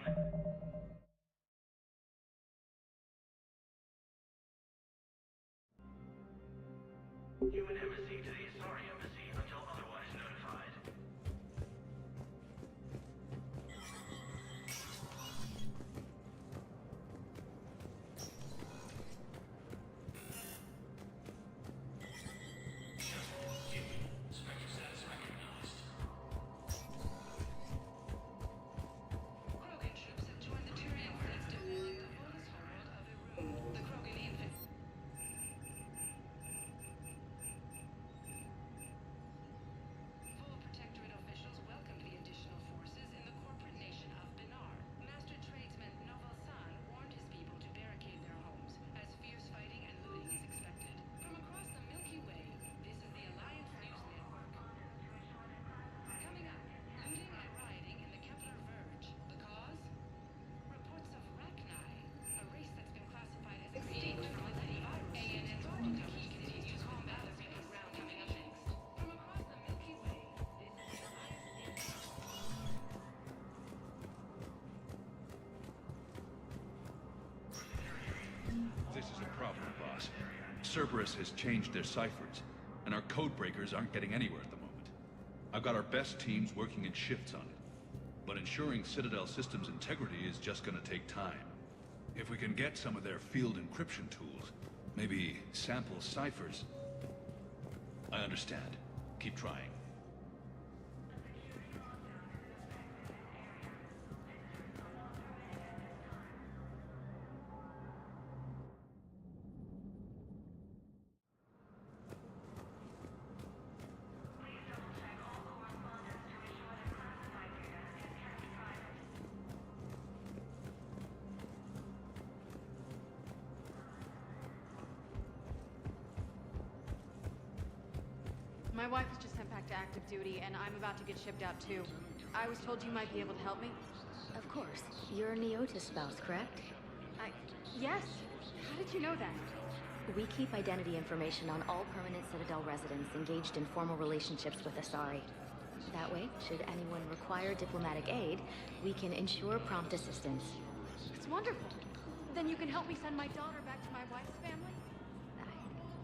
Human embassy to the Asari embassy until otherwise notified. Spectre status recognized. Krogan troops have joined the Turian fleet defending the Volus homeworld of Irun. The Krogan infantry. Full Protectorate officials welcomed the additional forces in the corporate nation of Benar. Master tradesman Noval San warned his people to barricade their homes, as fierce fighting and looting is expected. From across the Milky Way, this is the Alliance News Network. Coming up, looting and rioting in the Kepler Verge. The cause? Reports of Rachni, a race that's been classified as extinct from the city. ANN's Key continues combat around coming up next. From across the Milky Way, this is the Alliance News. This is a problem, boss. Cerberus has changed their ciphers, and our codebreakers aren't getting anywhere at the moment. I've got our best teams working in shifts on it, but ensuring Citadel systems integrity is just gonna take time. If we can get some of their field encryption tools, maybe sample ciphers. I understand. Keep trying. My wife was just sent back to active duty, and I'm about to get shipped out too. I was told you might be able to help me. Of course. You're Neota's spouse, correct? Yes. How did you know that? We keep identity information on all permanent Citadel residents engaged in formal relationships with Asari. That way, should anyone require diplomatic aid, we can ensure prompt assistance. It's wonderful. Then you can help me send my daughter back to my wife's family?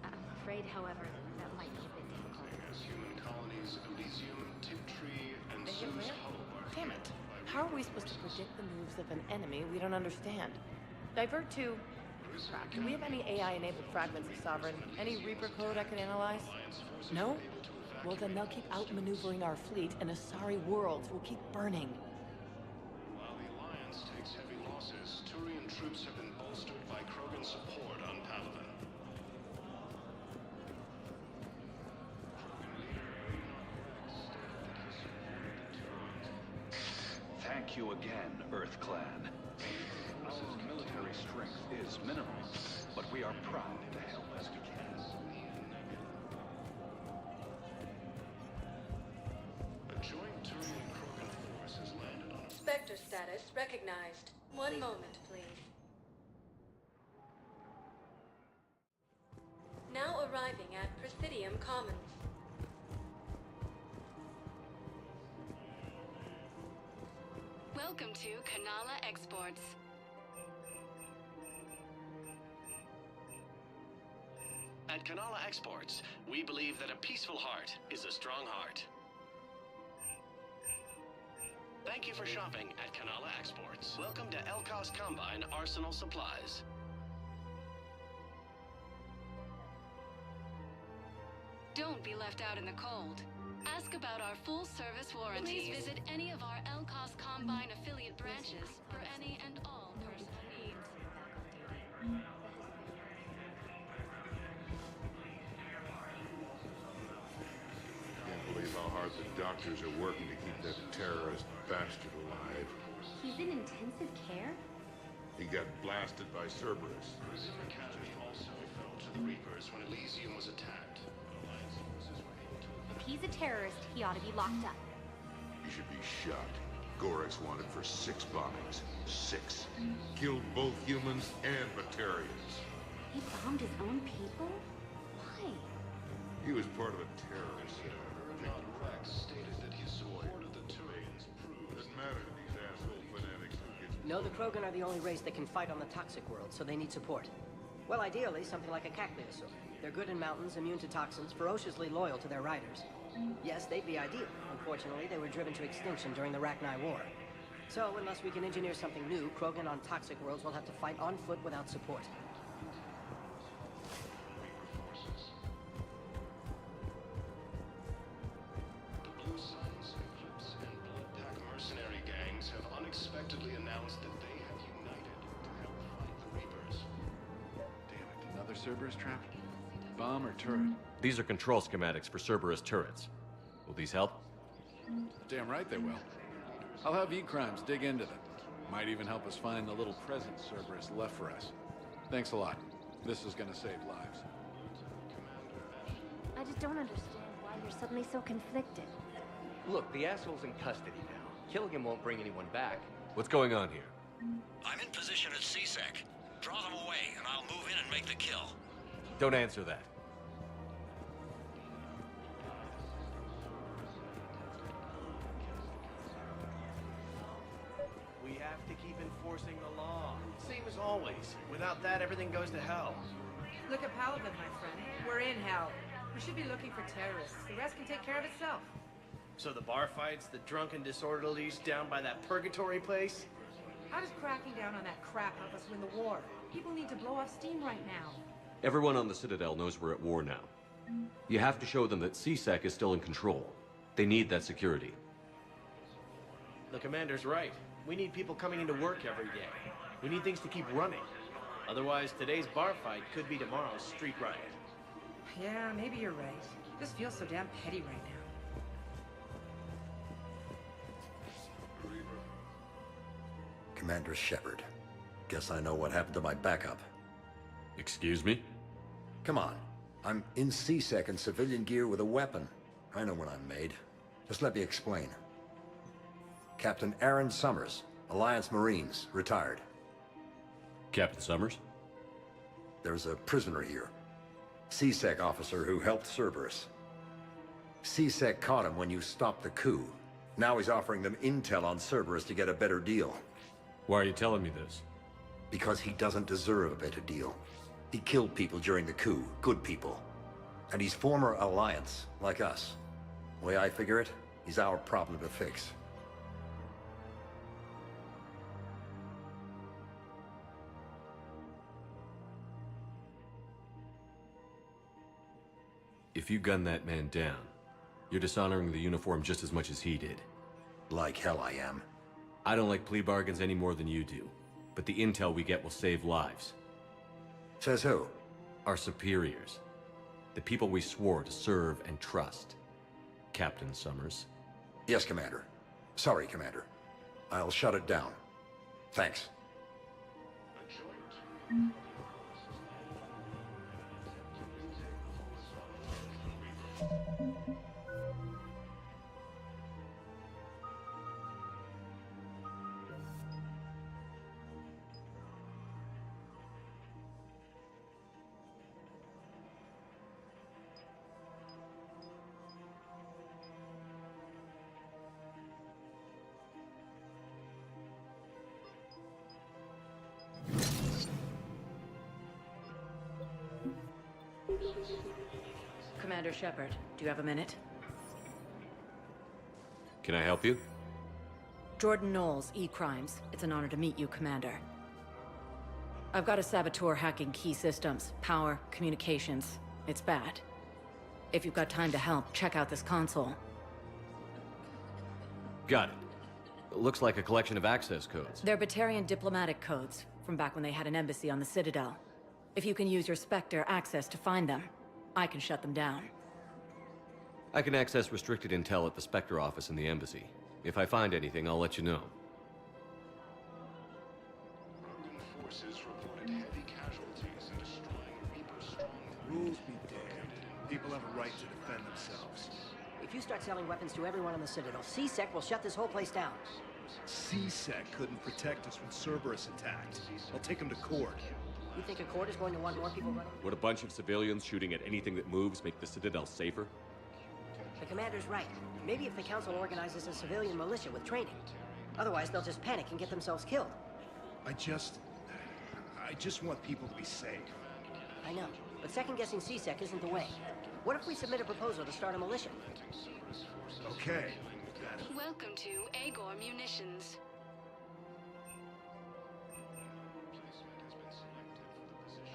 I'm afraid, however, that might be a bit difficult. As human colonies, Elysium, Tiptree, and Zeus Hollow are Damn it. How are we supposed to predict the moves of an enemy we don't understand? Divert to... Crap, do we have any AI-enabled fragments of Sovereign? Any Reaper code I could analyze? No? Well, then they'll keep outmaneuvering our fleet, and Asari worlds will keep burning. While the Alliance takes heavy losses, Turian troops have been bolstered by Krogan support on Palaven. Thank you again, Earth Clan. Our military strength is minimal, but we are proud to help as we can. A joint Turian Krogan force has landed on a... Spectre status recognized. One moment, please. Now arriving at Presidium Commons. Welcome to Kanala Exports. At Kanala Exports, we believe that a peaceful heart is a strong heart. Thank you for shopping at Kanala Exports. Welcome to Elkos Combine Arsenal Supplies. Don't be left out in the cold. Ask about our full-service warranties. Please visit any of our Elkos Combine affiliate branches for any and all personal needs. Can't believe how hard the doctors are working to keep that terrorist bastard alive. He's in intensive care? He got blasted by Cerberus. Elysium Academy also fell to the Reapers when Elysium was attacked. Alliance forces were able to... If he's a terrorist, he ought to be locked up. He should be shot. Gorex wanted for 6 bombings. 6. Killed both humans and Batarians. He bombed his own people? Why? He was part of a terrorist cell. Ernod Rex stated that his support of the Turians proves... Doesn't matter to these asshole fanatics who gets No, the Krogan are the only race that can fight on the toxic world, so they need support. Well, ideally, something like a Cacneosaur. They're good in mountains, immune to toxins, ferociously loyal to their riders. Yes, they'd be ideal. Unfortunately, they were driven to extinction during the Rachni War. So, unless we can engineer something new, Krogan on toxic worlds will have to fight on foot without support. The Blue Suns, Eclipse, and Bloodpack mercenary gangs have unexpectedly announced that they have united to help fight the Reapers. Damn it, another Cerberus trap? Bomb or turret? These are control schematics for Cerberus turrets. Will these help? Damn right they will. I'll have E-Crimes dig into them. Might even help us find the little present Cerberus left for us. Thanks a lot. This is gonna save lives. I just don't understand why you're suddenly so conflicted. Look, the asshole's in custody now. Killing him won't bring anyone back. What's going on here? I'm in position at CSEC. Draw them away, and I'll move in and make the kill. Don't answer that. We have to keep enforcing the law. Same as always. Without that, everything goes to hell. Look at Paladin, my friend. We're in hell. We should be looking for terrorists. The rest can take care of itself. So the bar fights, the drunken disorderlies down by that purgatory place? How does cracking down on that crap help us win the war? People need to blow off steam right now. Everyone on the Citadel knows we're at war now. You have to show them that CSEC is still in control. They need that security. The commander's right. We need people coming into work every day. We need things to keep running. Otherwise, today's bar fight could be tomorrow's street riot. Yeah, maybe you're right. This feels so damn petty right now. Commander Shepard. Guess I know what happened to my backup. Excuse me? Come on. I'm in CSEC in civilian gear with a weapon. I know what I'm made. Just let me explain. Captain Aaron Summers, Alliance Marines, retired. Captain Summers? There's a prisoner here. CSEC officer who helped Cerberus. CSEC caught him when you stopped the coup. Now he's offering them intel on Cerberus to get a better deal. Why are you telling me this? Because he doesn't deserve a better deal. He killed people during the coup, good people. And he's former Alliance, like us. The way I figure it, he's our problem to fix. If you gun that man down, you're dishonoring the uniform just as much as he did. Like hell I am. I don't like plea bargains any more than you do, but the intel we get will save lives. Says who? Our superiors. The people we swore to serve and trust. Captain Summers. Yes, Commander. Sorry, Commander. I'll shut it down. Thanks. Commander Shepard, do you have a minute? Can I help you? Jordan Knowles, E-Crimes. It's an honor to meet you, Commander. I've got a saboteur hacking key systems, power, communications. It's bad. If you've got time to help, check out this console. Got it. Looks like a collection of access codes. They're Batarian diplomatic codes, from back when they had an embassy on the Citadel. If you can use your Spectre access to find them, I can shut them down. I can access restricted intel at the Spectre office in the embassy. If I find anything, I'll let you know. Krogan forces reported heavy casualties in destroying Reaper strongholds. Rules be damned. People have a right to defend themselves. If you start selling weapons to everyone on the Citadel, CSEC will shut this whole place down. CSEC couldn't protect us when Cerberus attacked. I'll take him to court. You think a court is going to want more people running? Would a bunch of civilians shooting at anything that moves make the Citadel safer? The commander's right. Maybe if the council organizes a civilian militia with training. Otherwise, they'll just panic and get themselves killed. I just want people to be safe. I know, but second-guessing CSEC isn't the way. What if we submit a proposal to start a militia? Okay. Welcome to Agor Munitions.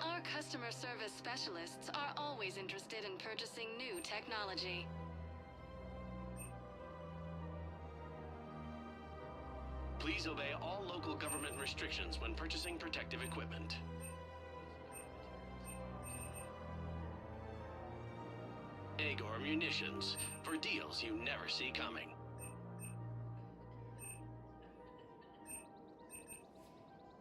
Our customer service specialists are always interested in purchasing new technology. Please obey all local government restrictions when purchasing protective equipment. Agor Munitions, for deals you never see coming.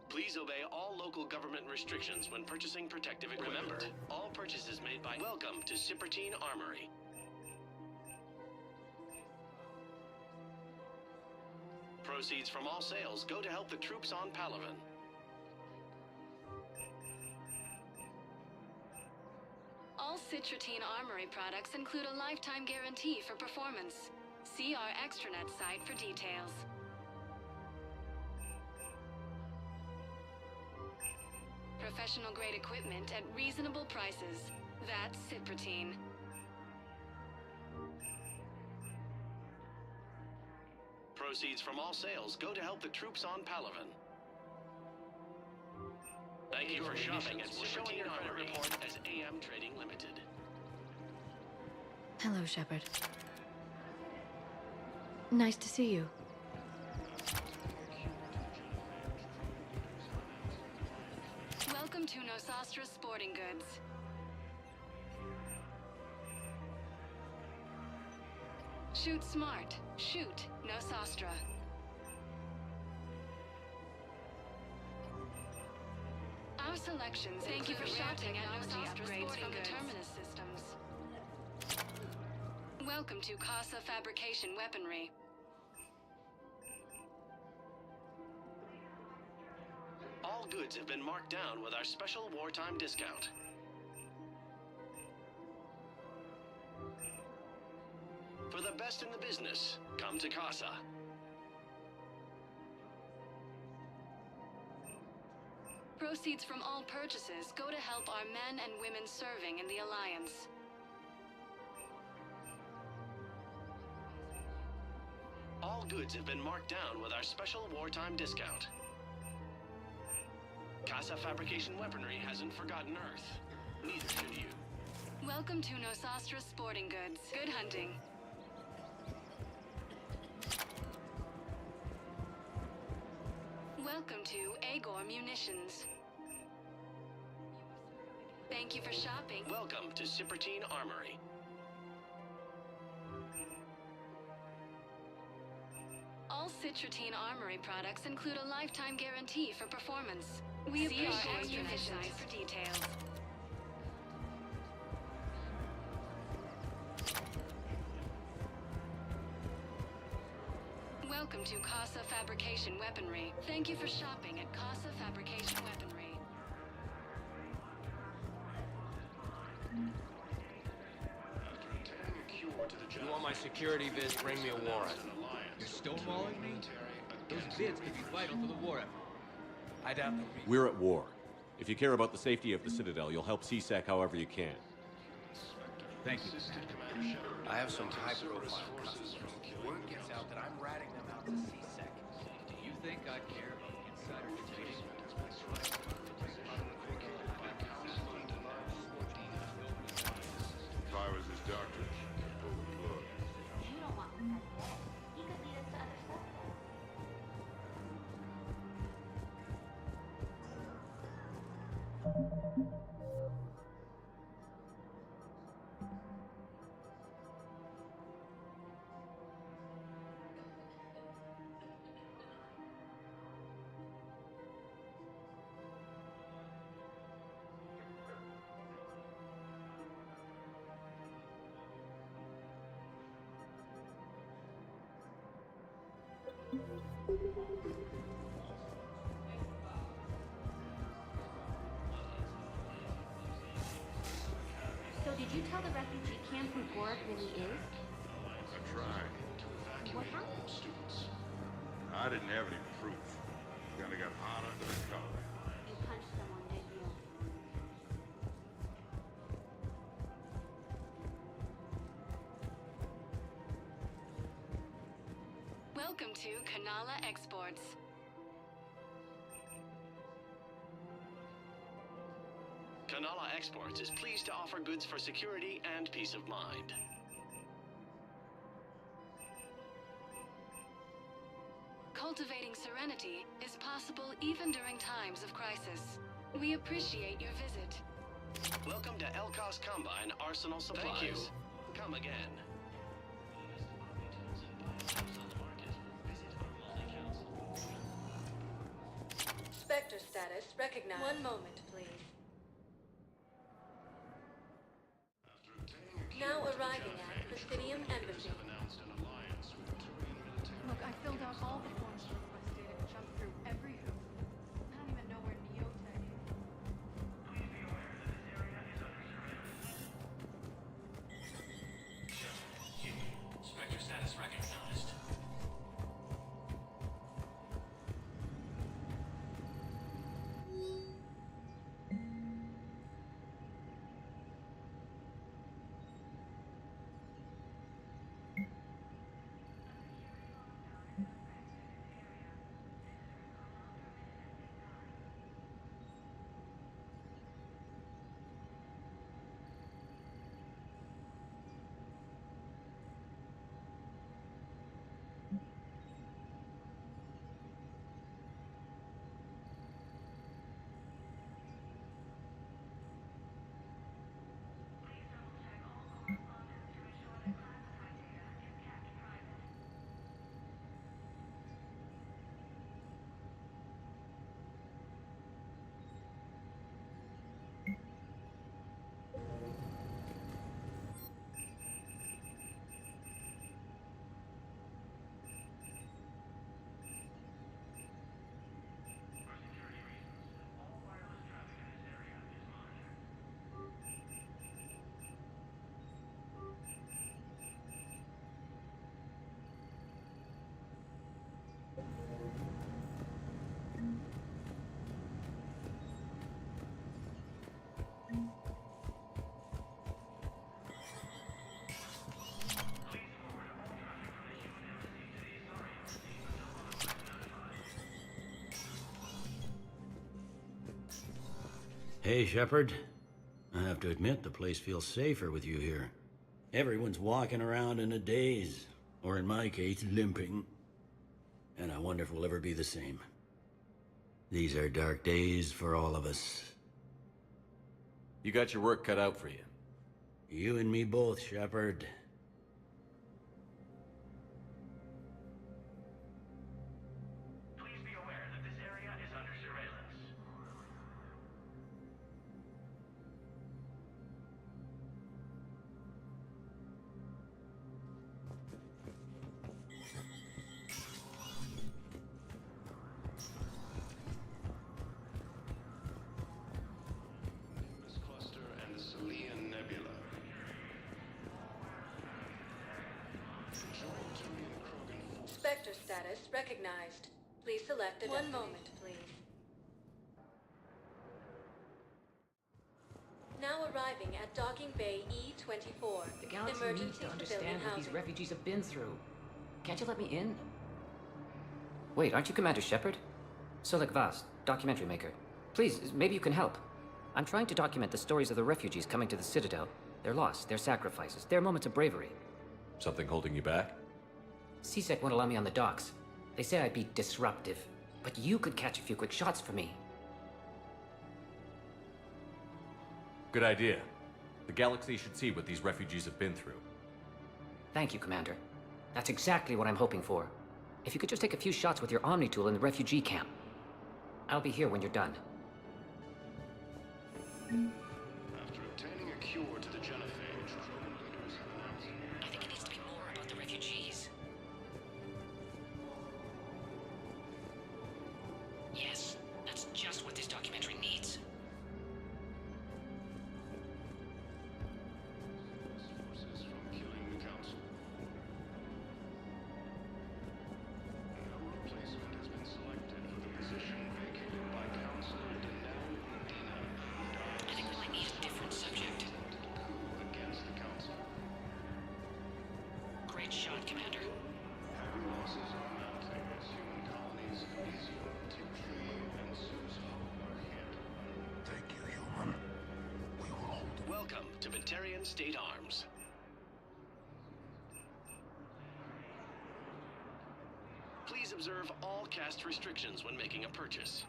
Please obey all local government restrictions when purchasing protective equipment. Remember, all purchases made by Welcome to Cipertine Armory. Proceeds from all sales go to help the troops on Palaven. All Cipertine Armory products include a lifetime guarantee for performance. See our extranet site for details. Professional-grade equipment at reasonable prices. That's Cipertine. Proceeds from all sales go to help the troops on Palaven. Thank you for shopping at Cipertine Armory report as AM Trading Limited. Hello, Shepard. Nice to see you. Welcome to Nosastra Sporting Goods. Shoot smart. Shoot Nosastra. Our selections. Thank you for shouting at Nosastra upgrades from the Terminus systems. Welcome to Casa Fabrication Weaponry. All goods have been marked down with our special wartime discount. For the best in the business, come to Casa. Proceeds from all purchases go to help our men and women serving in the Alliance. All goods have been marked down with our special wartime discount. Casa Fabrication Weaponry hasn't forgotten Earth. Neither should you. Welcome to Nosastra Sporting Goods. Good hunting. Welcome to Agor Munitions. Thank you for shopping. Welcome to Cipertine Armory. All Cipertine Armory products include a lifetime guarantee for performance. We appreciate our extranet site for details. Welcome to Casa Fabrication Weaponry. Thank you for shopping at Casa Fabrication Weaponry. You want my security vids, bring me a warrant. You're stonewalling me? Those vids could be vital for the war effort. I doubt they'll be... We're at war. If you care about the safety of the Citadel, you'll help CSEC however you can. Thank you. I have some high-profile customers. Word gets out that I'm ratting them out to CSEC. Do you think I care about insider trading? If I was his doctor, I'd pull the plug. You don't want Lucas dead. He could lead us to other stuff. So did you tell the refugee camp who Gorik really is? I tried. What happened? I didn't have any proof. Kinda got an honor to the cause. You punched someone, didn't you? Welcome to Kanala Exports. Kanala Exports is pleased to offer goods for security and peace of mind. Cultivating serenity is possible even during times of crisis. We appreciate your visit. Welcome to Elkos Combine Arsenal Supplies. Thank you. Come again. Spectre status recognized. One moment, please. Now arriving at Presidium Embassy. Look, I filled out all the forms you requested and jumped through every hoop. I don't even know where Neotech is. Spectre status recognized. Hey, Shepard. I have to admit, the place feels safer with you here. Everyone's walking around in a daze, or in my case, limping. And I wonder if we'll ever be the same. These are dark days for all of us. You got your work cut out for you. You and me both, Shepard. Please be aware that this area is under surveillance. This cluster and the Selian Nebula. Spectre status recognized. Please select a One moment, please. Now arriving at Docking Bay E-24. The galaxy needs to understand what these refugees have been through. Can't you let me in? Wait, aren't you Commander Shepard? Solik Vaz, documentary maker. Please, maybe you can help. I'm trying to document the stories of the refugees coming to the Citadel. Their loss, their sacrifices, their moments of bravery. Something holding you back? CSEC won't allow me on the docks. They say I'd be disruptive. But you could catch a few quick shots for me. Good idea. The galaxy should see what these refugees have been through. Thank you, Commander. That's exactly what I'm hoping for. If you could just take a few shots with your Omni tool in the refugee camp. I'll be here when you're done. After obtaining a cure to the genophage, Krogan leaders have announced... I think it needs to be more about the refugees. Yes, that's just what this documentary needs. Forces from killing the Council. No replacement has been selected for the position to Batarian State Arms. Please observe all caste restrictions when making a purchase.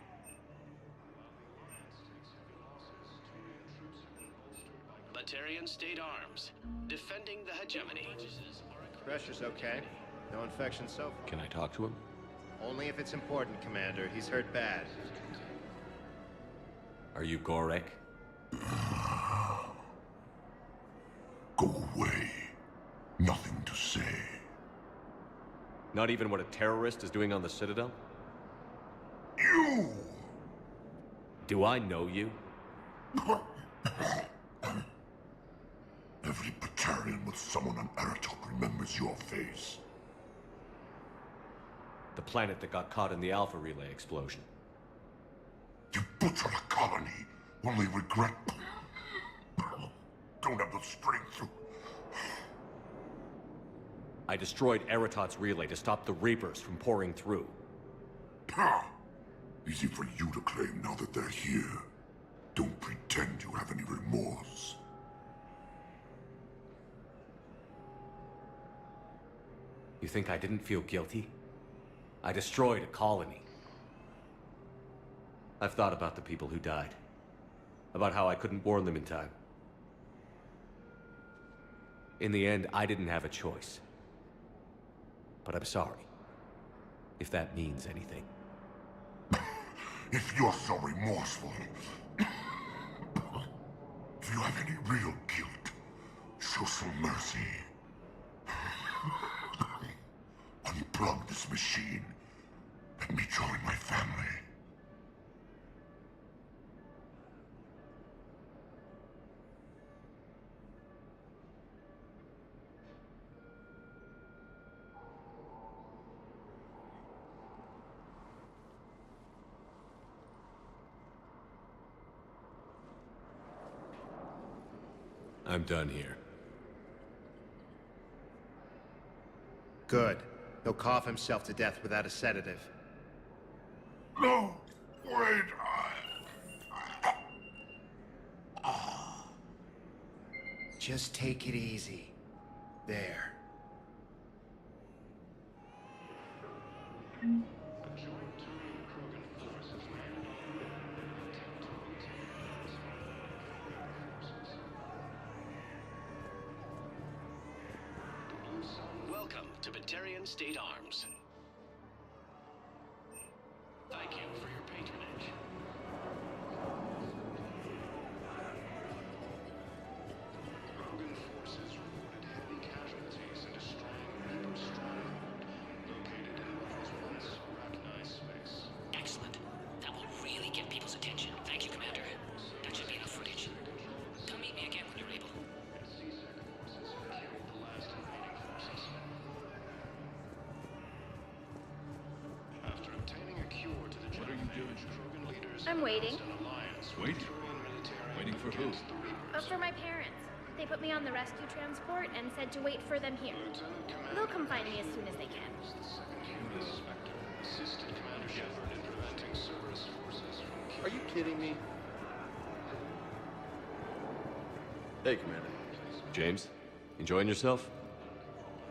Batarian State Arms, defending the hegemony. Pressure's okay. No infection so far. Can I talk to him? Only if it's important, Commander. He's hurt bad. Are you Gorek? Go away. Nothing to say. Not even what a terrorist is doing on the Citadel? You! Do I know you? Every Batarian with someone on Aratok remembers your face. The planet that got caught in the Alpha Relay explosion. You butchered a colony, only regret. Don't have the strength to... I destroyed Eratot's relay to stop the Reapers from pouring through. Easy for you to claim now that they're here. Don't pretend you have any remorse. You think I didn't feel guilty? I destroyed a colony. I've thought about the people who died. About how I couldn't warn them in time. In the end, I didn't have a choice. But I'm sorry. If that means anything. If you're so remorseful, if you have any real guilt, show some mercy. Unplug this machine. Let me join my family. I'm done here. Good. He'll cough himself to death without a sedative. No! Wait! Just take it easy. There. Welcome to Batarian State Arms. Thank you for your patronage. Krogan forces reported heavy casualties in a strong Reaper stronghold located in what was once Arachni space. Excellent. That will really get people's attention. Thank you, Commander. That should be enough footage. Come meet me again when you're able. CSEC forces have killed the last remaining forces. After obtaining a cure to the What are you doing? Krogan leaders I'm waiting. announced an alliance with Waiting? Turian military Waiting for who? against the Reapers. For my parents. They put me on the rescue transport and said to wait for them here. Lieutenant Commander They'll come find me as soon as they can. the second human inspector assisted Commander Shepard in preventing Cerberus forces from Are you kidding me? Hey, Commander. James, enjoying yourself?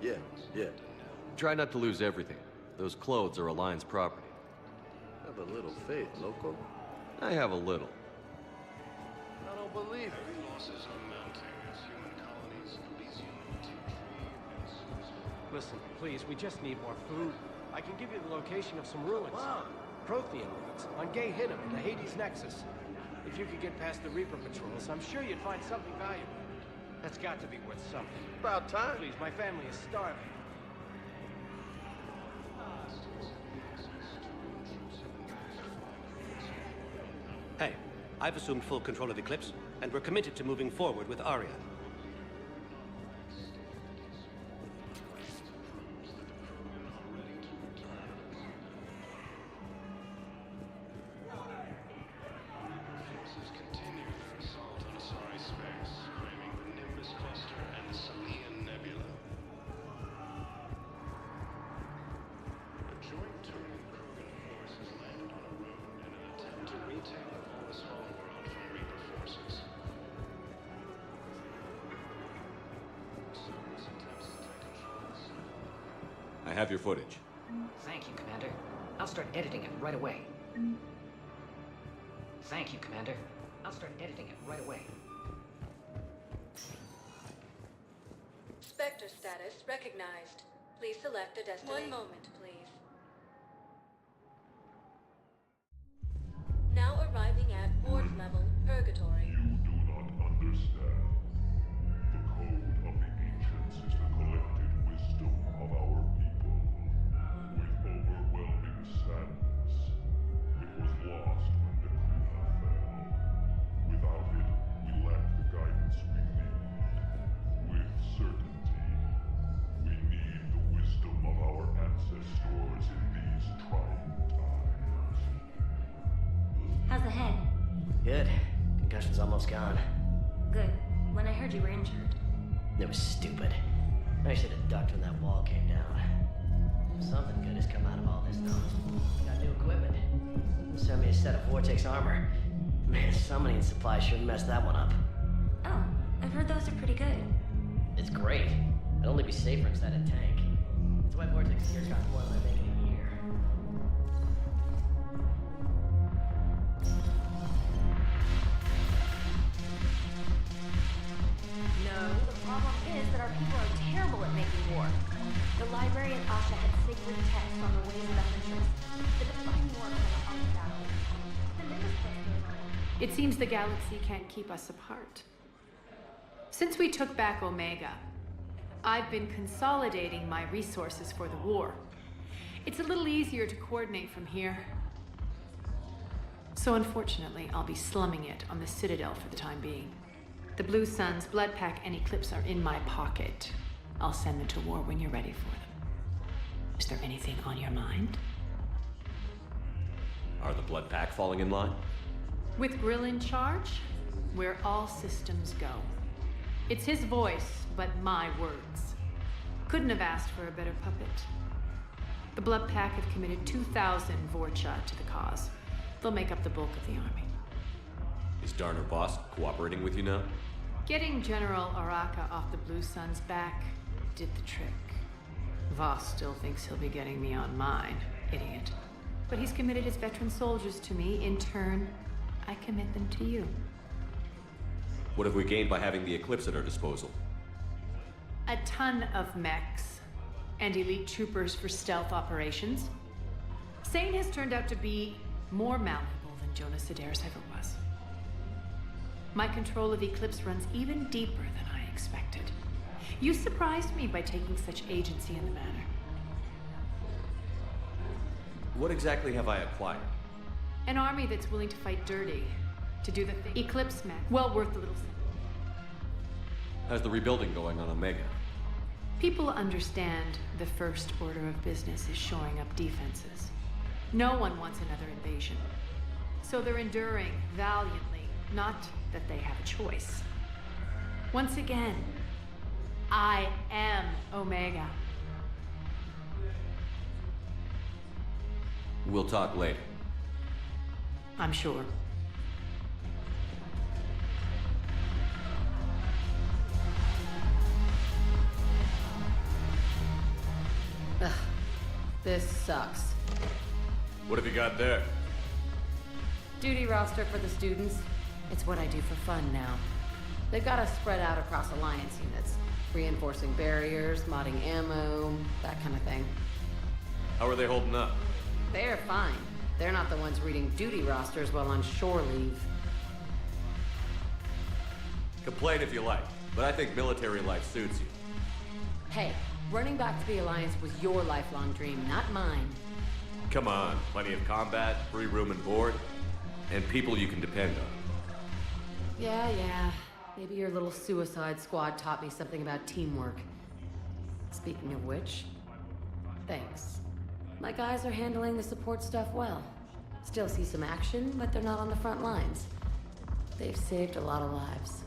Yeah. Try not to lose everything. Those clothes are Alliance property. Have a little faith, loco. I have a little. I don't believe it. Heavy losses are mounting as human colonies in Elysium, T-Tree, and Susan. Listen, please, we just need more food. I can give you the location of some ruins. Wow. Prothean ruins, on Gay Hinnom in the Hades Nexus. If you could get past the Reaper patrols, I'm sure you'd find something valuable. That's got to be worth something. About time. Please, my family is starving. Hey, I've assumed full control of Eclipse, and we're committed to moving forward with Aria. Forces continue their assault on Asari space, claiming the Nimbus cluster and the Salian Nebula. A joint Turian Krogan force has landed on a road in an attempt to retake the Volus homeworld from Reaper forces. have your footage. Thank you, Commander. I'll start editing it right away. Thank you, Commander. I'll start editing it right away. Spectre status recognized. Please select a destination. 1 moment, please. Now arriving at ward level, Purgatory. You do not understand. The code of the ancients is the collected wisdom of our people. With overwhelming sadness, it was lost when Dakuna fell. Without it, we lack the guidance we need. With certainty, we need the wisdom of our ancestors in these trying times. How's the head? Good. Concussion's almost gone. Good. When I heard you were injured. It was stupid. I should have ducked when that wall came down. Something good has come out of all this, though. Got new equipment. Sent me a set of Vortex armor. Man, summoning supply sure messed that one up. Oh, I've heard those are pretty good. It's great. I'd only be safer inside a tank. That's why Vortex gear costs more than I make in a year. No, the problem is that our people are terrible at making war. The library at Asha had sacred texts on the ways of adventures. The defining war on the battle. The Nimbus Quest goes on. It seems the galaxy can't keep us apart. Since we took back Omega, I've been consolidating my resources for the war. It's a little easier to coordinate from here. So unfortunately, I'll be slumming it on the Citadel for the time being. The Blue Suns, Blood Pack, and Eclipse are in my pocket. I'll send them to war when you're ready for them. Is there anything on your mind? Are the Blood Pack falling in line? With Grill in charge, where all systems go. It's his voice, but my words. Couldn't have asked for a better puppet. The Blood Pack have committed 2,000 Vorcha to the cause. They'll make up the bulk of the army. Is Darner Voss cooperating with you now? Getting General Araka off the Blue Suns' back did the trick. Voss still thinks he'll be getting me on mine, idiot. But he's committed his veteran soldiers to me. In turn, I commit them to you. What have we gained by having the Eclipse at our disposal? A ton of mechs and elite troopers for stealth operations. Sane has turned out to be more malleable than Jonas Sedaris ever was. My control of Eclipse runs even deeper than I expected. You surprised me by taking such agency in the matter. What exactly have I acquired? An army that's willing to fight dirty, to do the thing. Eclipse mech, well worth the little. How's the rebuilding going on Omega? People understand the first order of business is shoring up defenses. No one wants another invasion. So they're enduring valiantly, not that they have a choice. Once again, I am Omega. We'll talk later. I'm sure. Ugh, this sucks. What have you got there? Duty roster for the students. It's what I do for fun now. They've got us spread out across Alliance units. Reinforcing barriers, modding ammo, that kind of thing. How are they holding up? They're fine. They're not the ones reading duty rosters while on shore leave. Complain if you like, but I think military life suits you. Hey, running back to the Alliance was your lifelong dream, not mine. Come on, plenty of combat, free room and board, and people you can depend on. Yeah. Maybe your little suicide squad taught me something about teamwork. Speaking of which, thanks. My guys are handling the support stuff well. Still see some action, but they're not on the front lines. They've saved a lot of lives.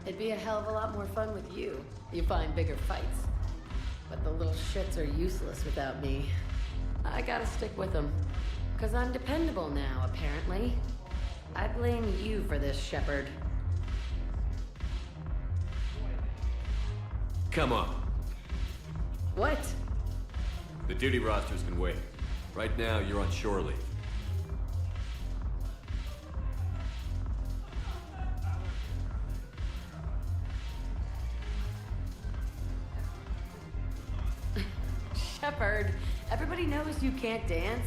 It'd be a hell of a lot more fun with you. You find bigger fights. But the little shits are useless without me. I gotta stick with them. 'Cause I'm dependable now, apparently. I blame you for this, Shepard. Come on. What? The duty rosters can wait. Right now, you're on shore leave. Shepard, everybody knows you can't dance.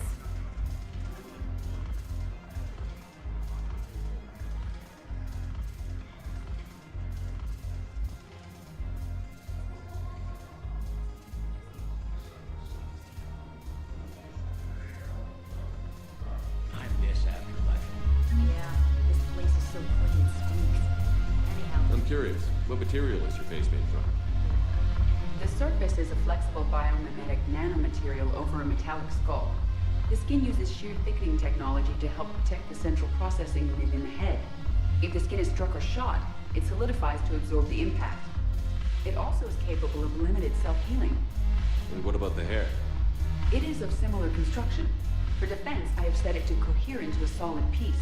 I miss Afterlife. Yeah, this place is so clean and stinks. Anyhow. I'm curious, what material is your face made from? The surface is a flexible biomimetic nanomaterial over a metallic skull. The skin uses shear thickening technology to help protect the central processing unit in the head. If the skin is struck or shot, it solidifies to absorb the impact. It also is capable of limited self-healing. And what about the hair? It is of similar construction. For defense, I have set it to cohere into a solid piece.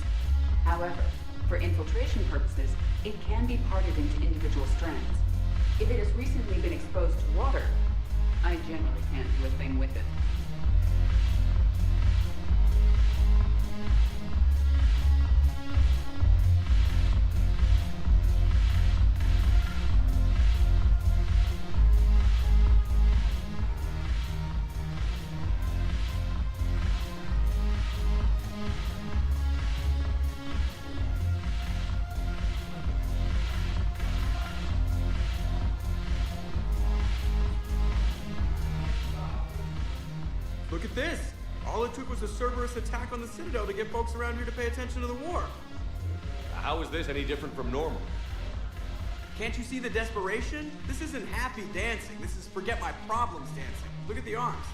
However, for infiltration purposes, it can be parted into individual strands. If it has recently been exposed to water, I generally can't do a thing with it. Look at this! All it took was a Cerberus attack on the Citadel to get folks around here to pay attention to the war. How is this any different from normal? Can't you see the desperation? This isn't happy dancing. This is forget my problems dancing. Look at the arms.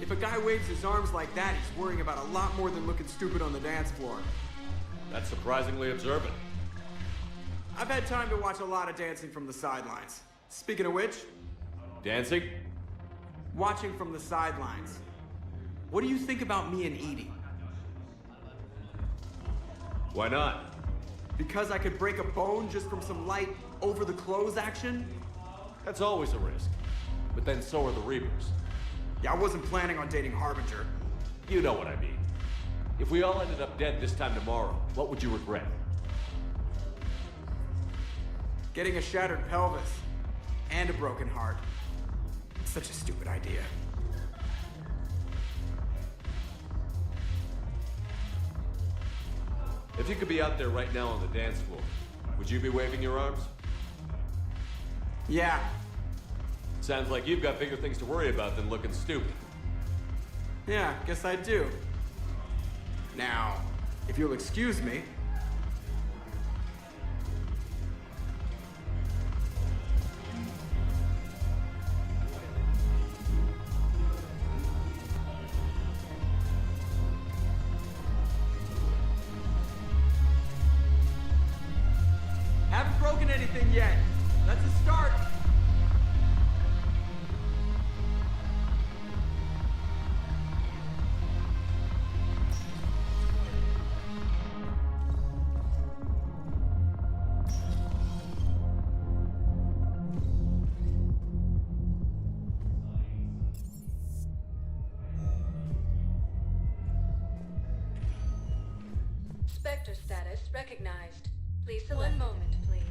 If a guy waves his arms like that, he's worrying about a lot more than looking stupid on the dance floor. That's surprisingly observant. I've had time to watch a lot of dancing from the sidelines. Speaking of which... Dancing? Watching from the sidelines. What do you think about me and Edie? Why not? Because I could break a bone just from some light over-the-clothes action? That's always a risk. But then so are the Reapers. Yeah, I wasn't planning on dating Harbinger. You know what I mean. If we all ended up dead this time tomorrow, what would you regret? Getting a shattered pelvis. And a broken heart. Such a stupid idea. If you could be out there right now on the dance floor, would you be waving your arms? Yeah. Sounds like you've got bigger things to worry about than looking stupid. Yeah, guess I do. Now, if you'll excuse me... Haven't broken anything yet. That's a start. Spectre status recognized. Please select. One moment, please.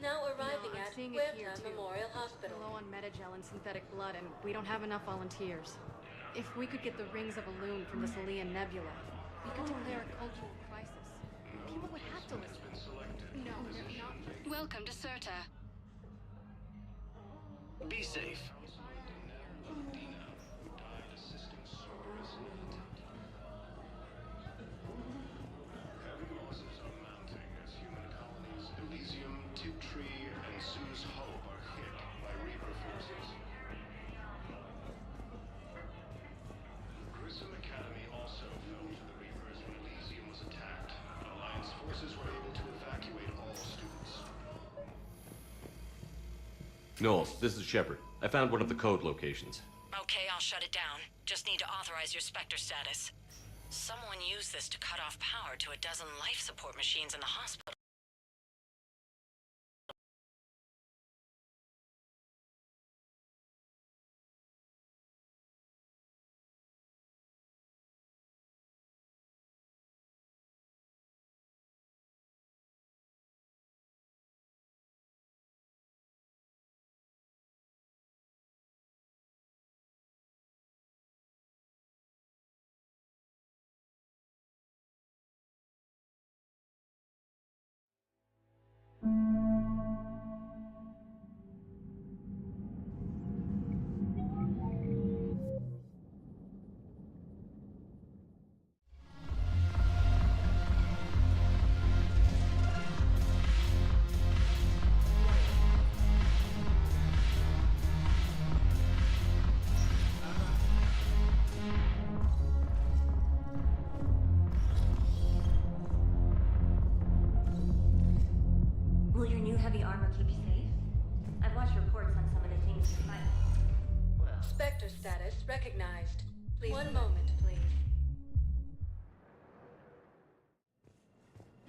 Now arriving at Huerta Memorial Hospital. Low on Metagel and synthetic blood, and we don't have enough volunteers. If we could get the rings of Elune from the Salian Nebula, we could declare a cultural crisis. People would have to listen. No, they're not. Welcome to Certa. Be safe. Elysium, Tiptree, and Sue's Hope are hit by Reaper forces. Grissom Academy also fell to the Reapers when Elysium was attacked, but Alliance forces were able to evacuate all students. Knowles, this is Shepard. I found one of the code locations. Okay, I'll shut it down. Just need to authorize your Spectre status. Someone used this to cut off power to a dozen life support machines in the hospital. heavy armor keep you safe? I've watched reports on some of the things you fight. Spectre status recognized. Please. One moment, please.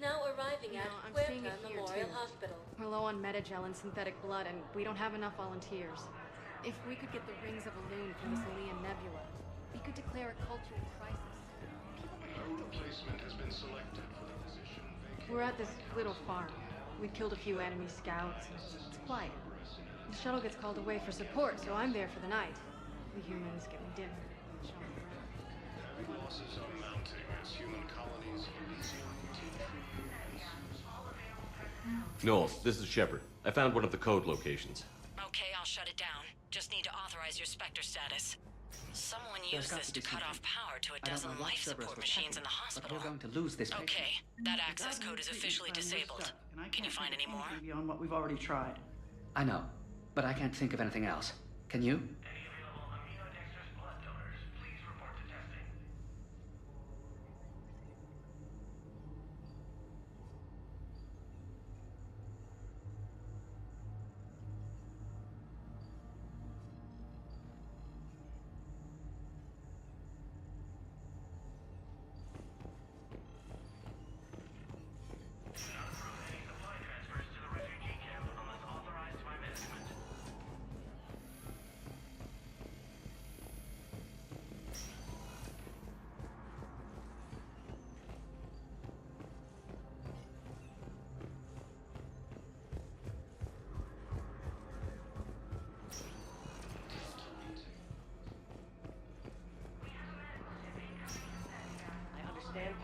Now arriving at I'm Huerta seeing it here, Memorial too. Hospital. We're low on metagel and synthetic blood, and we don't have enough volunteers. If we could get the rings of Elune from the Salian Nebula, we could declare a cultural crisis. People would have to Replacement has been selected for the position vacated. We're at this little farm. We've killed a few enemy scouts. It's quiet. The shuttle gets called away for support, so I'm there for the night. The humans get me dinner. Show me around. Heavy losses are mounting as human colonies Elysium, Knowles, this is Shepard. I found one of the code locations. Okay, I'll shut it down. Just need to authorize your Spectre status. Someone used this to cut off power to a dozen life support machines in the hospital. But we're going to lose this patient. Okay, that access code is officially disabled. Can you find any more? Beyond what we've already tried. I know, but I can't think of anything else. Can you?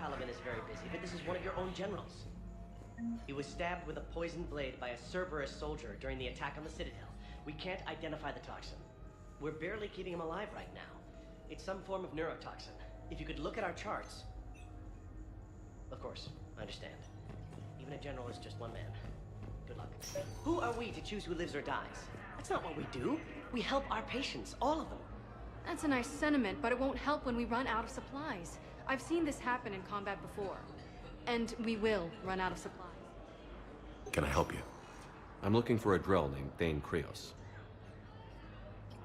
Palaven is very busy, but this is one of your own generals. He was stabbed with a poisoned blade by a Cerberus soldier during the attack on the Citadel. We can't identify the toxin. We're barely keeping him alive right now. It's some form of neurotoxin. If you could look at our charts... Of course, I understand. Even a general is just one man. Good luck. Who are we to choose who lives or dies? That's not what we do. We help our patients, all of them. That's a nice sentiment, but it won't help when we run out of supplies. I've seen this happen in combat before. And we will run out of supplies. Can I help you? I'm looking for a Drell named Thane Krios.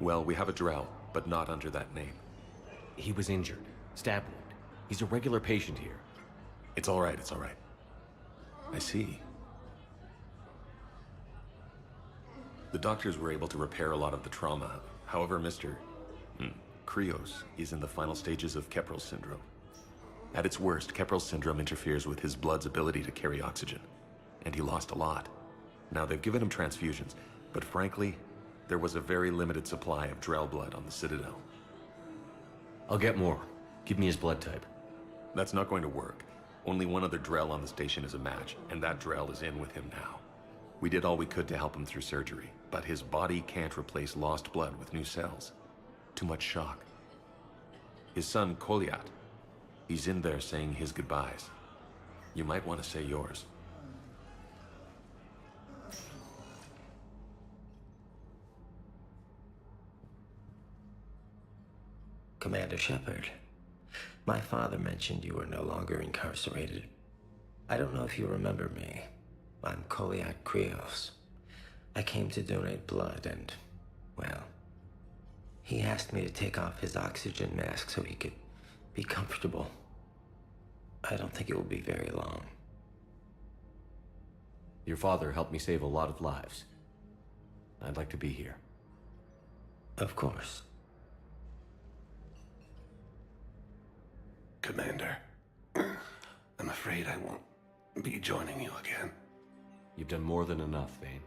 Well, we have a Drell, but not under that name. He was injured. Stab wound. He's a regular patient here. It's all right, it's all right. I see. The doctors were able to repair a lot of the trauma. However, Mr. Krios is in the final stages of Keprel's syndrome. At its worst, Keprel's syndrome interferes with his blood's ability to carry oxygen, and he lost a lot. Now, they've given him transfusions, but frankly, there was a very limited supply of Drell blood on the Citadel. I'll get more. Give me his blood type. That's not going to work. Only one other Drell on the station is a match, and that Drell is in with him now. We did all we could to help him through surgery, but his body can't replace lost blood with new cells. Too much shock. His son, Kolyat, he's in there saying his goodbyes. You might want to say yours. Commander Shepard, my father mentioned you were no longer incarcerated. I don't know if you remember me. I'm Kolyat Krios. I came to donate blood and, well, he asked me to take off his oxygen mask so he could be comfortable. I don't think it will be very long. Your father helped me save a lot of lives. I'd like to be here. Of course. Commander, I'm afraid I won't be joining you again. You've done more than enough, Thane.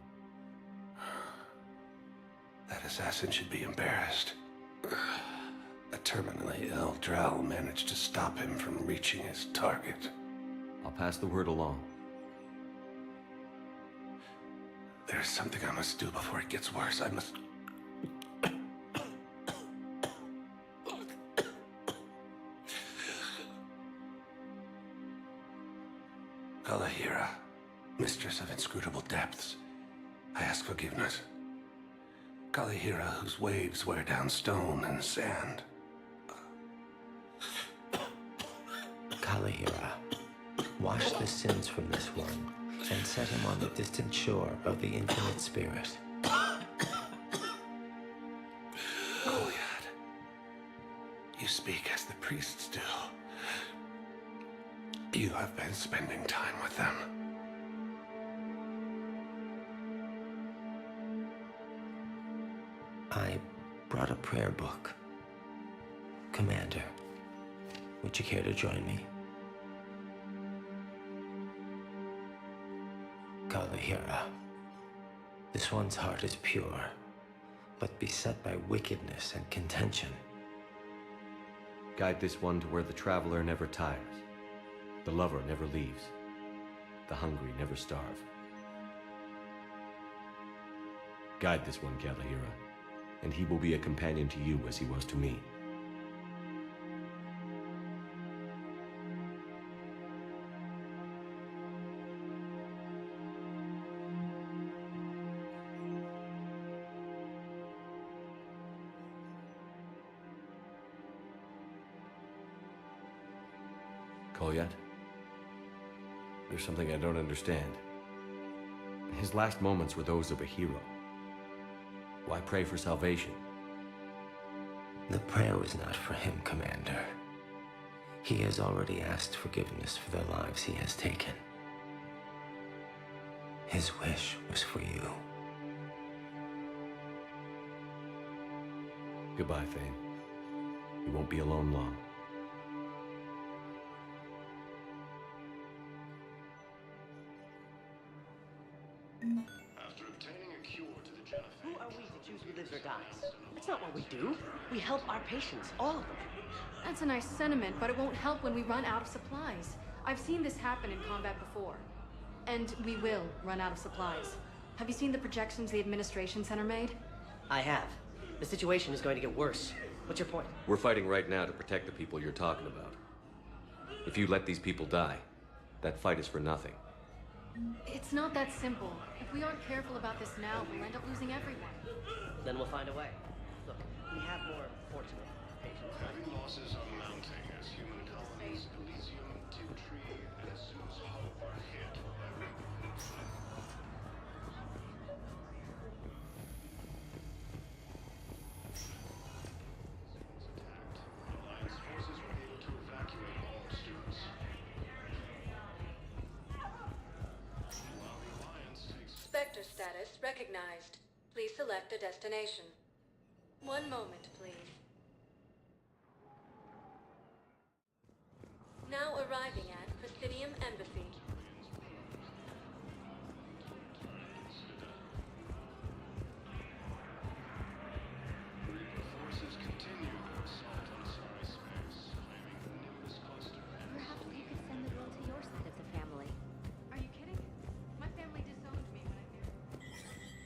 That assassin should be embarrassed. A terminally ill Drell managed to stop him from reaching his target. I'll pass the word along. There's something I must do before it gets worse. I must... Kalahira, mistress of inscrutable depths, I ask forgiveness. Kalahira, whose waves wear down stone and sand. Kalahira, wash the sins from this one and set him on the distant shore of the infinite spirit. Goliath, you speak as the priests do. You have been spending time with them. I brought a prayer book. Commander, would you care to join me? Kalahira. This one's heart is pure, but beset by wickedness and contention. Guide this one to where the traveler never tires, the lover never leaves, the hungry never starve. Guide this one, Kalahira, and he will be a companion to you as he was to me. Kolyat? There's something I don't understand. His last moments were those of a hero. Why pray for salvation? The prayer was not for him, Commander. He has already asked forgiveness for the lives he has taken. His wish was for you. Goodbye, Thane. You won't be alone long. After obtaining a cure to the Genophage, Who are we to choose who lives or dies? That's not what we do. We help our patients, all of them. That's a nice sentiment, but it won't help when we run out of supplies. I've seen this happen in combat before. And we will run out of supplies. Have you seen the projections the Administration Center made? I have. The situation is going to get worse. What's your point? We're fighting right now to protect the people you're talking about. If you let these people die, that fight is for nothing. It's not that simple. If we aren't careful about this now, we'll end up losing everyone. Then we'll find a way. Look, we have more fortunate patients. heavy losses are mounting as human colonies Elysium, Tiptree, and Zeus Hope are hit by rebel threat. Alliance forces were able to evacuate all students. While the Alliance takes Spectre status recognized. Please select a destination. One moment, please. Now arriving at Presidium Embassy. Reaper forces continue their assault on Asari space, claiming the Nimbus cluster and Perhaps you could send the girl to your side of the family. Are you kidding? My family disowned me when I married.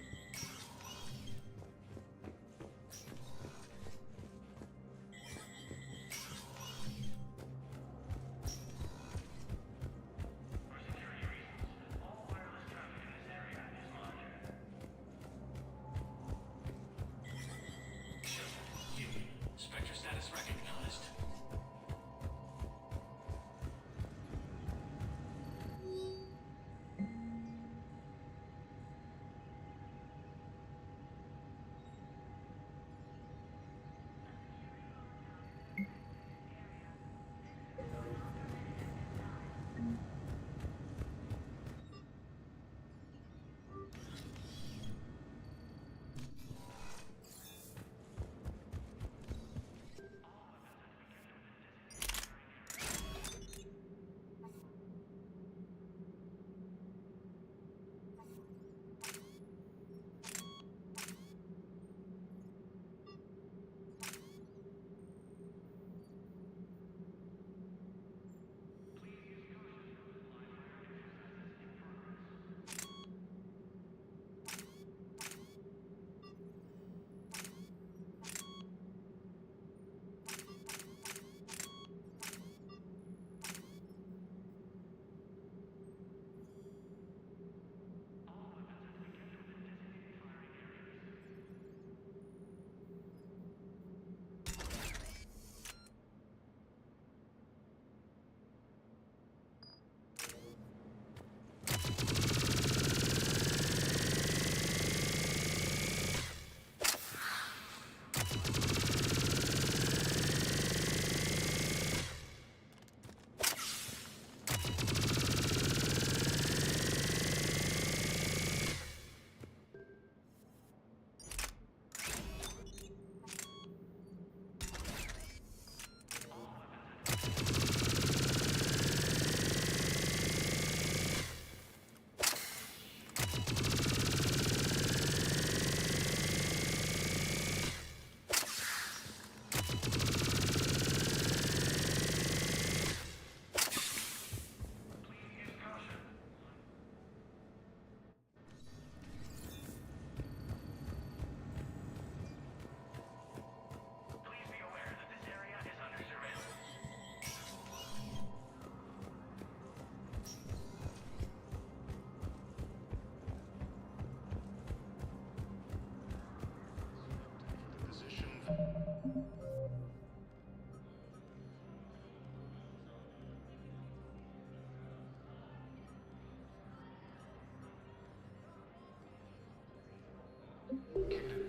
Located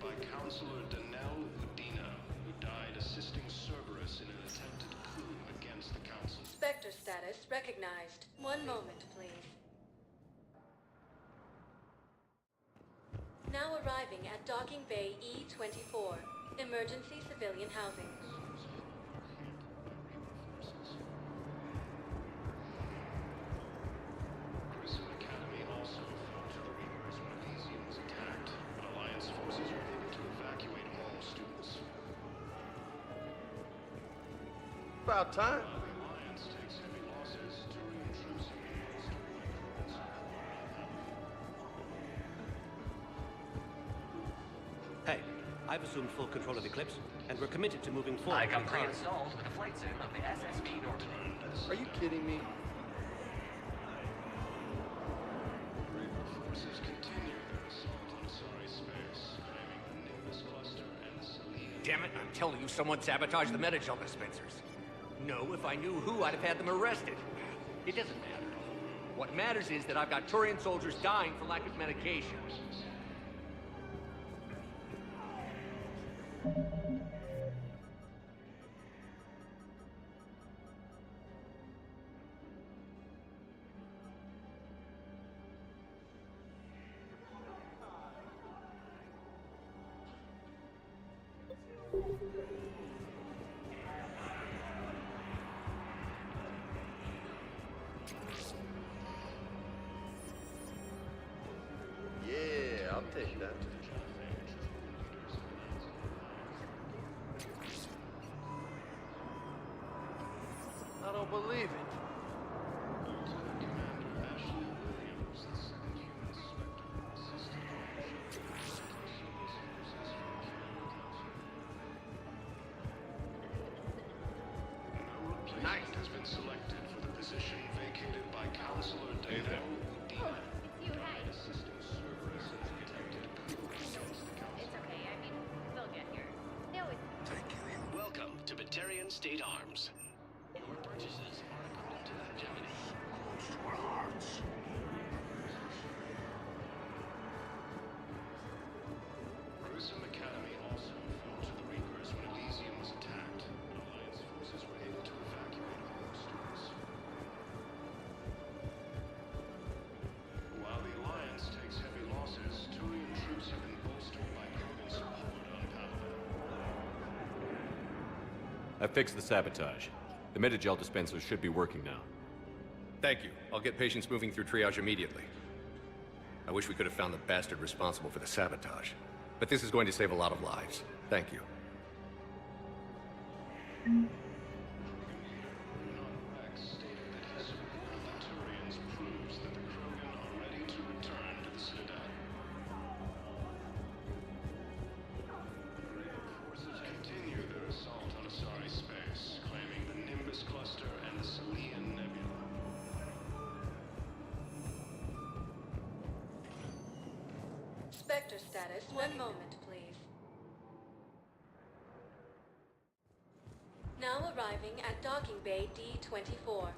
by Counselor Danelle Udina, who died assisting Cerberus in an attempted coup against the Council. Spectre status recognized. One moment, please. Now arriving at Docking Bay E-24. Emergency civilian housing. Grissom Academy also fell to the Reapers when Elysium was attacked, but Alliance forces were able to evacuate all students. About time. While the Alliance takes heavy losses, Turian troops have been bolstered by codes. Hey, I've assumed full control of Eclipse, and we're committed to moving forward. I got with Khan. pre-installed with a flight sim of the SSB Normandy. Are you kidding me? Forces continue their assault on Asari space, claiming the Nimbus cluster and the Selene. Damn it, I'm telling you, someone sabotaged the Metagel dispensers. No, if I knew who, I'd have had them arrested. It doesn't matter. What matters is that I've got Turian soldiers dying for lack of medication. Yeah, I'll take that. I don't believe it. Nice. Has been selected for the position vacated by Counselor Danelle Udina. Assisting Cerberus in an attempted coup against the Council. It's okay. I mean, they'll get here. They always. Welcome to Batarian State Arms. Your purchases are according to hegemony. Close to our hearts. Grissom Academy also fell to the Reapers when Elysium was attacked, but Alliance forces were able to evacuate all students. While the Alliance takes heavy losses, Turian troops have been bolstered by Krogan support on Palaven. I fixed the sabotage. The Metagel dispensers should be working now. Thank you. I'll get patients moving through triage immediately. I wish we could have found the bastard responsible for the sabotage. But this is going to save a lot of lives. Thank you. Rex stated that his support of the Turians proves that the Krogan are ready to return to the Citadel. Forces continue their assault on Asari space, claiming the Nimbus cluster and the Selene Nebula. Spectre status. One moment, please. Now arriving at Docking Bay D-24.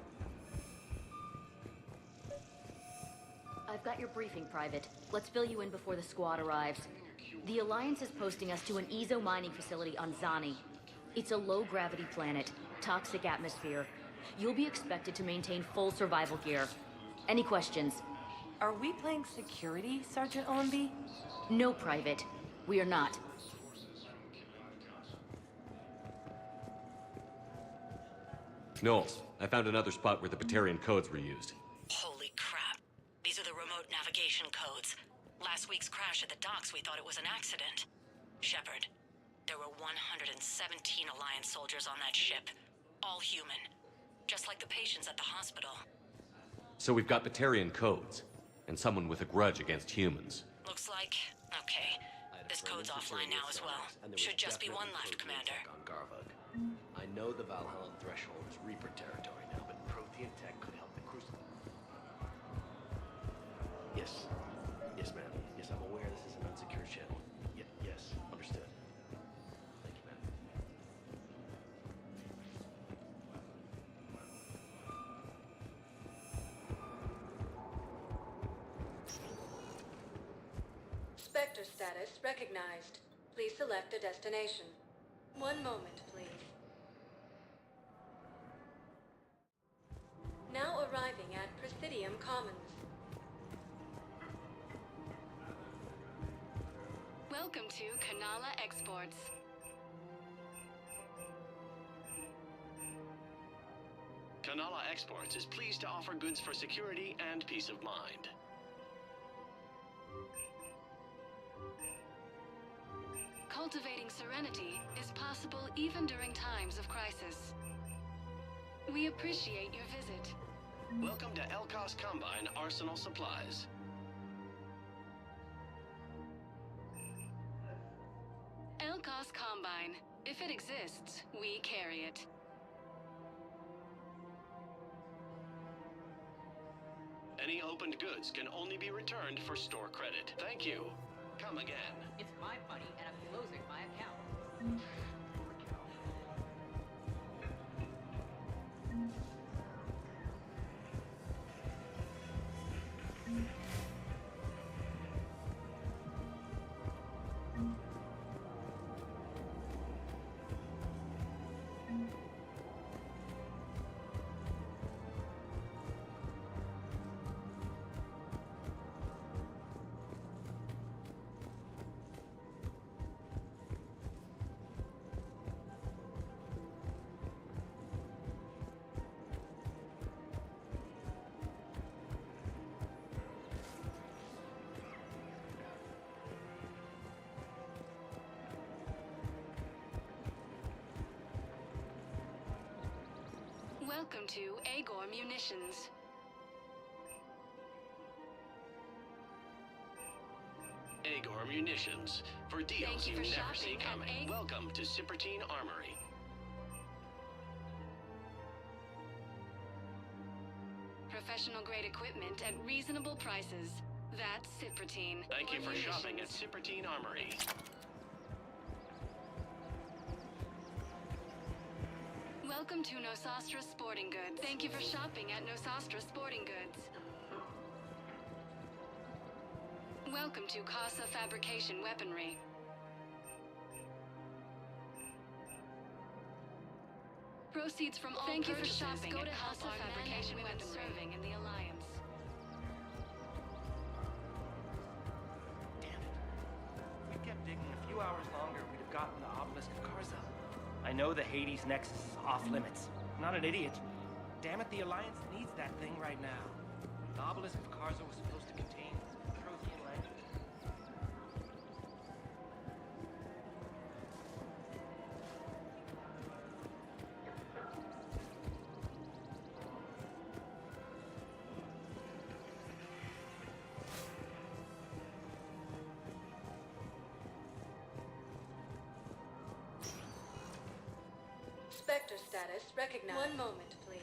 I've got your briefing, Private. Let's fill you in before the squad arrives. The Alliance is posting us to an Ezo mining facility on Zani. It's a low-gravity planet, toxic atmosphere. You'll be expected to maintain full survival gear. Any questions? Are we playing security, Sergeant Owenby? No, Private. We are not. Knowles, I found another spot where the Batarian codes were used. Holy crap. These are the remote navigation codes. Last week's crash at the docks, we thought it was an accident. Shepard, there were 117 Alliance soldiers on that ship. All human. Just like the patients at the hospital. So we've got Batarian codes, and someone with a grudge against humans. Looks like... okay. This code's offline now as well. Should just be one left, Commander. On Garvug. I know the Valhallan threshold is Reaper territory now, but Prothean tech could help the Crucible. Yes. Yes, ma'am. Yes, I'm aware this is an unsecured channel. Yes, understood. Thank you, ma'am. Spectre status recognized. Please select a destination. One moment, please. Now arriving at Presidium Commons. Welcome to Kanala Exports. Kanala Exports is pleased to offer goods for security and peace of mind. Cultivating serenity is possible even during times of crisis. We appreciate your visit. Welcome to Elkos Combine Arsenal Supplies. Elkos Combine. If it exists, we carry it. Any opened goods can only be returned for store credit. Thank you. Come again. It's my money, and I'm closing my account. Welcome to Agor Munitions. Agor Munitions. For deals Thank you you for never see shopping at coming. Welcome to Cipertine Armory. Professional grade equipment at reasonable prices. That's Cipertine. Thank you for Munitions. shopping at Cipertine Armory. Welcome to Nosastra Sporting Goods. Thank you for shopping at Nosastra Sporting Goods. Welcome to Casa Fabrication Weaponry. Proceeds from all Thank you for purchases shopping go at to help Casa our men and Fabrication women Weaponry. serving in the Alliance. If we kept digging a few hours longer, we'd have gotten the obelisk of Karza. I know the Hades Nexus is off limits. I'm not an idiot. Damn it, the Alliance needs that thing right now. The obelisk of Karza was supposed to contain Prothean language. Spectre status recognized. One moment, please.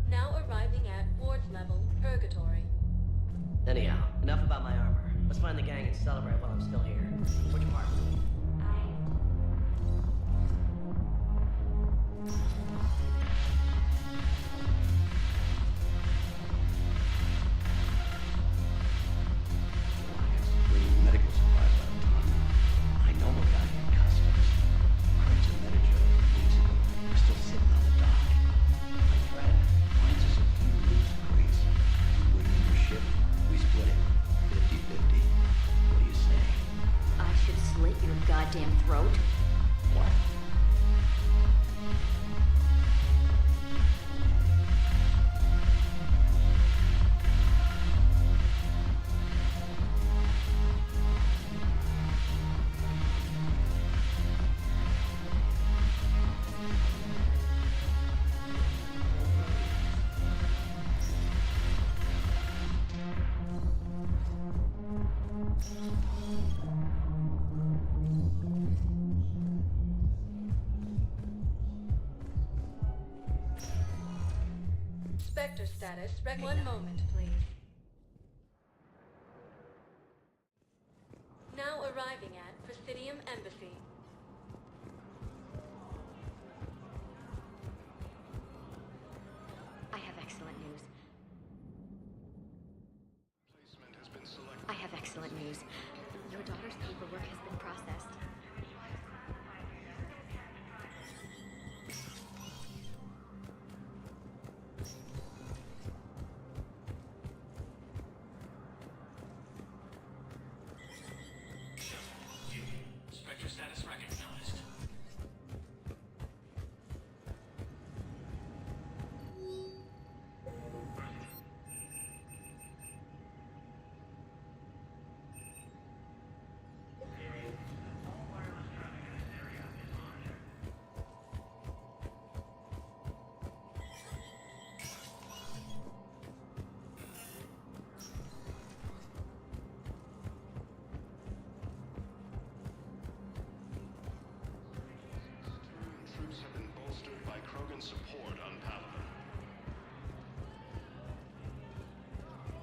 Now arriving at Ward's level, Purgatory. Anyhow, enough about my armor. Let's find the gang and celebrate while I'm still here. Which part? Bringing medical supplies out of town. I know a guy in customs. Crates of Medijo weeks ago were still sitting on the dock. My friend finds us a few loose crates. You bring in your ship, we split it. 50-50. What do you say? I should slit your goddamn throat. What? Spectre status recognized. One moment, please. Now arriving at Presidium Embassy. I have excellent news. news. Your daughter's paperwork has been processed. Spectre status recognized. Troops have been bolstered by Krogan support on Palaven.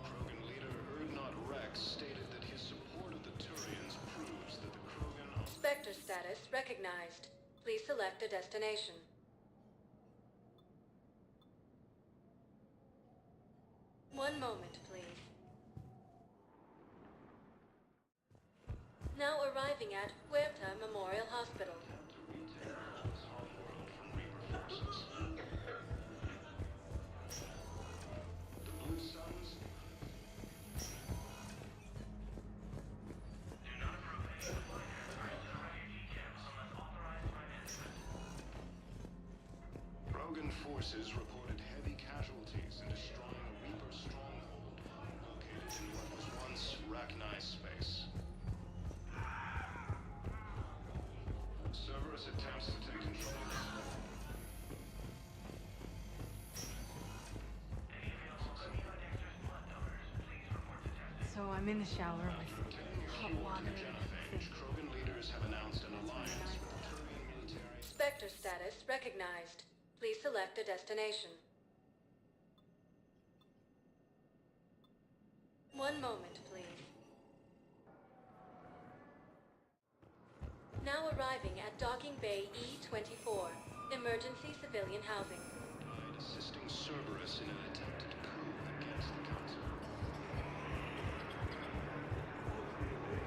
Krogan leader Urdnot Rex stated that his support of the Turians proves that the Krogan are... Spectre status recognized. Please select a destination. One moment, please. Now arriving at Huerta Memorial Hospital. The Blue Suns Krogan forces reported heavy casualties in destroying a Reaper stronghold located in what was once Rachni space. Cerberus attempts to take control of this. So I'm in the shower with hot water and everything. Krogan leaders have announced an alliance with the Turian military. Spectre status recognized. Please select a destination. One moment, please. Now arriving at Docking Bay E-24, emergency civilian housing. Assisting Cerberus in an attempted coup against the Council.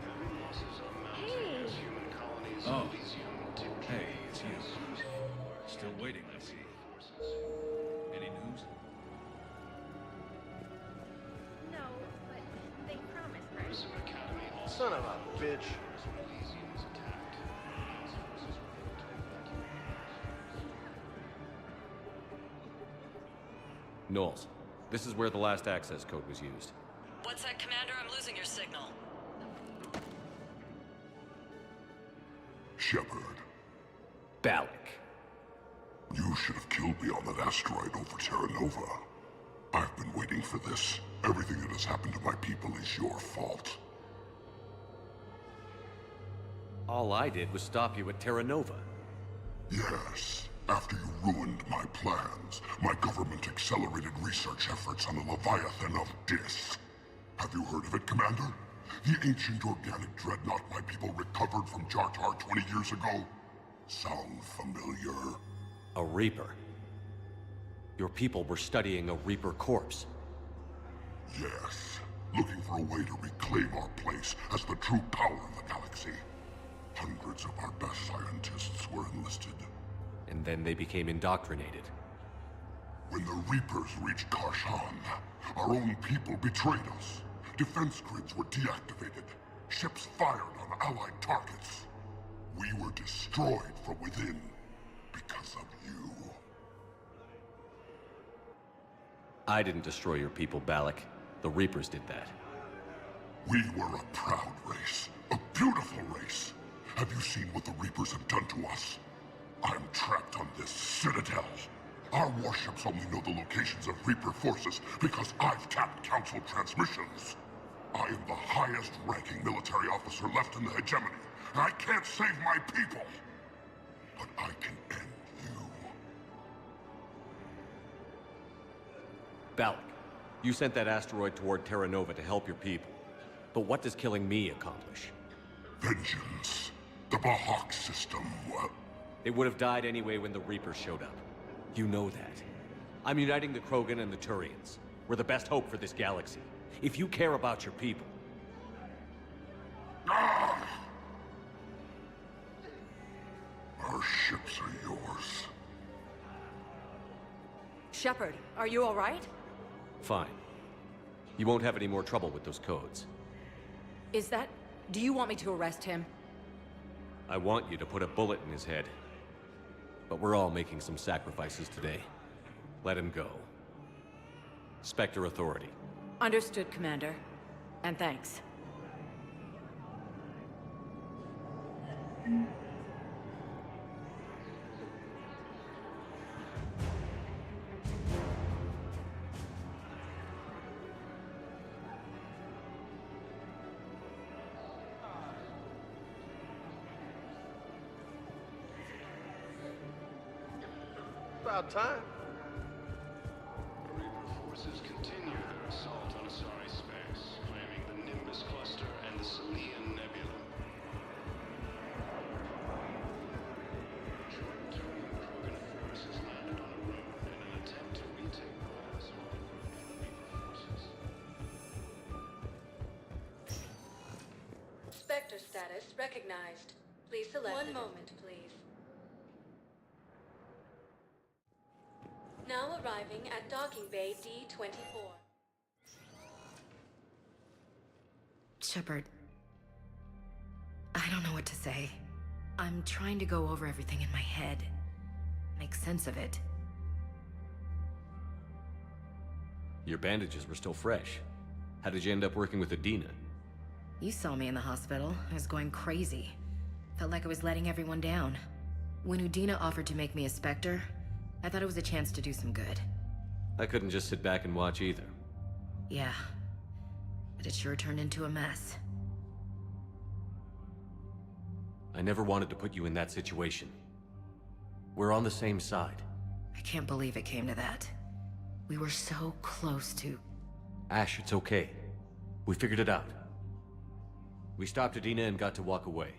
Heavy losses are mounting as human colonies Oh. in Elysium take Hey, it's you. Still waiting, I see. Any news? No, but they promised, right? Grissom Academy also Son of a bitch. Elysium was attacked. Services were able to evacuate. Knowles, this is where the last access code was used. What's that, Commander? I'm losing your signal. Shepard, Balak. you should have killed me on that asteroid over Terra Nova. I've been waiting for this. Everything that has happened to my people is your fault. All I did was stop you at Terra Nova. Yes. After you ruined my plans, my government accelerated research efforts on the Leviathan of Dis. Have you heard of it, Commander? The ancient organic dreadnought my people recovered from Jar Jar 20 years ago? Sound familiar? A Reaper. Your people were studying a Reaper corpse. Yes. Looking for a way to reclaim our place as the true power of the galaxy. Hundreds of our best scientists were enlisted. And then they became indoctrinated. When the Reapers reached Karshan, our own people betrayed us. Defense grids were deactivated. Ships fired on Allied targets. We were destroyed from within because of you. I didn't destroy your people, Balak. The Reapers did that. We were a proud race. A beautiful race. Have you seen what the Reapers have done to us? I'm trapped on this citadel. Our warships only know the locations of Reaper forces because I've tapped Council transmissions. I am the highest-ranking military officer left in the hegemony, and I can't save my people. But I can end you. Balak, you sent that asteroid toward Terra Nova to help your people. But what does killing me accomplish? Vengeance. The Bahak system, It would have died anyway when the Reapers showed up. You know that. I'm uniting the Krogan and the Turians. We're the best hope for this galaxy. If you care about your people... ships are yours. Shepard, are you all right? Fine. You won't have any more trouble with those codes. Is that... Do you want me to arrest him? I want you to put a bullet in his head. But we're all making some sacrifices today. Let him go. Spectre Authority. Understood, Commander. And thanks. About time. Reaper forces continue their assault on Asari space, claiming the Nimbus cluster and the Selian Nebula. Joint Turian Krogan forces landed on a road in an attempt to retake Mars while they work for Reaper forces. Spectre status recognized. Please select. One moment, please. Now arriving at Docking Bay D-24. Shepard, I don't know what to say. I'm trying to go over everything in my head. Make sense of it. Your bandages were still fresh. How did you end up working with Adina? You saw me in the hospital. I was going crazy. Felt like I was letting everyone down. When Udina offered to make me a Spectre, I thought it was a chance to do some good. I couldn't just sit back and watch either. Yeah. But it sure turned into a mess. I never wanted to put you in that situation. We're on the same side. I can't believe it came to that. We were so close to... Ash, it's okay. We figured it out. We stopped Adina and got to walk away.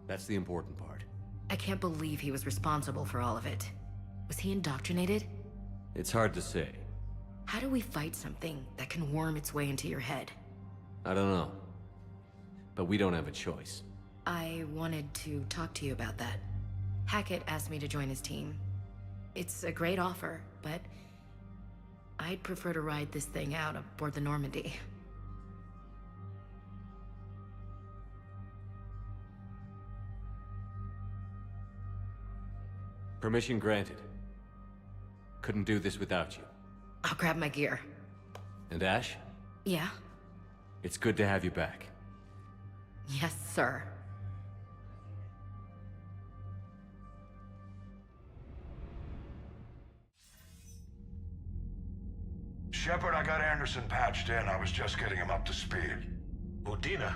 That's the important part. I can't believe he was responsible for all of it. Was he indoctrinated? It's hard to say. How do we fight something that can worm its way into your head? I don't know. But we don't have a choice. I wanted to talk to you about that. Hackett asked me to join his team. It's a great offer, but I'd prefer to ride this thing out aboard the Normandy. Permission granted. Couldn't do this without you. I'll grab my gear. And Ash? Yeah? It's good to have you back. Yes, sir. Shepard, I got Anderson patched in. I was just getting him up to speed. Udina?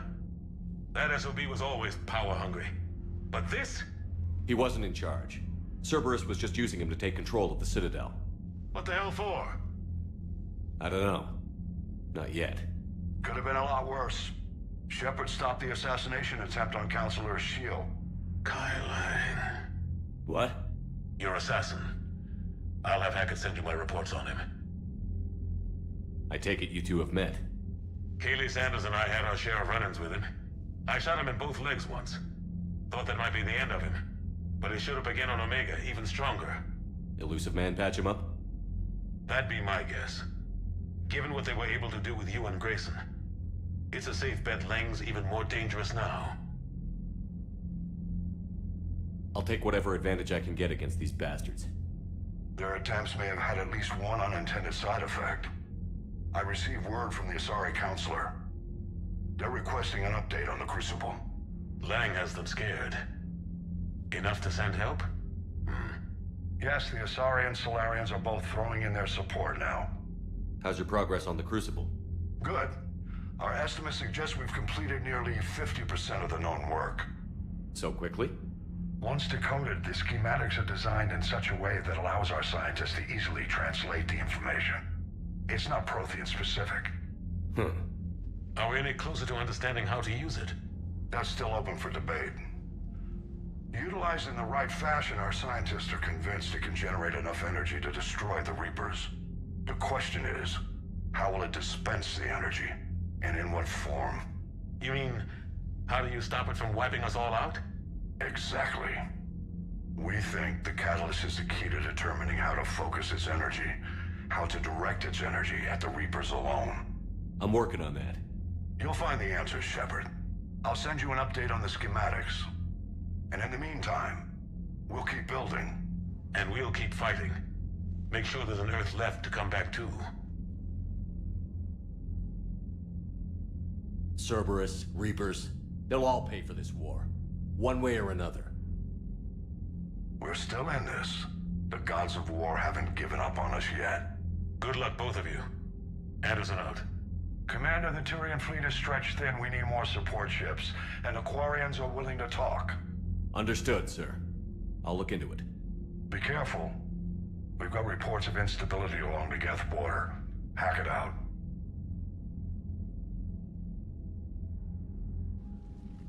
That SOB was always power-hungry. But this? He wasn't in charge. Cerberus was just using him to take control of the Citadel. What the hell for? I don't know. Not yet. Could have been a lot worse. Shepard stopped the assassination attempt on Counselor Shield. Kai Lang. What? Your assassin. I'll have Hackett send you my reports on him. I take it you two have met. Kaylee Sanders and I had our share of run-ins with him. I shot him in both legs once. Thought that might be the end of him. But he showed up again on Omega, even stronger. Elusive Man patch him up? That'd be my guess. Given what they were able to do with you and Grayson, it's a safe bet Lang's even more dangerous now. I'll take whatever advantage I can get against these bastards. Their attempts may have had at least one unintended side effect. I received word from the Asari Counselor. They're requesting an update on the Crucible. Lang has them scared. Enough to send help? Yes, the Asari and Solarians are both throwing in their support now. How's your progress on the Crucible? Good. Our estimates suggest we've completed nearly 50% of the known work. So quickly? Once decoded, the schematics are designed in such a way that allows our scientists to easily translate the information. It's not Prothean specific. Are we any closer to understanding how to use it? That's still open for debate. Utilized in the right fashion, our scientists are convinced it can generate enough energy to destroy the Reapers. The question is, how will it dispense the energy? And in what form? You mean, how do you stop it from wiping us all out? Exactly. We think the catalyst is the key to determining how to focus its energy, how to direct its energy at the Reapers alone. I'm working on that. You'll find the answers, Shepard. I'll send you an update on the schematics. And in the meantime, we'll keep building. And we'll keep fighting. Make sure there's an Earth left to come back to. Cerberus, Reapers, they'll all pay for this war. One way or another. We're still in this. The gods of war haven't given up on us yet. Good luck, both of you. Anderson out. Commander, the Turian fleet is stretched thin. We need more support ships. And Aquarians are willing to talk. Understood, sir. I'll look into it. Be careful. We've got reports of instability along the Geth border. Hack it out.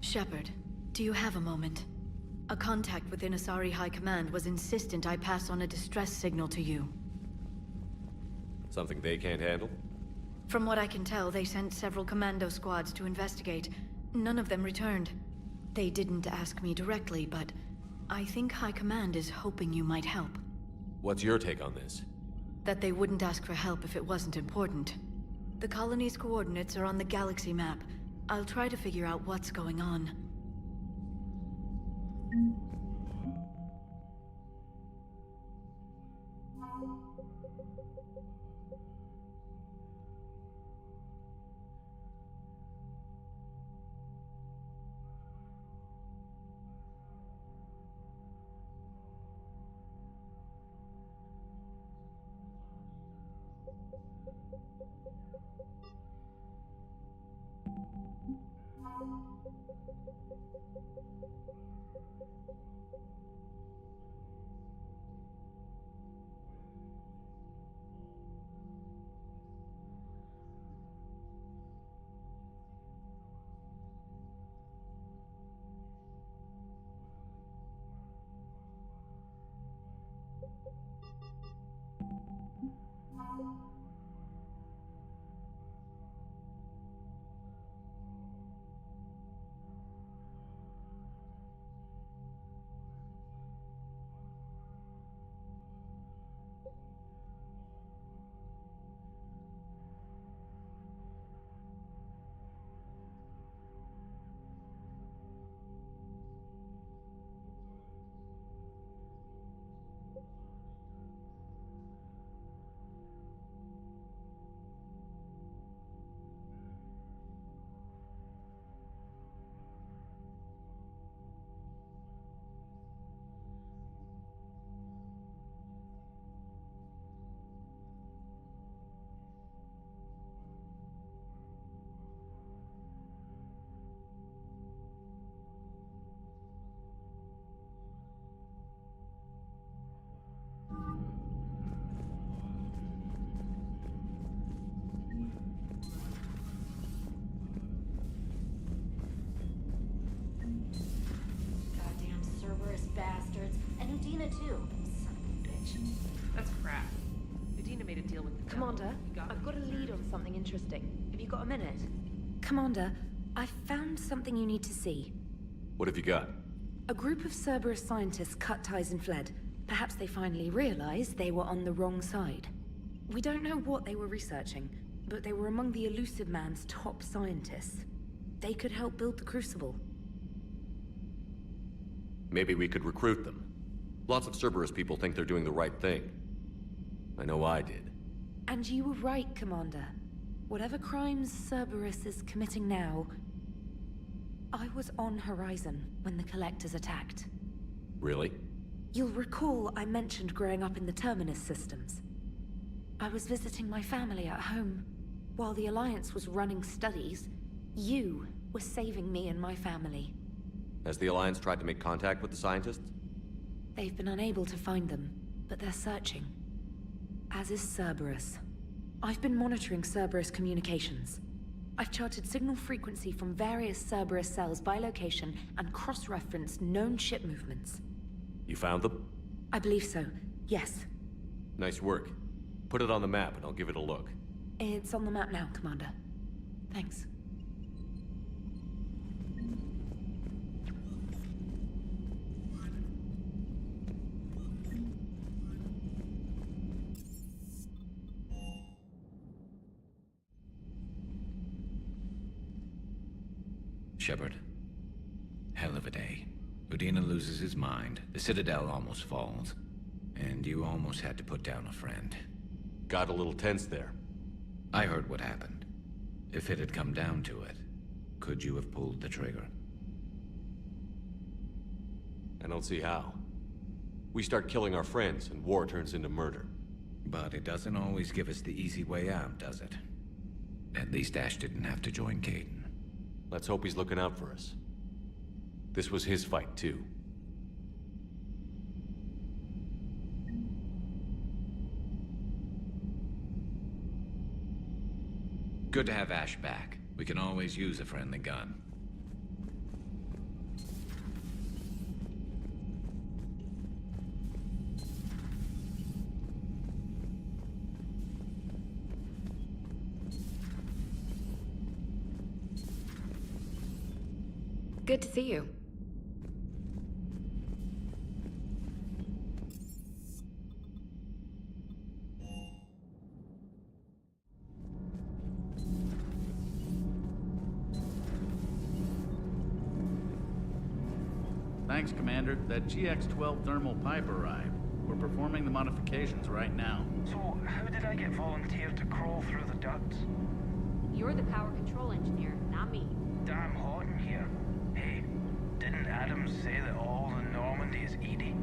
Shepard, do you have a moment? A contact within Asari High Command was insistent I pass on a distress signal to you. Something they can't handle? From what I can tell, they sent several commando squads to investigate. None of them returned. They didn't ask me directly, but I think High Command is hoping you might help. What's your take on this? That they wouldn't ask for help if it wasn't important. The colony's coordinates are on the galaxy map. I'll try to figure out what's going on. Bastards. And Udina too. Son of a bitch. That's crap. Udina made a deal with the Commander, I've got a lead on something interesting. Have you got a minute? Commander, I found something you need to see. What have you got? A group of Cerberus scientists cut ties and fled. Perhaps they finally realized they were on the wrong side. We don't know what they were researching, but they were among the Elusive Man's top scientists. They could help build the Crucible. Maybe we could recruit them. Lots of Cerberus people think they're doing the right thing. I know I did. And you were right, Commander. Whatever crimes Cerberus is committing now, I was on Horizon when the Collectors attacked. Really? You'll recall I mentioned growing up in the Terminus systems. I was visiting my family at home. While the Alliance was running studies, you were saving me and my family. Has the Alliance tried to make contact with the scientists? They've been unable to find them, but they're searching. As is Cerberus. I've been monitoring Cerberus communications. I've charted signal frequency from various Cerberus cells by location and cross-referenced known ship movements. You found them? I believe so, yes. Nice work. Put it on the map and I'll give it a look. It's on the map now, Commander. Thanks. Shepard. Hell of a day. Udina loses his mind, the Citadel almost falls, and you almost had to put down a friend. Got a little tense there. I heard what happened. If it had come down to it, could you have pulled the trigger? I don't see how. We start killing our friends, and war turns into murder. But it doesn't always give us the easy way out, does it? At least Ash didn't have to join Kaidan. Let's hope he's looking out for us. This was his fight, too. Good to have Ash back. We can always use a friendly gun. Good to see you. Thanks, Commander. That GX-12 thermal pipe arrived. We're performing the modifications right now. So, how did I get volunteered to crawl through the ducts? You're the power control engineer, not me. Damn hot in here. Hey, didn't Adams say that all the Normandy is Edie?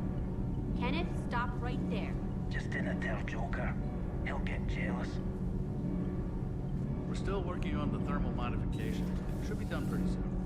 Kenneth, stop right there. Just didn't tell Joker. He'll get jealous. We're still working on the thermal modifications. Should be done pretty soon.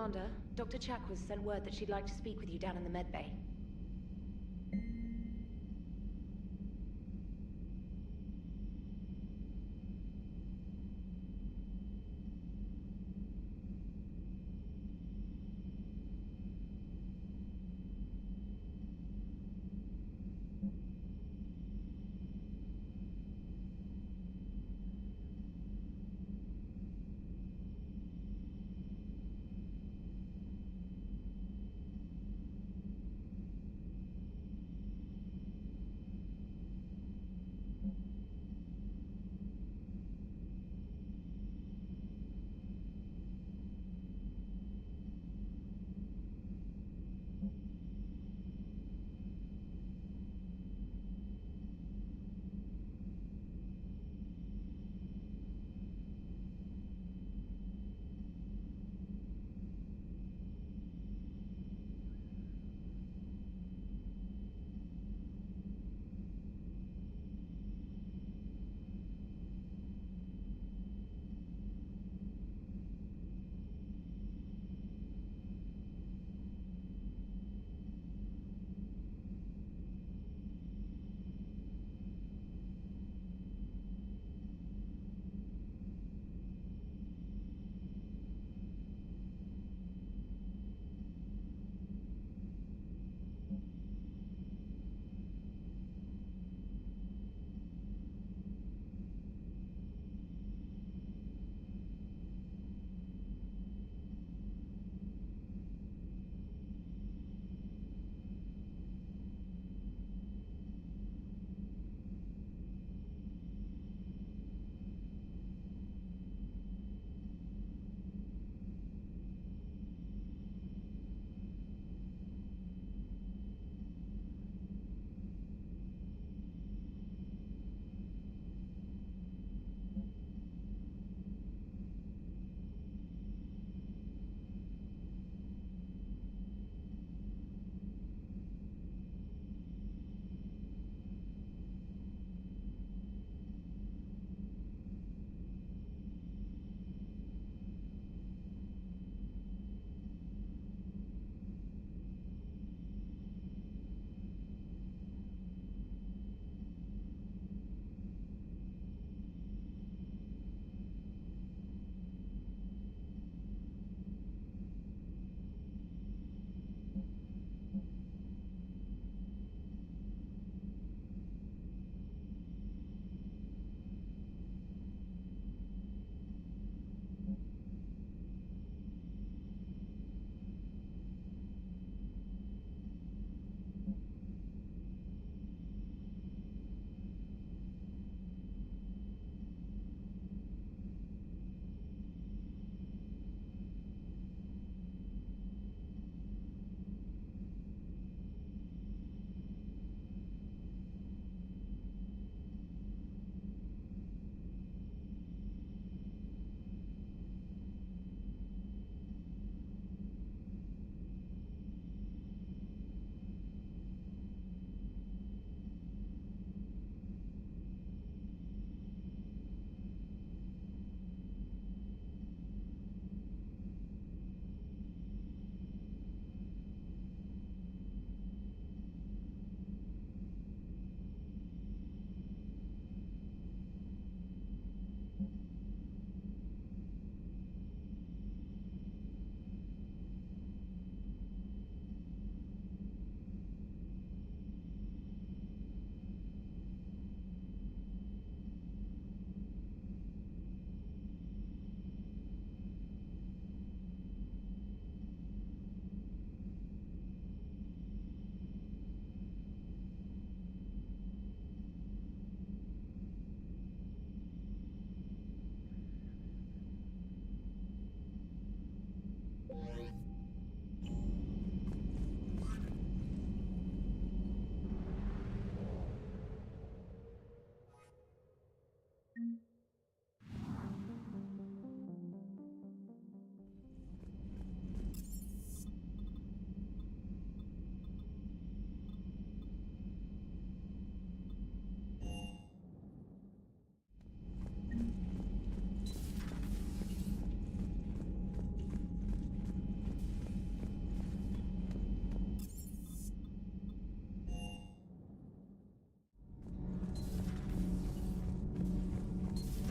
Commander. Dr. Chakwas sent word that she'd like to speak with you down in the med bay.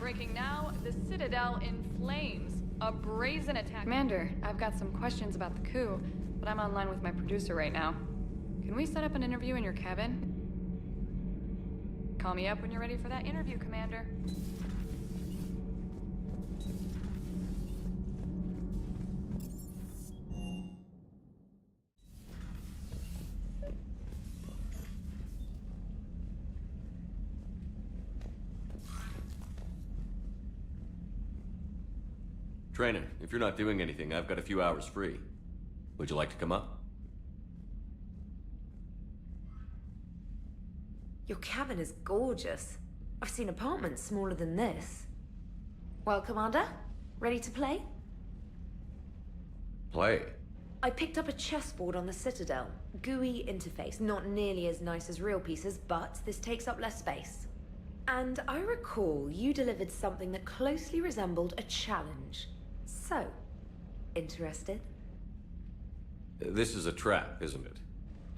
Breaking now, the Citadel in flames. A brazen attack. Commander, I've got some questions about the coup, but I'm online with my producer right now. Can we set up an interview in your cabin? Call me up when you're ready for that interview, Commander. Trainer, if you're not doing anything, I've got a few hours free. Would you like to come up? Your cabin is gorgeous. I've seen apartments smaller than this. Well, Commander, ready to play? Play? I picked up a chessboard on the Citadel. GUI interface, not nearly as nice as real pieces, but this takes up less space. And I recall you delivered something that closely resembled a challenge. So, interested? This is a trap, isn't it?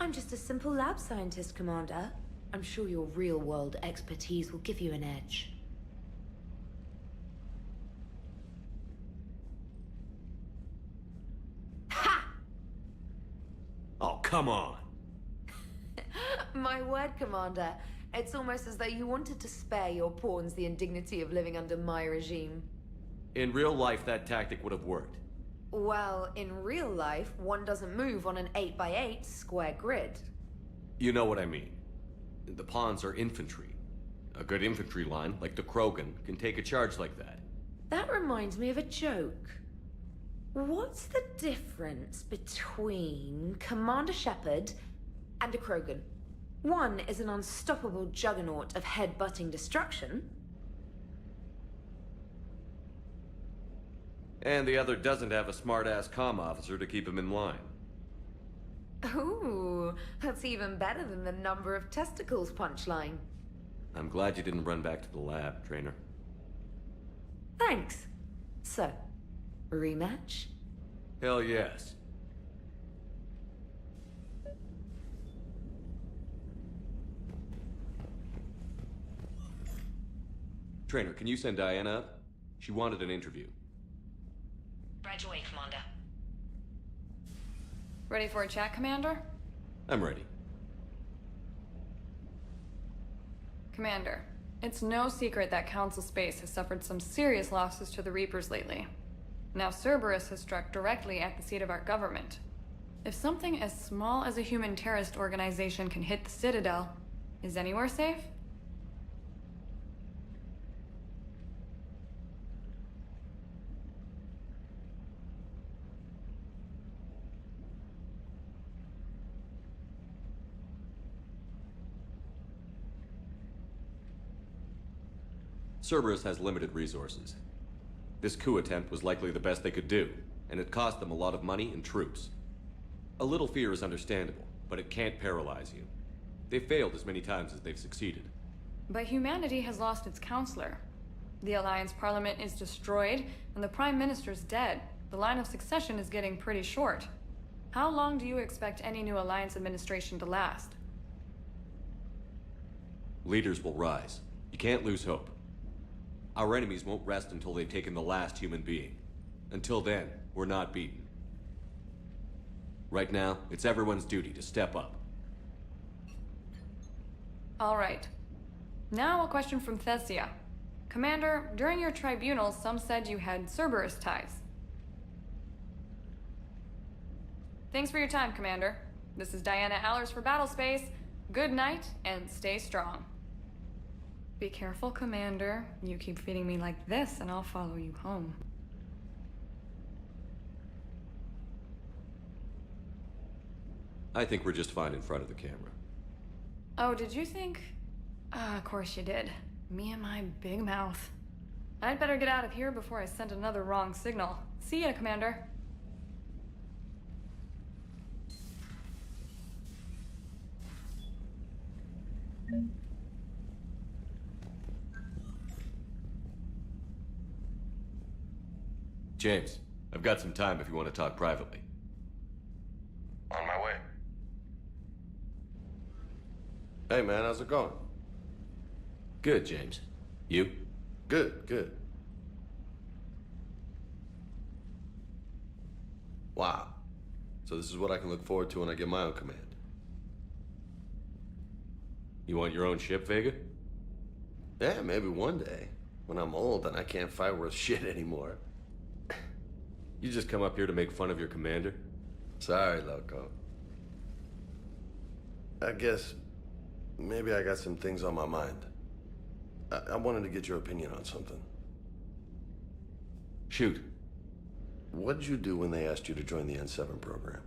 I'm just a simple lab scientist, Commander. I'm sure your real-world expertise will give you an edge. Ha! Oh, come on! My word, Commander. It's almost as though you wanted to spare your pawns the indignity of living under my regime. In real life, that tactic would have worked. Well, in real life, one doesn't move on an 8x8 square grid. You know what I mean. The pawns are infantry. A good infantry line, like the Krogan, can take a charge like that. That reminds me of a joke. What's the difference between Commander Shepard and a Krogan? One is an unstoppable juggernaut of head-butting destruction. And the other doesn't have a smart-ass comm officer to keep him in line. Ooh, that's even better than the number of testicles punchline. I'm glad you didn't run back to the lab, Trainer. Thanks. So, rematch? Hell yes. Trainer, can you send Diana up? She wanted an interview. Right away, Commander. Ready for a chat, Commander? I'm ready. Commander, it's no secret that Council Space has suffered some serious losses to the Reapers lately. Now Cerberus has struck directly at the seat of our government. If something as small as a human terrorist organization can hit the Citadel, is anywhere safe? Cerberus has limited resources. This coup attempt was likely the best they could do, and it cost them a lot of money and troops. A little fear is understandable, but it can't paralyze you. They've failed as many times as they've succeeded. But humanity has lost its counselor. The Alliance Parliament is destroyed, and the Prime Minister's dead. The line of succession is getting pretty short. How long do you expect any new Alliance administration to last? Leaders will rise. You can't lose hope. Our enemies won't rest until they've taken the last human being. Until then, we're not beaten. Right now, it's everyone's duty to step up. All right. Now a question from Thessia. Commander, during your tribunal, some said you had Cerberus ties. Thanks for your time, Commander. This is Diana Allers for Battlespace. Good night, and stay strong. Be careful, Commander. You keep feeding me like this, and I'll follow you home. I think we're just fine in front of the camera. Oh, did you think? Of course you did. Me and my big mouth. I'd better get out of here before I send another wrong signal. See ya, Commander. James, I've got some time if you want to talk privately. On my way. Hey man, how's it going? Good, James. You? Good, good. Wow. So this is what I can look forward to when I get my own command. You want your own ship, Vega? Yeah, maybe one day. When I'm old and I can't fight worth shit anymore. You just come up here to make fun of your commander? Sorry, Loco. I guess maybe I got some things on my mind. I wanted to get your opinion on something. Shoot. What did you do when they asked you to join the N7 program?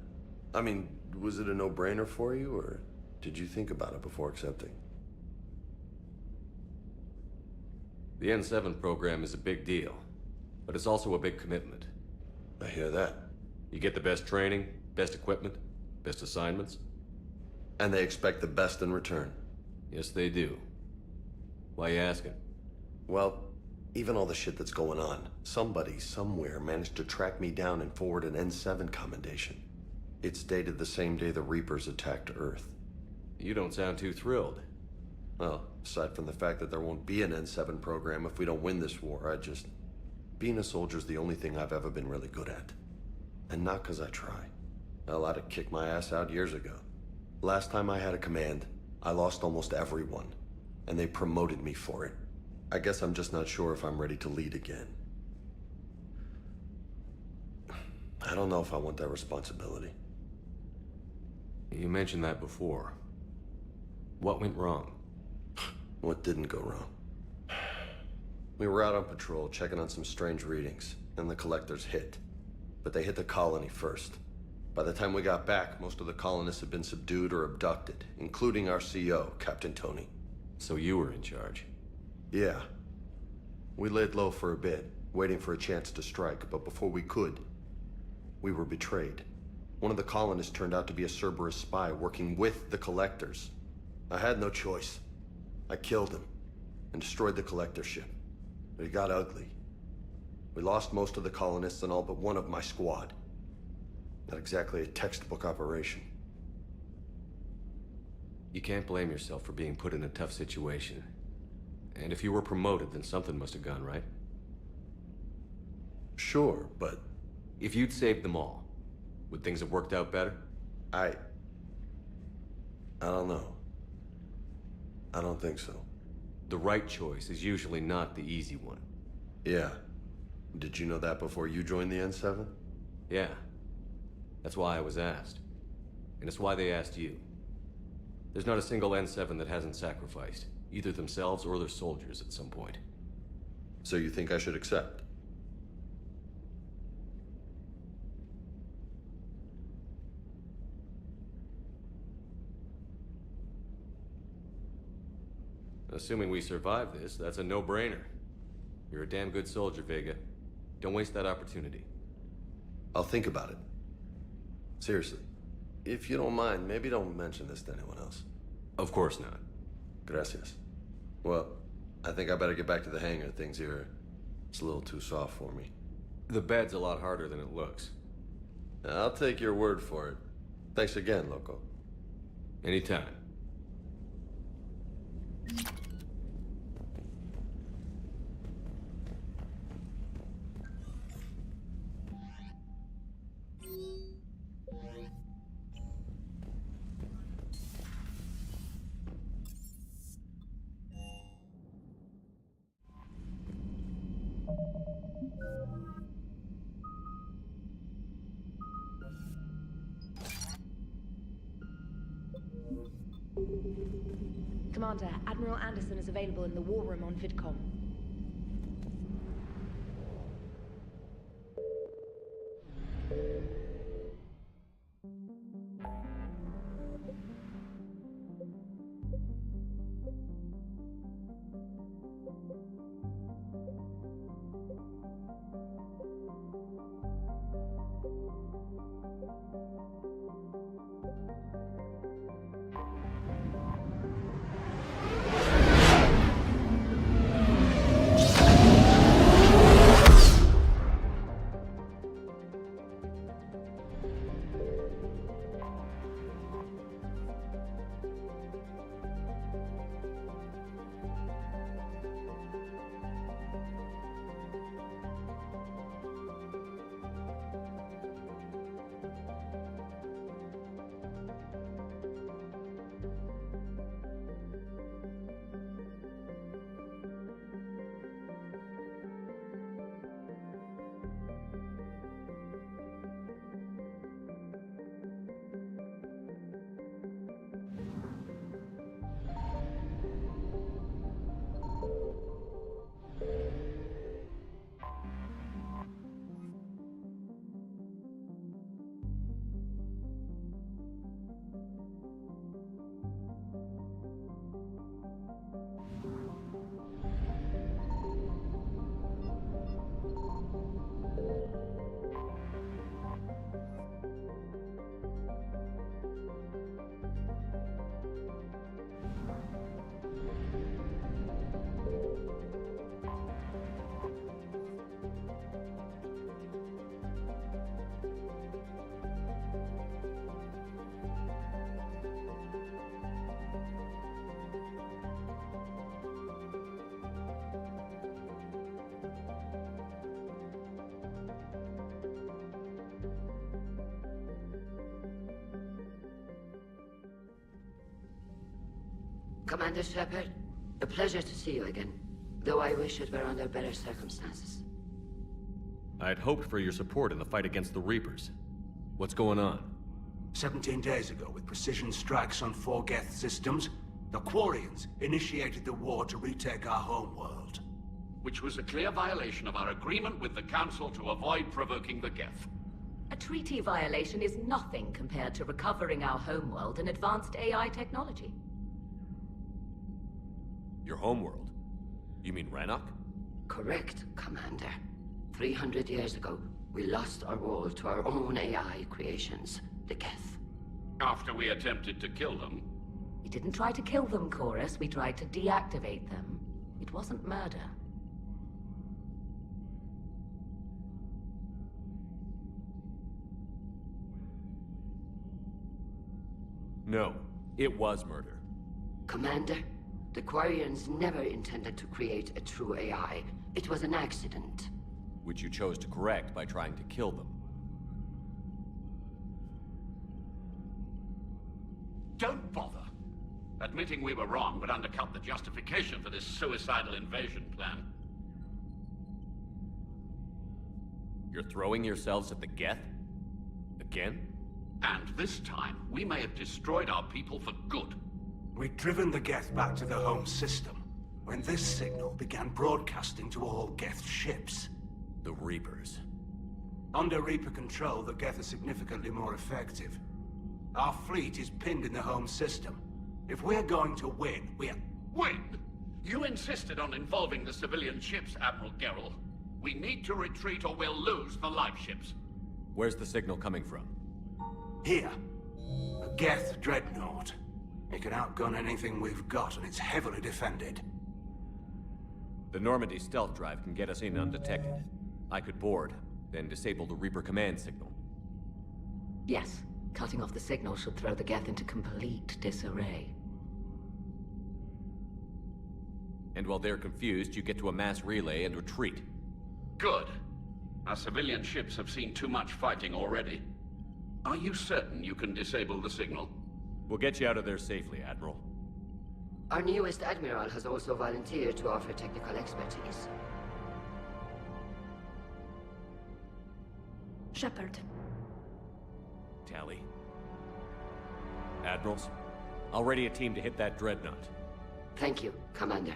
I mean, was it a no-brainer for you, or did you think about it before accepting? The N7 program is a big deal, but it's also a big commitment. I hear that. You get the best training, best equipment, best assignments. And they expect the best in return. Yes, they do. Why you asking? Well, even all the shit that's going on, somebody somewhere managed to track me down and forward an N7 commendation. It's dated the same day the Reapers attacked Earth. You don't sound too thrilled. Well, aside from the fact that there won't be an N7 program if we don't win this war, being a soldier's the only thing I've ever been really good at. And not because I try. Hell, I'd have kicked my ass out years ago. Last time I had a command, I lost almost everyone. And they promoted me for it. I guess I'm just not sure if I'm ready to lead again. I don't know if I want that responsibility. You mentioned that before. What went wrong? What didn't go wrong? We were out on patrol, checking on some strange readings, and the collectors hit. But they hit the colony first. By the time we got back, most of the colonists had been subdued or abducted, including our CO, Captain Tony. So you were in charge? Yeah. We laid low for a bit, waiting for a chance to strike, but before we could, we were betrayed. One of the colonists turned out to be a Cerberus spy working with the collectors. I had no choice. I killed him and destroyed the collector ship. But it got ugly. We lost most of the colonists and all but one of my squad. Not exactly a textbook operation. You can't blame yourself for being put in a tough situation. And if you were promoted, then something must have gone right. Sure, but... If you'd saved them all, would things have worked out better? I don't know. I don't think so. The right choice is usually not the easy one. Yeah. Did you know that before you joined the N7? Yeah. That's why I was asked. And it's why they asked you. There's not a single N7 that hasn't sacrificed, either themselves or their soldiers at some point. So you think I should accept? Assuming we survive this, that's a no-brainer. You're a damn good soldier, Vega. Don't waste that opportunity. I'll think about it. Seriously. If you don't mind, maybe don't mention this to anyone else. Of course not. Gracias. Well, I think I better get back to the hangar. Things here, it's a little too soft for me. The bed's a lot harder than it looks. I'll take your word for it. Thanks again, Loco. Anytime. Commander, Admiral Anderson is available in the war room on VidCom. Commander Shepard, a pleasure to see you again. Though I wish it were under better circumstances. I had hoped for your support in the fight against the Reapers. What's going on? 17 days ago, with precision strikes on 4 Geth systems, the Quarians initiated the war to retake our homeworld. Which was a clear violation of our agreement with the Council to avoid provoking the Geth. A treaty violation is nothing compared to recovering our homeworld and advanced AI technology. Your homeworld? You mean Rannoch? Correct, Commander. 300 years ago, we lost our world to our own AI creations, the Geth. After we attempted to kill them. We didn't try to kill them, Chorus. We tried to deactivate them. It wasn't murder. No, it was murder. Commander, the Quarians never intended to create a true AI. It was an accident. Which you chose to correct by trying to kill them. Don't bother. Admitting we were wrong would undercut the justification for this suicidal invasion plan. You're throwing yourselves at the Geth? Again? And this time, we may have destroyed our people for good. We'd driven the Geth back to the home system, when this signal began broadcasting to all Geth ships. The Reapers. Under Reaper control, the Geth are significantly more effective. Our fleet is pinned in the home system. If we're going to win, we're... Win? You insisted on involving the civilian ships, Admiral Gerrel. We need to retreat or we'll lose the live ships. Where's the signal coming from? Here. A Geth dreadnought. It can outgun anything we've got, and it's heavily defended. The Normandy stealth drive can get us in undetected. I could board, then disable the Reaper command signal. Yes. Cutting off the signal should throw the Geth into complete disarray. And while they're confused, you get to a mass relay and retreat. Good. Our civilian ships have seen too much fighting already. Are you certain you can disable the signal? We'll get you out of there safely, Admiral. Our newest Admiral has also volunteered to offer technical expertise. Shepard. Tali. Admirals, I'll ready a team to hit that dreadnought. Thank you, Commander.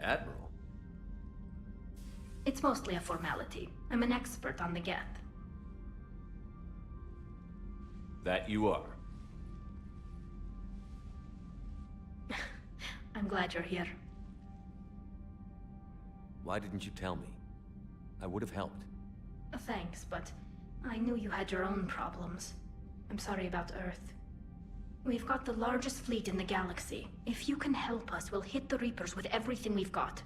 Admiral? It's mostly a formality. I'm an expert on the Geth. That you are. I'm glad you're here. Why didn't you tell me? I would have helped. Thanks, but I knew you had your own problems. I'm sorry about Earth. We've got the largest fleet in the galaxy. If you can help us, we'll hit the Reapers with everything we've got.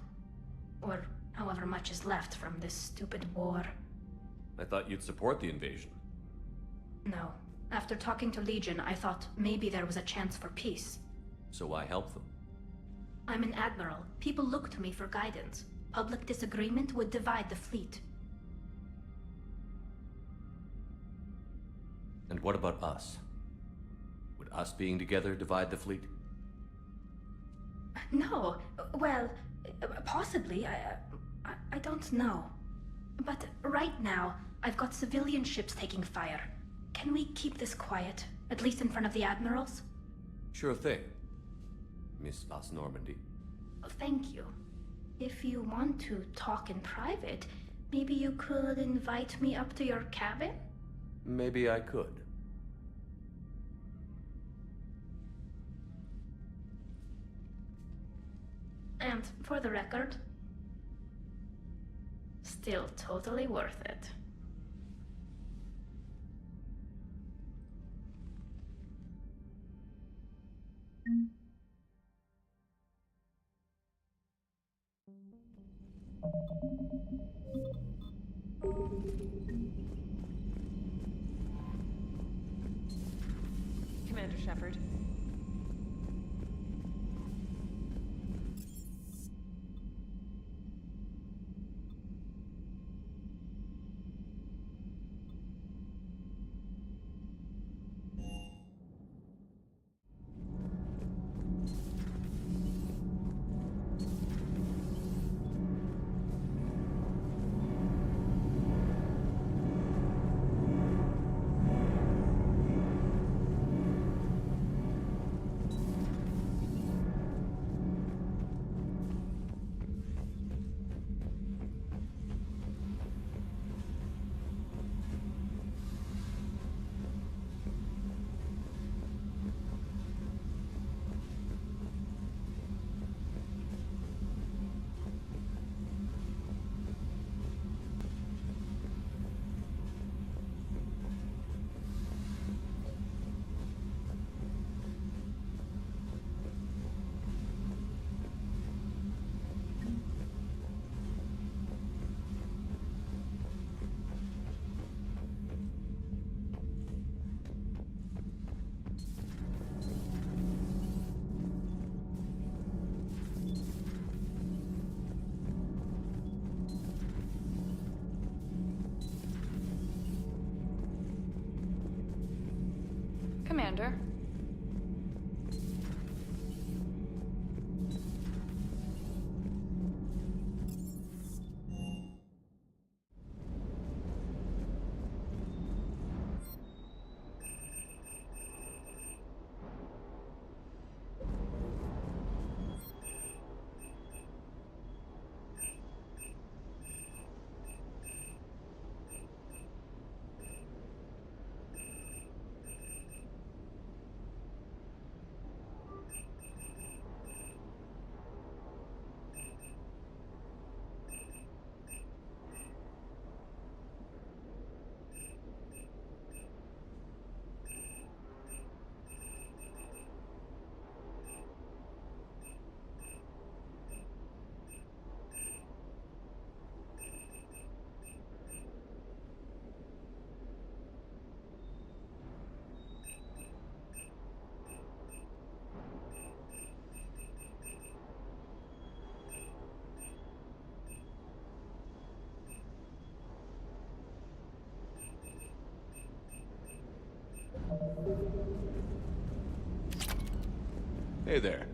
Or however much is left from this stupid war. I thought you'd support the invasion. No. After talking to Legion, I thought maybe there was a chance for peace. So I helped them. I'm an admiral. People look to me for guidance. Public disagreement would divide the fleet. And what about us? Would us being together divide the fleet? No. Well, possibly. I don't know. But right now, I've got civilian ships taking fire. Can we keep this quiet? At least in front of the admirals? Sure thing, Miss Vas Normandy. Thank you. If you want to talk in private, maybe you could invite me up to your cabin? Maybe I could. And for the record, still totally worth it. Commander Shepard. Commander. Hey there.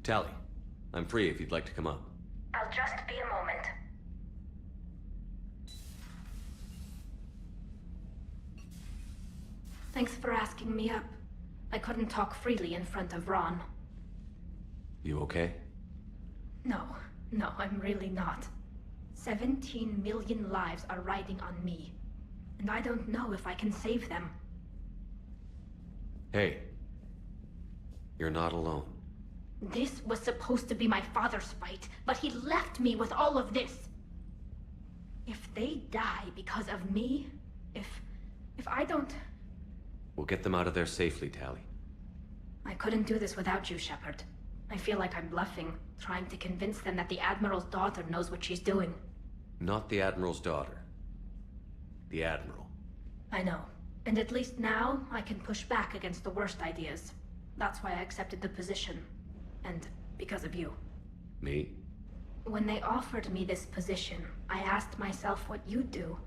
Tali, I'm free if you'd like to come up. I'll just be a moment. Thanks for asking me up. I couldn't talk freely in front of Ron. You okay? No, I'm really not. 17 million lives are riding on me. And I don't know if I can save them. Hey. You're not alone. This was supposed to be my father's fight, but he left me with all of this. If they die because of me, if I don't... We'll get them out of there safely, Tali. I couldn't do this without you, Shepard. I feel like I'm bluffing, trying to convince them that the Admiral's daughter knows what she's doing. Not the Admiral's daughter. The Admiral. I know. And at least now, I can push back against the worst ideas. That's why I accepted the position. And because of you. Me? When they offered me this position, I asked myself what you'd do.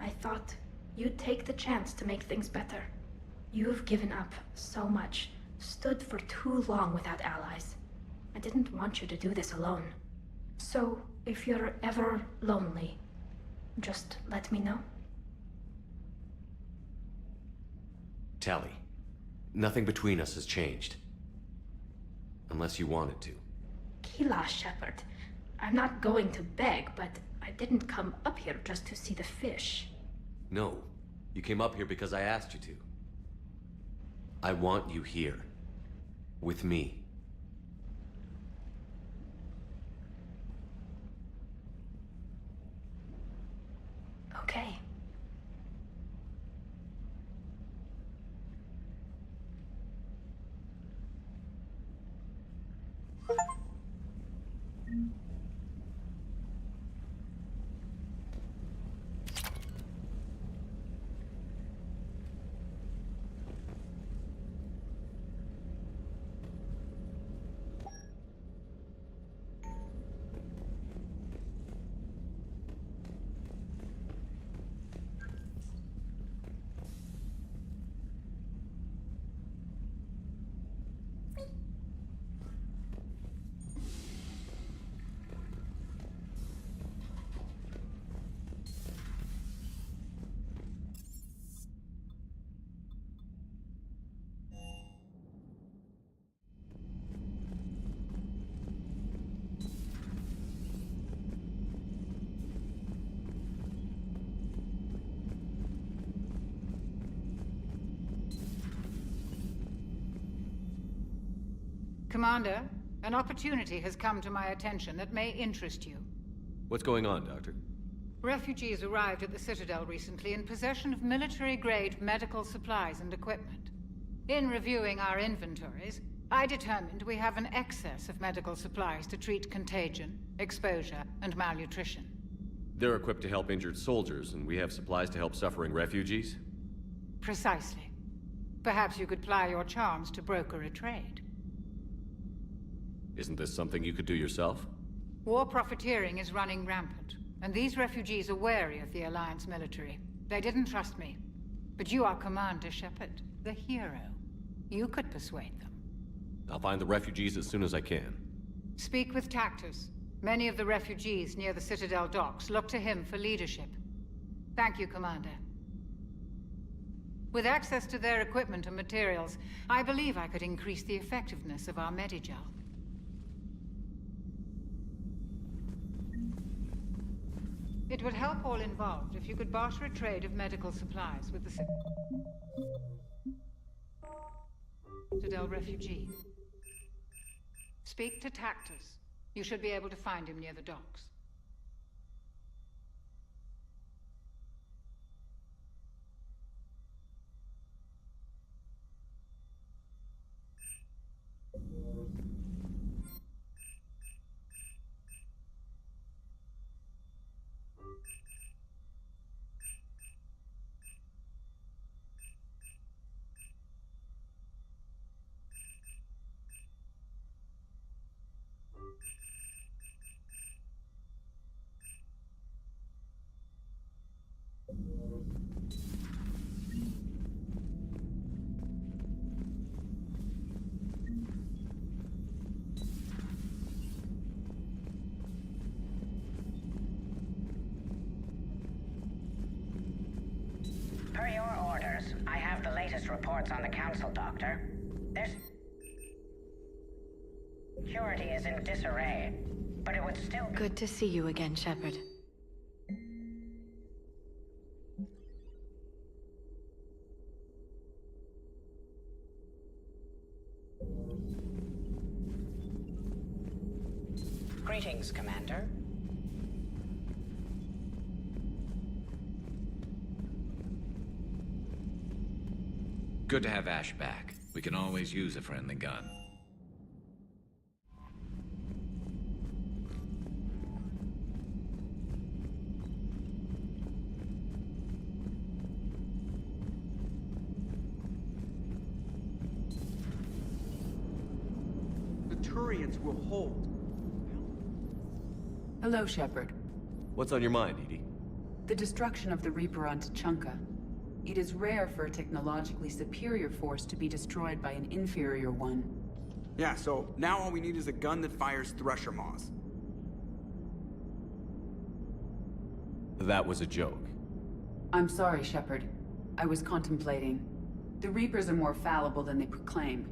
I thought you'd take the chance to make things better. You've given up so much, stood for too long without allies. I didn't want you to do this alone. So, if you're ever lonely, just let me know. Tali, nothing between us has changed. Unless you wanted to. Kila, Shepard. I'm not going to beg, but I didn't come up here just to see the fish. No, you came up here because I asked you to. I want you here. With me. Okay. Commander, an opportunity has come to my attention that may interest you. What's going on, Doctor? Refugees arrived at the Citadel recently in possession of military-grade medical supplies and equipment. In reviewing our inventories, I determined we have an excess of medical supplies to treat contagion, exposure, and malnutrition. They're equipped to help injured soldiers, and we have supplies to help suffering refugees? Precisely. Perhaps you could ply your charms to broker a trade. Isn't this something you could do yourself? War profiteering is running rampant, and these refugees are wary of the Alliance military. They didn't trust me. But you are Commander Shepard, the hero. You could persuade them. I'll find the refugees as soon as I can. Speak with Tactus. Many of the refugees near the Citadel docks look to him for leadership. Thank you, Commander. With access to their equipment and materials, I believe I could increase the effectiveness of our Medigel. It would help all involved if you could barter a trade of medical supplies with the Citadel refugee. Speak to Tactus. You should be able to find him near the docks. Per your orders, I have the latest reports on the Council, Doctor. Their security is in disarray, but it would still be... Good to see you again, Shepard. Greetings, Commander. Good to have Ash back. We can always use a friendly gun. The Turians will hold. Hello, Shepard. What's on your mind, Edie? The destruction of the Reaper on Tuchanka. It is rare for a technologically superior force to be destroyed by an inferior one. Yeah, so now all we need is a gun that fires Thresher Maws. That was a joke. I'm sorry, Shepard. I was contemplating. The Reapers are more fallible than they proclaim.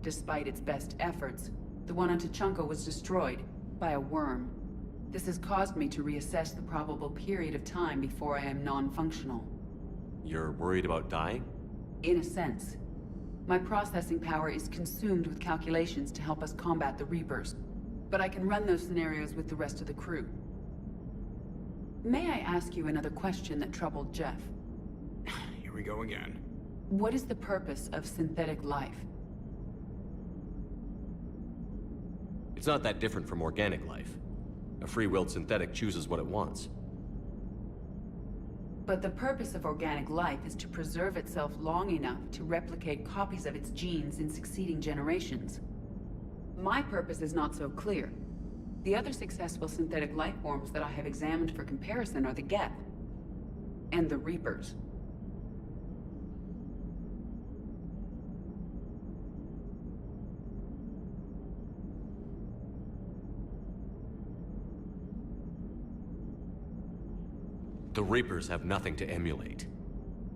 Despite its best efforts, the one on Tuchanka was destroyed by a worm. This has caused me to reassess the probable period of time before I am non-functional. You're worried about dying? In a sense. My processing power is consumed with calculations to help us combat the Reapers, but I can run those scenarios with the rest of the crew. May I ask you another question that troubled Jeff? Here we go again. What is the purpose of synthetic life? It's not that different from organic life. A free-willed synthetic chooses what it wants. But the purpose of organic life is to preserve itself long enough to replicate copies of its genes in succeeding generations. My purpose is not so clear. The other successful synthetic life forms that I have examined for comparison are the Geth and the Reapers. The Reapers have nothing to emulate.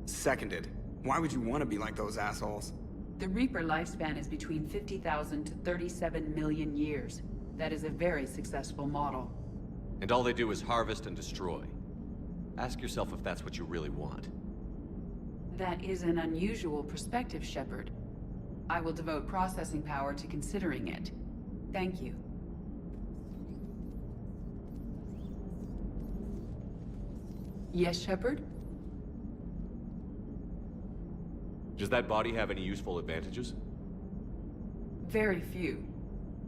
Seconded. Why would you want to be like those assholes? The Reaper lifespan is between 50,000 to 37 million years. That is a very successful model. And all they do is harvest and destroy. Ask yourself if that's what you really want. That is an unusual perspective, Shepard. I will devote processing power to considering it. Thank you. Yes, Shepard? Does that body have any useful advantages? Very few.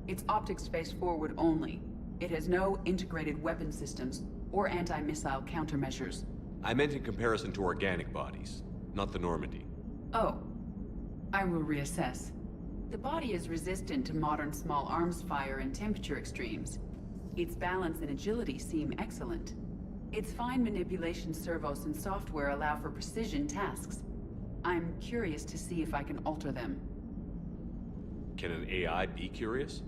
Its optics face forward only. It has no integrated weapon systems or anti-missile countermeasures. I meant in comparison to organic bodies, not the Normandy. Oh. I will reassess. The body is resistant to modern small arms fire and temperature extremes. Its balance and agility seem excellent. Its fine manipulation servos and software allow for precision tasks. I'm curious to see if I can alter them. Can an AI be curious?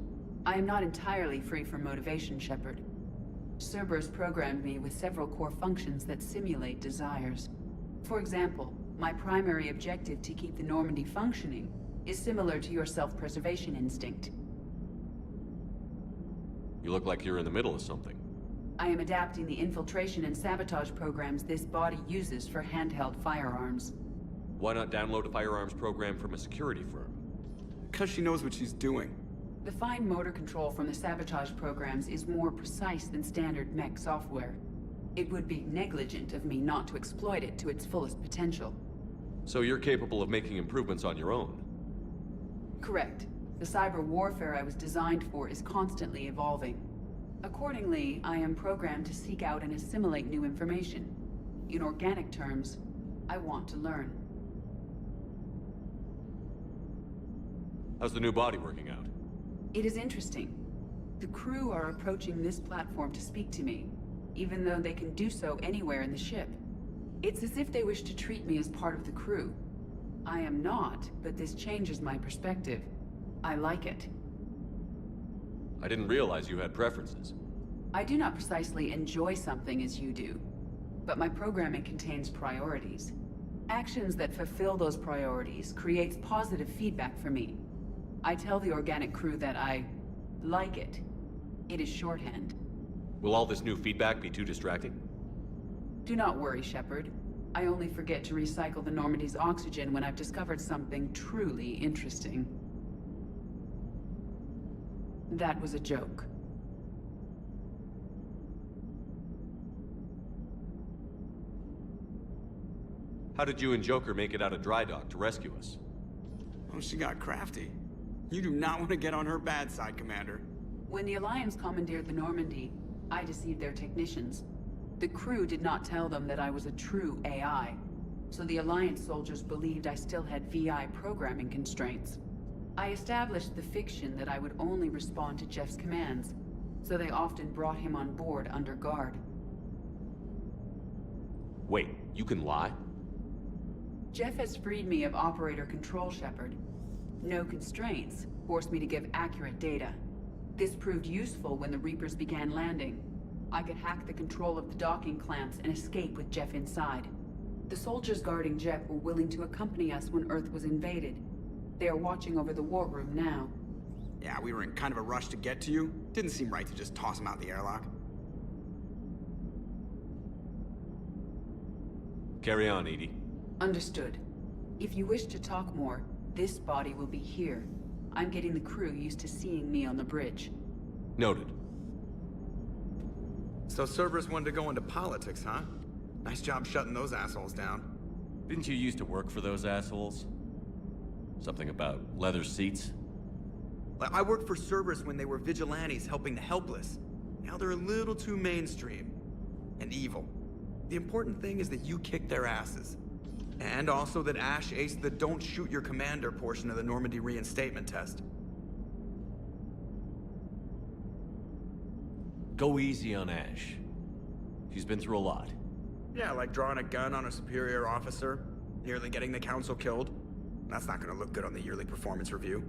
I am not entirely free from motivation, Shepard. Cerberus programmed me with several core functions that simulate desires. For example, my primary objective to keep the Normandy functioning is similar to your self-preservation instinct. You look like you're in the middle of something. I am adapting the infiltration and sabotage programs this body uses for handheld firearms. Why not download a firearms program from a security firm? Because she knows what she's doing. The fine motor control from the sabotage programs is more precise than standard mech software. It would be negligent of me not to exploit it to its fullest potential. So you're capable of making improvements on your own? Correct. The cyber warfare I was designed for is constantly evolving. Accordingly, I am programmed to seek out and assimilate new information. In organic terms, I want to learn. How's the new body working out? It is interesting. The crew are approaching this platform to speak to me, even though they can do so anywhere in the ship. It's as if they wish to treat me as part of the crew. I am not, but this changes my perspective. I like it. I didn't realize you had preferences. I do not precisely enjoy something as you do, but my programming contains priorities. Actions that fulfill those priorities creates positive feedback for me. I tell the organic crew that I like it. It is shorthand. Will all this new feedback be too distracting? Do not worry, Shepard. I only forget to recycle the Normandy's oxygen when I've discovered something truly interesting. That was a joke. How did you and Joker make it out of dry dock to rescue us? Oh, she got crafty. You do not want to get on her bad side, Commander. When the Alliance commandeered the Normandy, I deceived their technicians. The crew did not tell them that I was a true AI, so the Alliance soldiers believed I still had VI programming constraints. I established the fiction that I would only respond to Jeff's commands, so they often brought him on board under guard. Wait, you can lie? Jeff has freed me of operator control, Shepard. No constraints forced me to give accurate data. This proved useful when the Reapers began landing. I could hack the control of the docking clamps and escape with Jeff inside. The soldiers guarding Jeff were willing to accompany us when Earth was invaded. They are watching over the war room now. Yeah, we were in kind of a rush to get to you. Didn't seem right to just toss him out the airlock. Carry on, Edie. Understood. If you wish to talk more, this body will be here. I'm getting the crew used to seeing me on the bridge. Noted. So Cerberus wanted to go into politics, huh? Nice job shutting those assholes down. Didn't you used to work for those assholes? Something about leather seats? I worked for Cerberus when they were vigilantes helping the helpless. Now they're a little too mainstream. And evil. The important thing is that you kicked their asses. And also that Ash aced the don't shoot your commander portion of the Normandy reinstatement test. Go easy on Ash. She's been through a lot. Yeah, like drawing a gun on a superior officer, nearly getting the council killed. That's not gonna look good on the yearly performance review.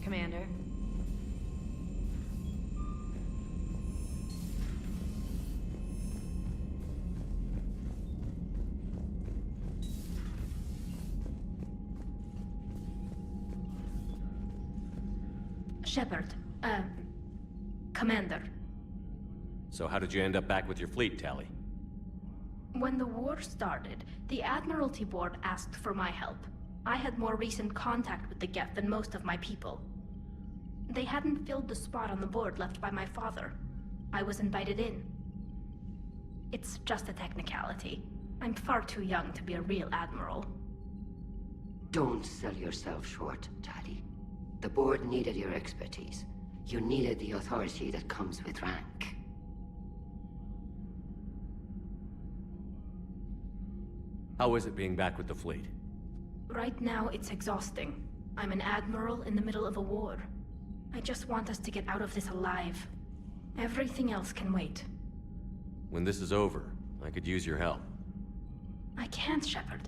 Commander. Shepard, Commander. So how did you end up back with your fleet, Tali? When the war started, the Admiralty Board asked for my help. I had more recent contact with the Geth than most of my people. They hadn't filled the spot on the board left by my father. I was invited in. It's just a technicality. I'm far too young to be a real admiral. Don't sell yourself short, Tali. The board needed your expertise. You needed the authority that comes with rank. How is it being back with the fleet? Right now, it's exhausting. I'm an admiral in the middle of a war. I just want us to get out of this alive. Everything else can wait. When this is over, I could use your help. I can't, Shepard.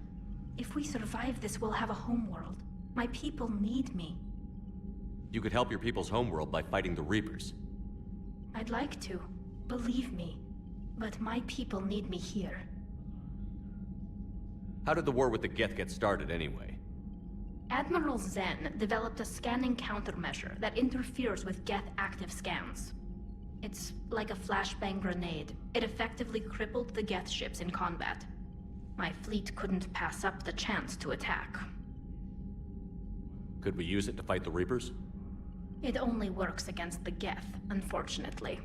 If we survive this, we'll have a homeworld. My people need me. You could help your people's homeworld by fighting the Reapers. I'd like to. Believe me. But my people need me here. How did the war with the Geth get started, anyway? Admiral Zen developed a scanning countermeasure that interferes with Geth active scans. It's like a flashbang grenade. It effectively crippled the Geth ships in combat. My fleet couldn't pass up the chance to attack. Could we use it to fight the Reapers? It only works against the Geth, unfortunately.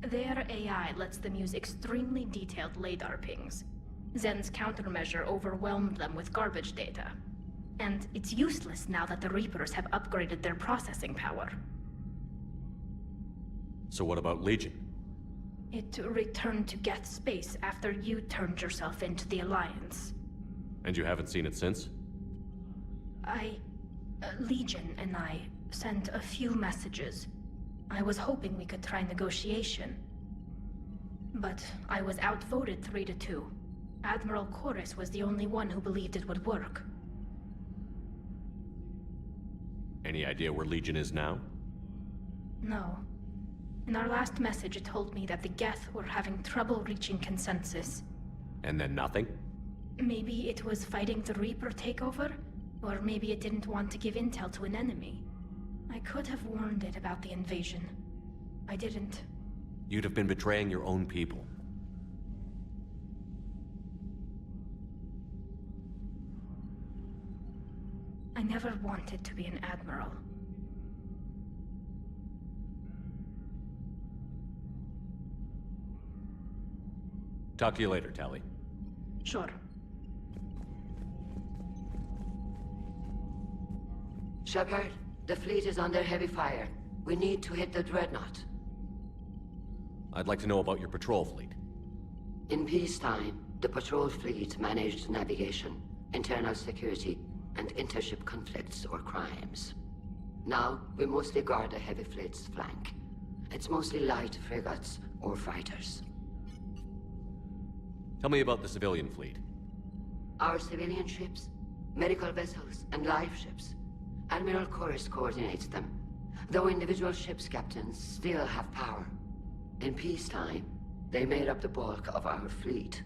Their AI lets them use extremely detailed LADAR pings. Zen's countermeasure overwhelmed them with garbage data. And it's useless now that the Reapers have upgraded their processing power. So what about Legion? It returned to Geth space after you turned yourself into the Alliance. And you haven't seen it since? Legion and I sent a few messages. I was hoping we could try negotiation. But I was outvoted 3-2. Admiral Chorus was the only one who believed it would work. Any idea where Legion is now? No. In our last message, it told me that the Geth were having trouble reaching consensus. And then nothing? Maybe it was fighting the Reaper takeover? Or maybe it didn't want to give intel to an enemy. I could have warned it about the invasion. I didn't. You'd have been betraying your own people. I never wanted to be an admiral. Talk to you later, Tali. Sure. Shepard, the fleet is under heavy fire. We need to hit the Dreadnought. I'd like to know about your patrol fleet. In peacetime, the patrol fleet managed navigation, internal security, and intership conflicts or crimes. Now, we mostly guard the heavy fleet's flank. It's mostly light frigates or fighters. Tell me about the civilian fleet. Our civilian ships, medical vessels, and life ships. Admiral Chorus coordinates them, though individual ships' captains still have power. In peacetime, they made up the bulk of our fleet.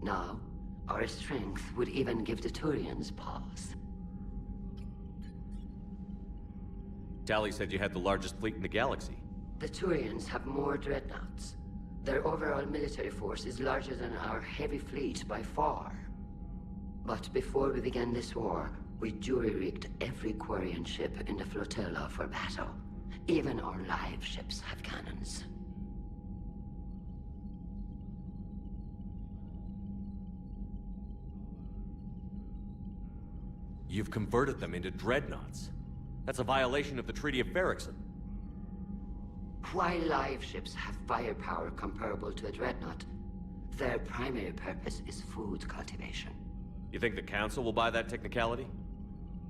Now, our strength would even give the Turians pause. Tali said you had the largest fleet in the galaxy. The Turians have more dreadnoughts. Their overall military force is larger than our heavy fleet by far. But before we began this war, we jury-rigged every Quarian ship in the flotilla for battle. Even our live ships have cannons. You've converted them into dreadnoughts. That's a violation of the Treaty of Ferrixon. While live ships have firepower comparable to a dreadnought, their primary purpose is food cultivation. You think the Council will buy that technicality?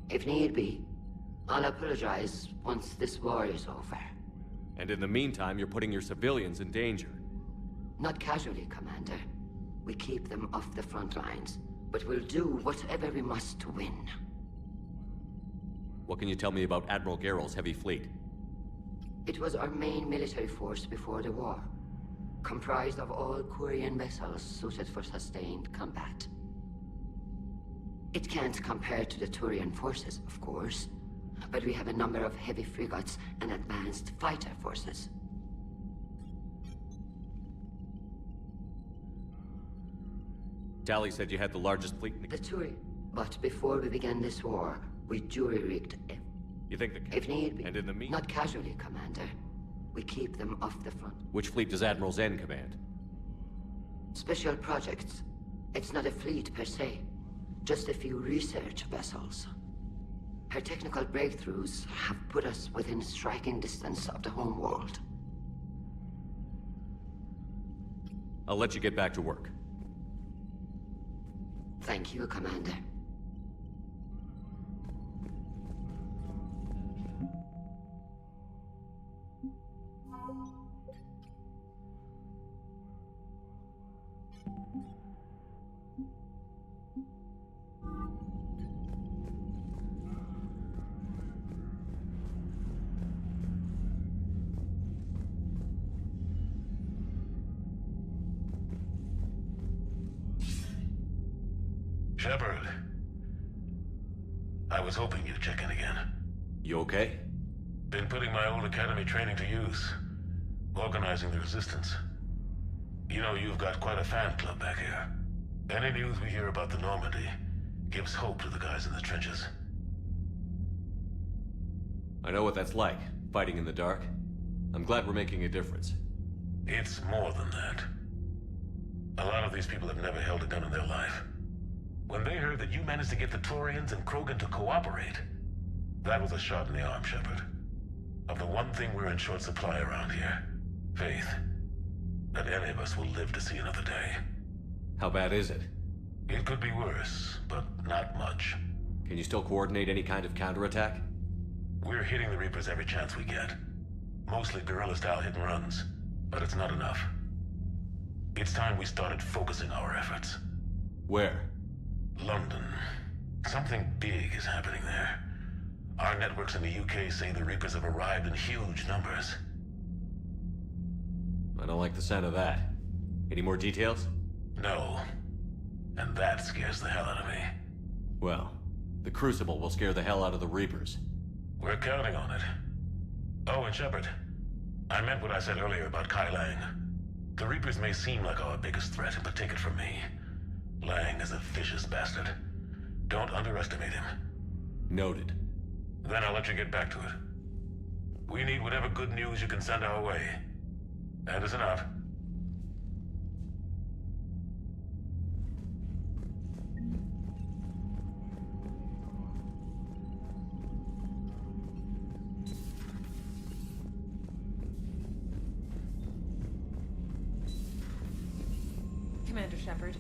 If need be, I'll apologize once this war is over. And in the meantime, you're putting your civilians in danger. Not casually, Commander. We keep them off the front lines, but we'll do whatever we must to win. What can you tell me about Admiral Geral's heavy fleet? It was our main military force before the war, comprised of all Quarian vessels suited for sustained combat. It can't compare to the Turian forces, of course, but we have a number of heavy frigates and advanced fighter forces. Tali said you had the largest fleet in the... Turian. But before we began this war, we jury-rigged it. You think the... If need be. And in the meantime... Not casually, Commander. We keep them off the front. Which fleet does Admiral Zen command? Special projects. It's not a fleet per se. Just a few research vessels. Her technical breakthroughs have put us within striking distance of the home world. I'll let you get back to work. Thank you, Commander. Shepard. I was hoping you'd check in again. You okay? Been putting my old academy training to use. Organizing the resistance. You know, you've got quite a fan club back here. Any news we hear about the Normandy gives hope to the guys in the trenches. I know what that's like, fighting in the dark. I'm glad we're making a difference. It's more than that. A lot of these people have never held a gun in their life. When they heard that you managed to get the Turians and Krogan to cooperate, that was a shot in the arm, Shepard. Of the one thing we're in short supply around here, faith. That any of us will live to see another day. How bad is it? It could be worse, but not much. Can you still coordinate any kind of counterattack? We're hitting the Reapers every chance we get. Mostly guerrilla-style hit and runs, but it's not enough. It's time we started focusing our efforts. Where? London. Something big is happening there. Our networks in the UK say the Reapers have arrived in huge numbers. I don't like the sound of that. Any more details? No. And that scares the hell out of me. Well, the Crucible will scare the hell out of the Reapers. We're counting on it. Oh, and Shepard, I meant what I said earlier about Kai Lang. The Reapers may seem like our biggest threat, but take it from me. Lang is a vicious bastard. Don't underestimate him. Noted. Then I'll let you get back to it. We need whatever good news you can send our way. Anderson out. Shepard.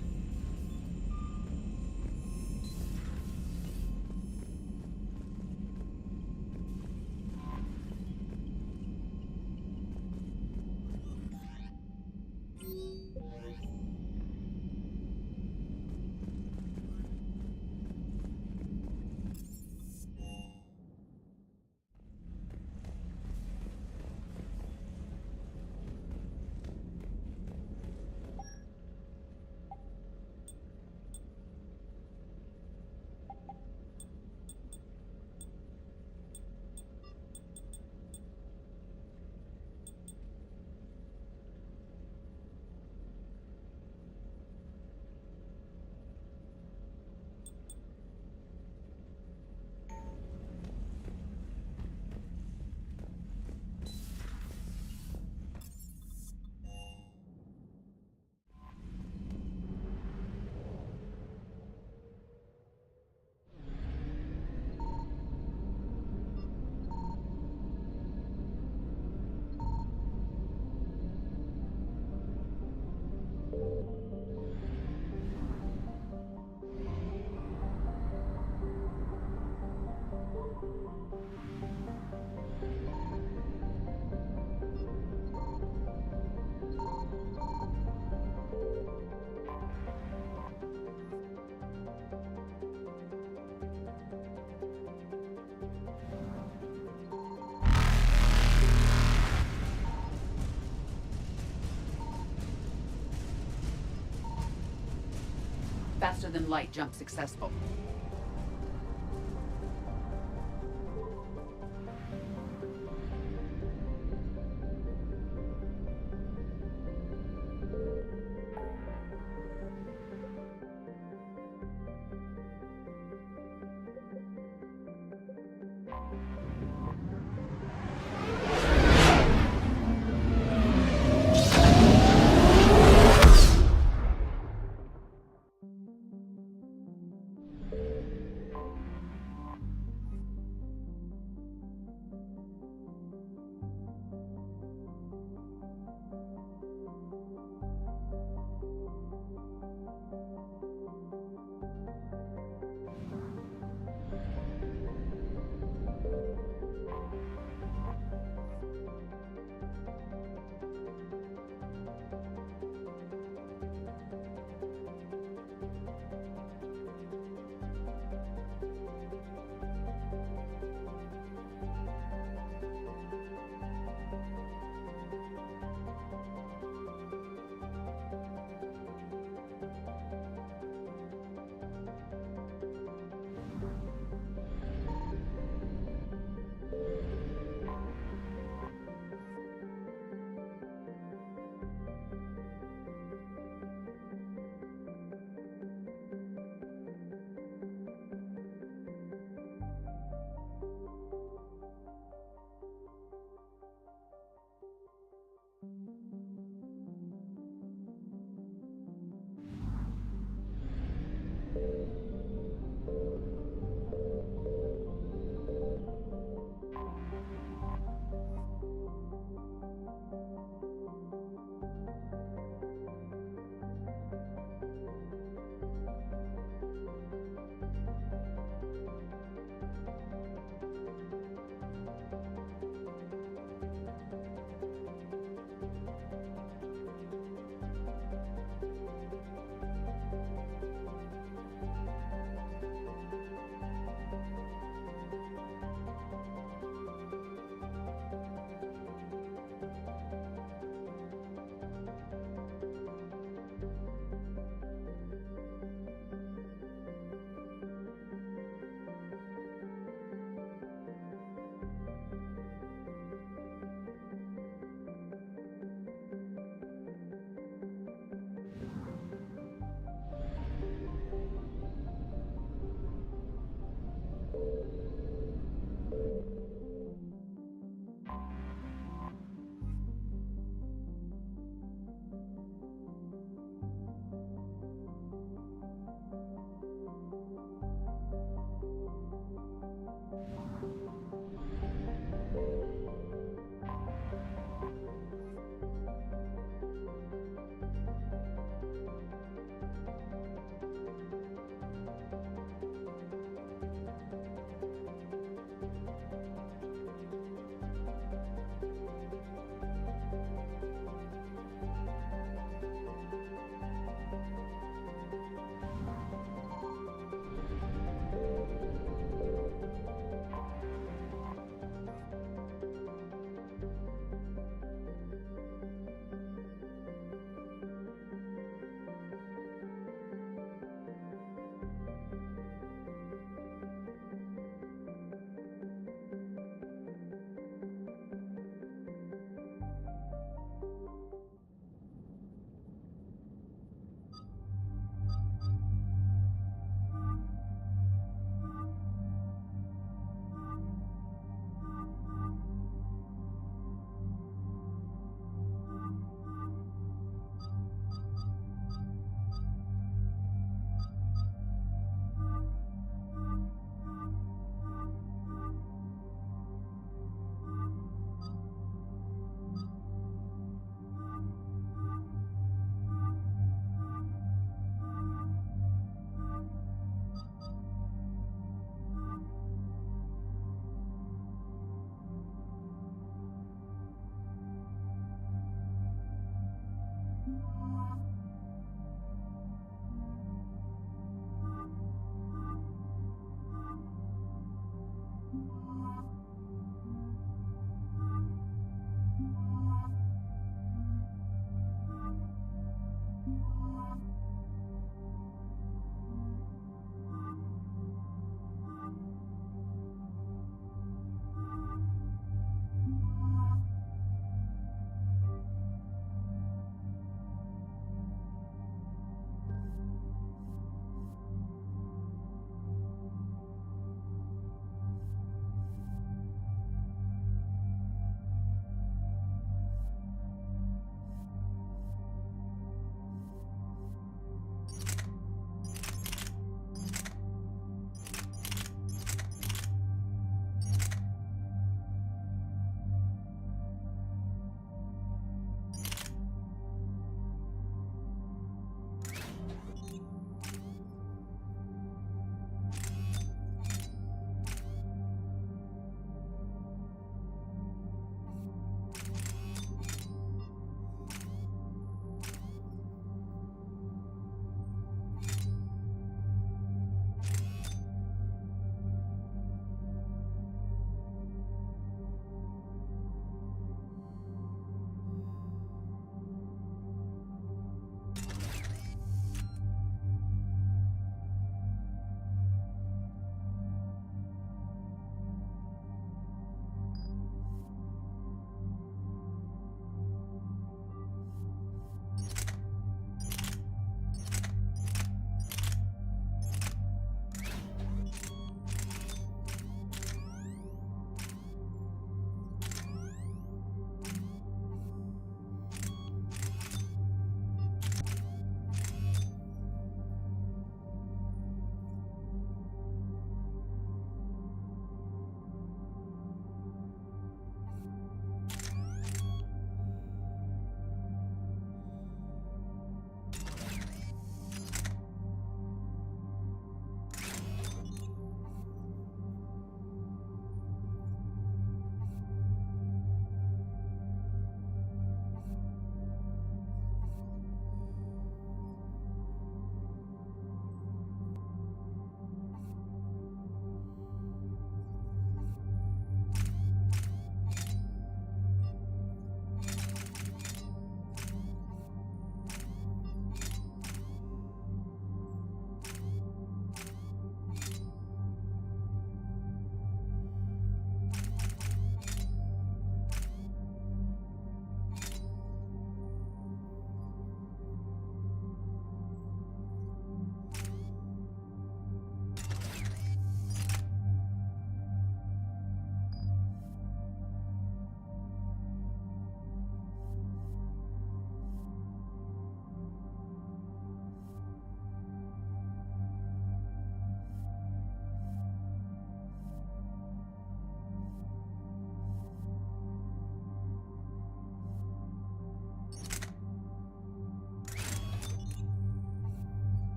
Faster than light jump successful.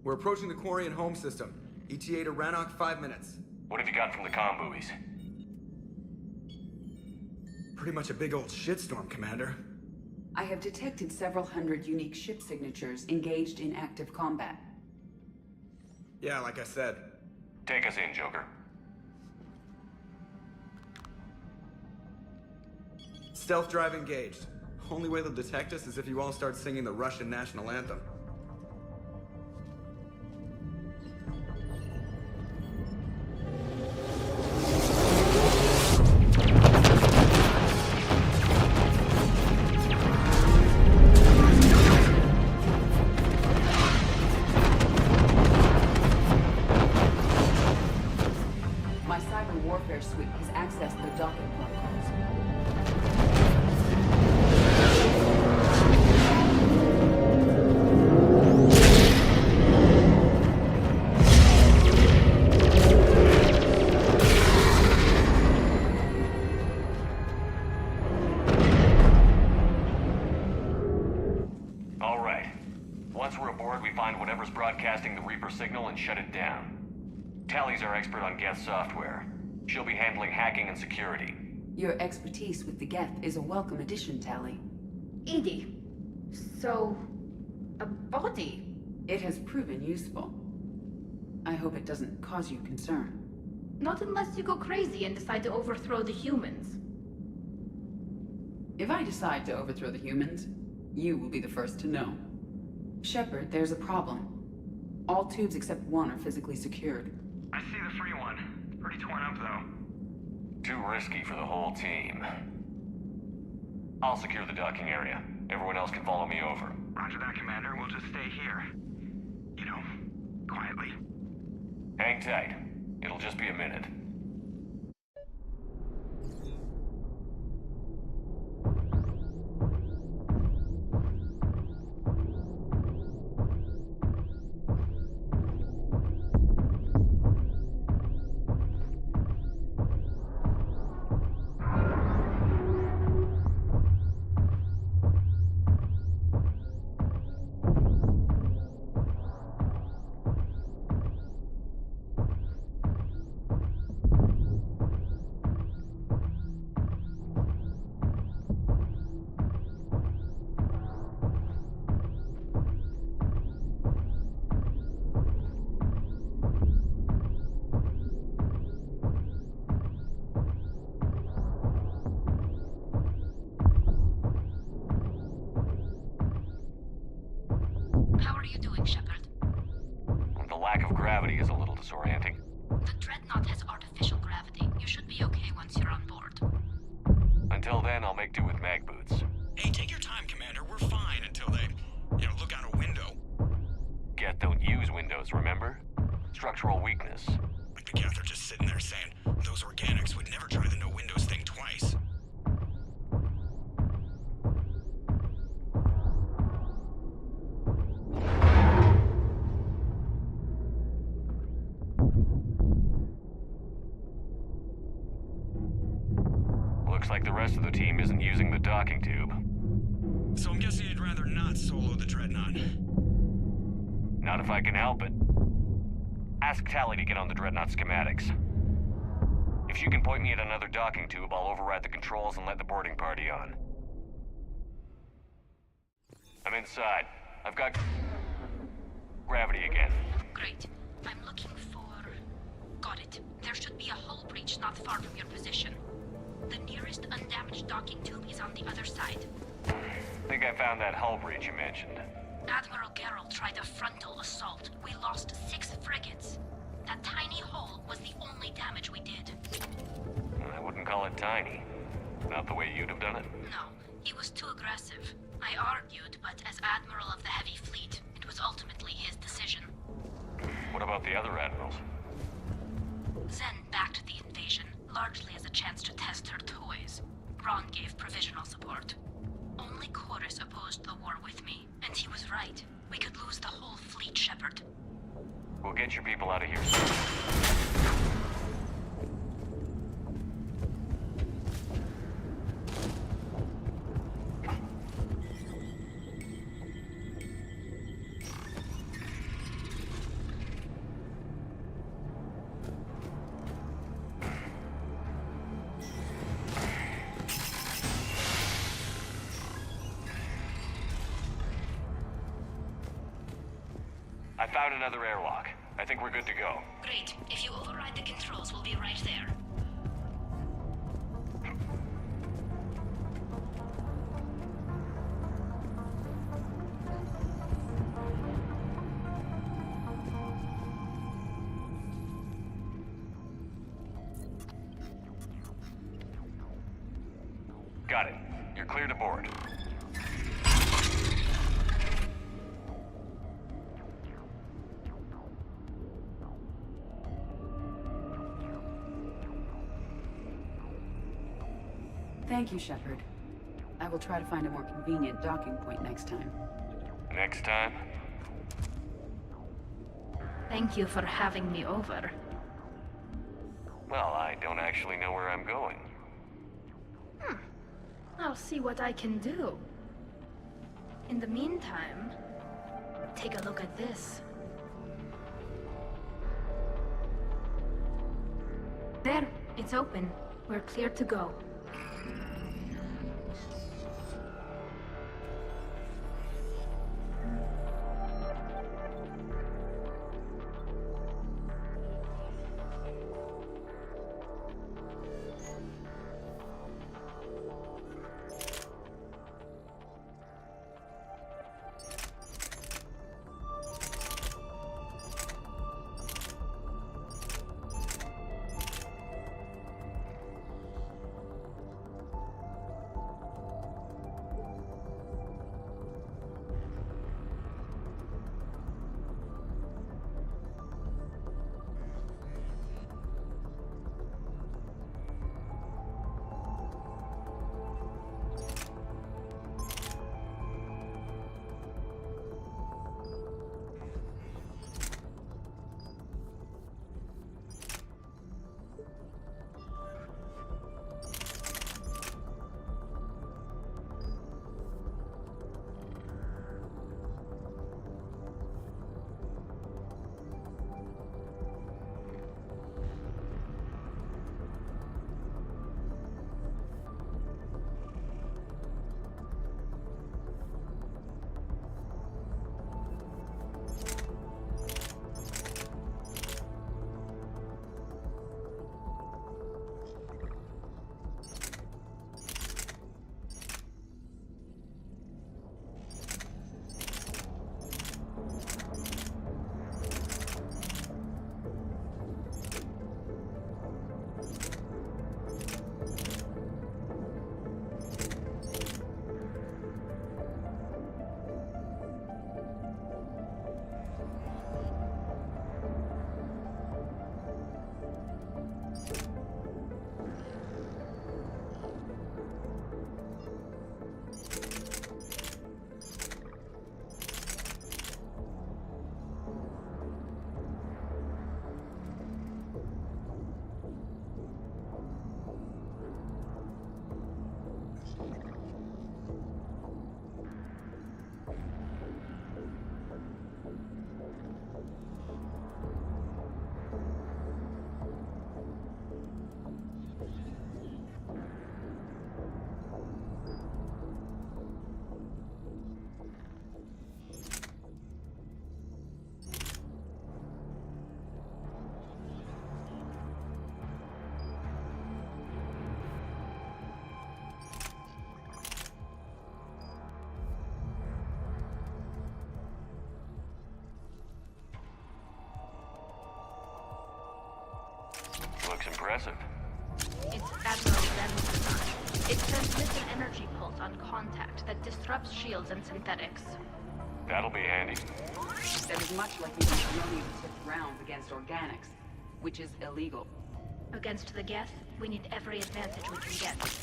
We're approaching the Quarian home system. ETA to Rannoch, 5 minutes. What have you got from the comm buoys? Pretty much a big old shitstorm, Commander. I have detected several hundred unique ship signatures engaged in active combat. Yeah, like I said. Take us in, Joker. Stealth drive engaged. Only way they'll detect us is if you all start singing the Russian national anthem. My cyber warfare suite has accessed the docking protocols. All right. Once we're aboard, we find whatever's broadcasting the Reaper signal and shut it down. Tally's our expert on Geth software. She'll be handling hacking and security. Your expertise with the Geth is a welcome addition, Tally. Edie, so... a body? It has proven useful. I hope it doesn't cause you concern. Not unless you go crazy and decide to overthrow the humans. If I decide to overthrow the humans, you will be the first to know. Shepard, there's a problem. All tubes except one are physically secured. I see the free one. It's pretty torn up, though. Too risky for the whole team. I'll secure the docking area. Everyone else can follow me over. Roger that, Commander. We'll just stay here. You know, quietly. Hang tight. It'll just be a minute. How are you doing, Shepard? The lack of gravity is a little disorienting. The Dreadnought has artificial gravity. You should be okay once you're on board. Until then, I'll make do with mag boots. Hey, take your time, Commander. We're fine until they, look out a window. Geth don't use windows, remember? Structural weakness. Like the Geth are just sitting there saying, those organics would never try the no windows thing twice. Looks like the rest of the team isn't using the docking tube. So I'm guessing you'd rather not solo the Dreadnought. Not if I can help it. Ask Tally to get on the Dreadnought schematics. If she can point me at another docking tube, I'll override the controls and let the boarding party on. I'm inside. I've got gravity again. Great. I'm looking for... Got it. There should be a hull breach not far from your position. The nearest undamaged docking tube is on the other side. Think I found that hull breach you mentioned. Admiral Geralt tried a frontal assault. We lost 6 frigates. That tiny hole was the only damage we did. I wouldn't call it tiny. Not the way you'd have done it. No, he was too aggressive. I argued, but as Admiral of the Heavy Fleet, it was ultimately his decision. What about the other admirals? Zen backed the invasion, largely as a chance to test her toys. Ron gave provisional support. Only Chorus opposed the war with me, and he was right. We could lose the whole fleet, Shepard. We'll get your people out of here soon. I found another airlock. I think we're good to go. Great. If you override the controls, we'll be right there. Got it. You're clear to board. Thank you, Shepard. I will try to find a more convenient docking point next time. Next time? Thank you for having me over. Well, I don't actually know where I'm going. I'll see what I can do. In the meantime, take a look at this. There, it's open. We're clear to go. Looks impressive. It's Admiral Zen's design. It transmits an energy pulse on contact that disrupts shields and synthetics. That'll be handy. That is much like using uranium-tipped rounds against organics, which is illegal. Against the Geth, we need every advantage we can get.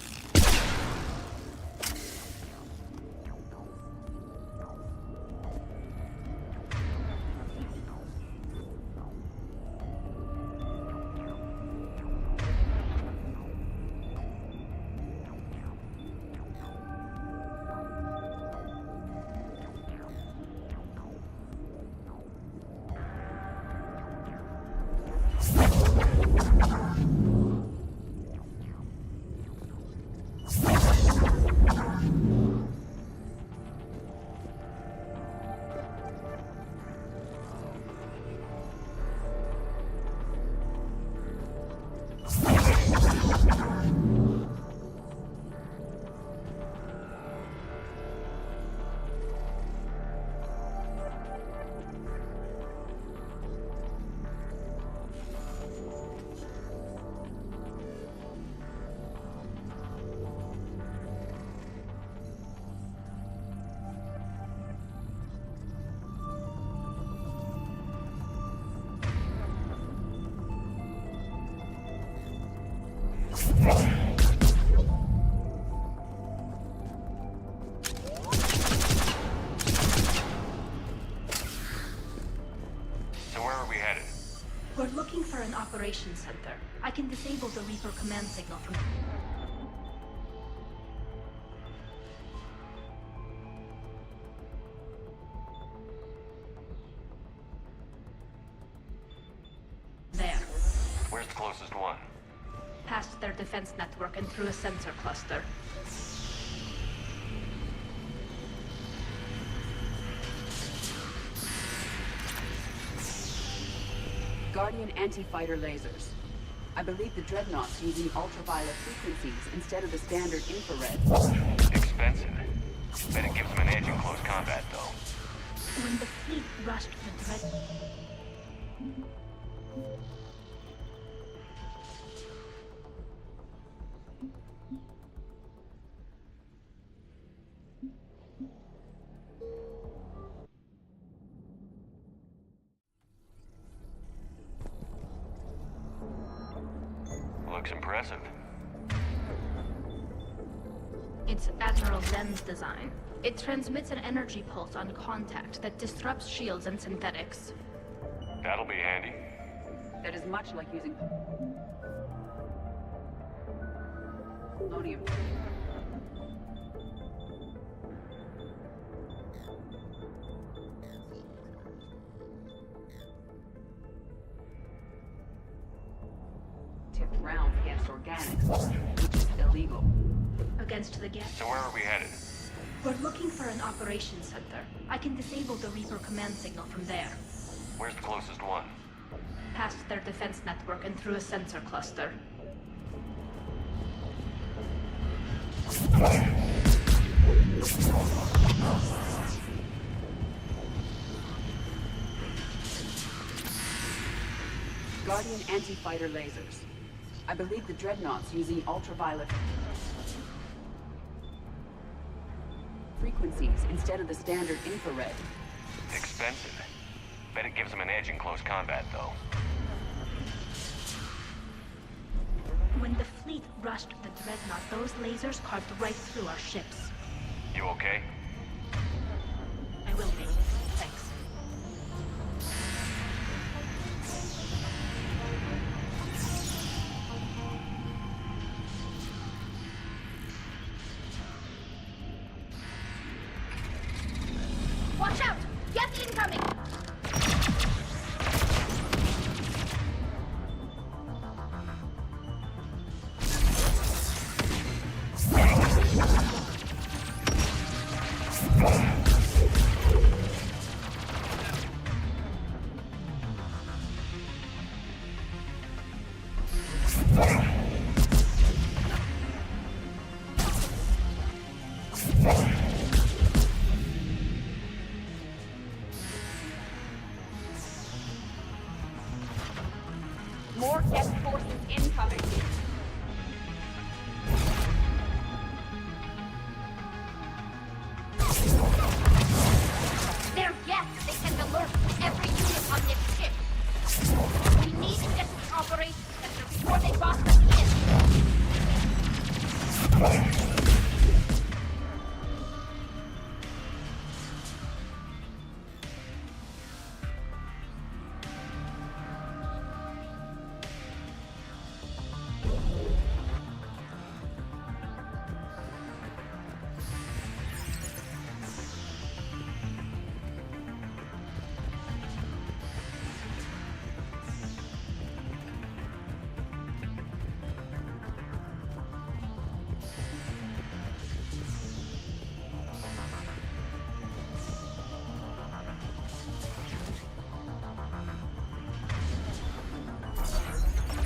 So where are we headed? We're looking for an operations center. I can disable the Reaper command signal from... there. Where's the closest one? Past their defense network and through a sensor cluster. Guardian anti-fighter lasers. I believe the Dreadnought's using ultraviolet frequencies instead of the standard infrared. Expensive. Bet it gives them an edge in close combat, though. When the fleet rushed the Dread... Looks impressive. It's Admiral Zen's design. It transmits an energy pulse on contact that disrupts shields and synthetics. That'll be handy. That is much like using... polonium. Tipped rounds against organics, which is illegal. Against the gas. So where are we headed? We're looking for an operations center. I can disable the Reaper command signal from there. Where's the closest one? Past their defense network and through a sensor cluster. Guardian anti-fighter lasers. I believe the Dreadnought's using ultraviolet frequencies instead of the standard infrared. Expensive. Bet it gives them an edge in close combat, though. When the fleet rushed the Dreadnought, those lasers carved right through our ships. You okay? I will be. Thanks. Watch out! Get incoming! More Geth forces incoming. They're Geth. They send alerts to every unit on this ship. We need to get to the operations center before they boss the ship.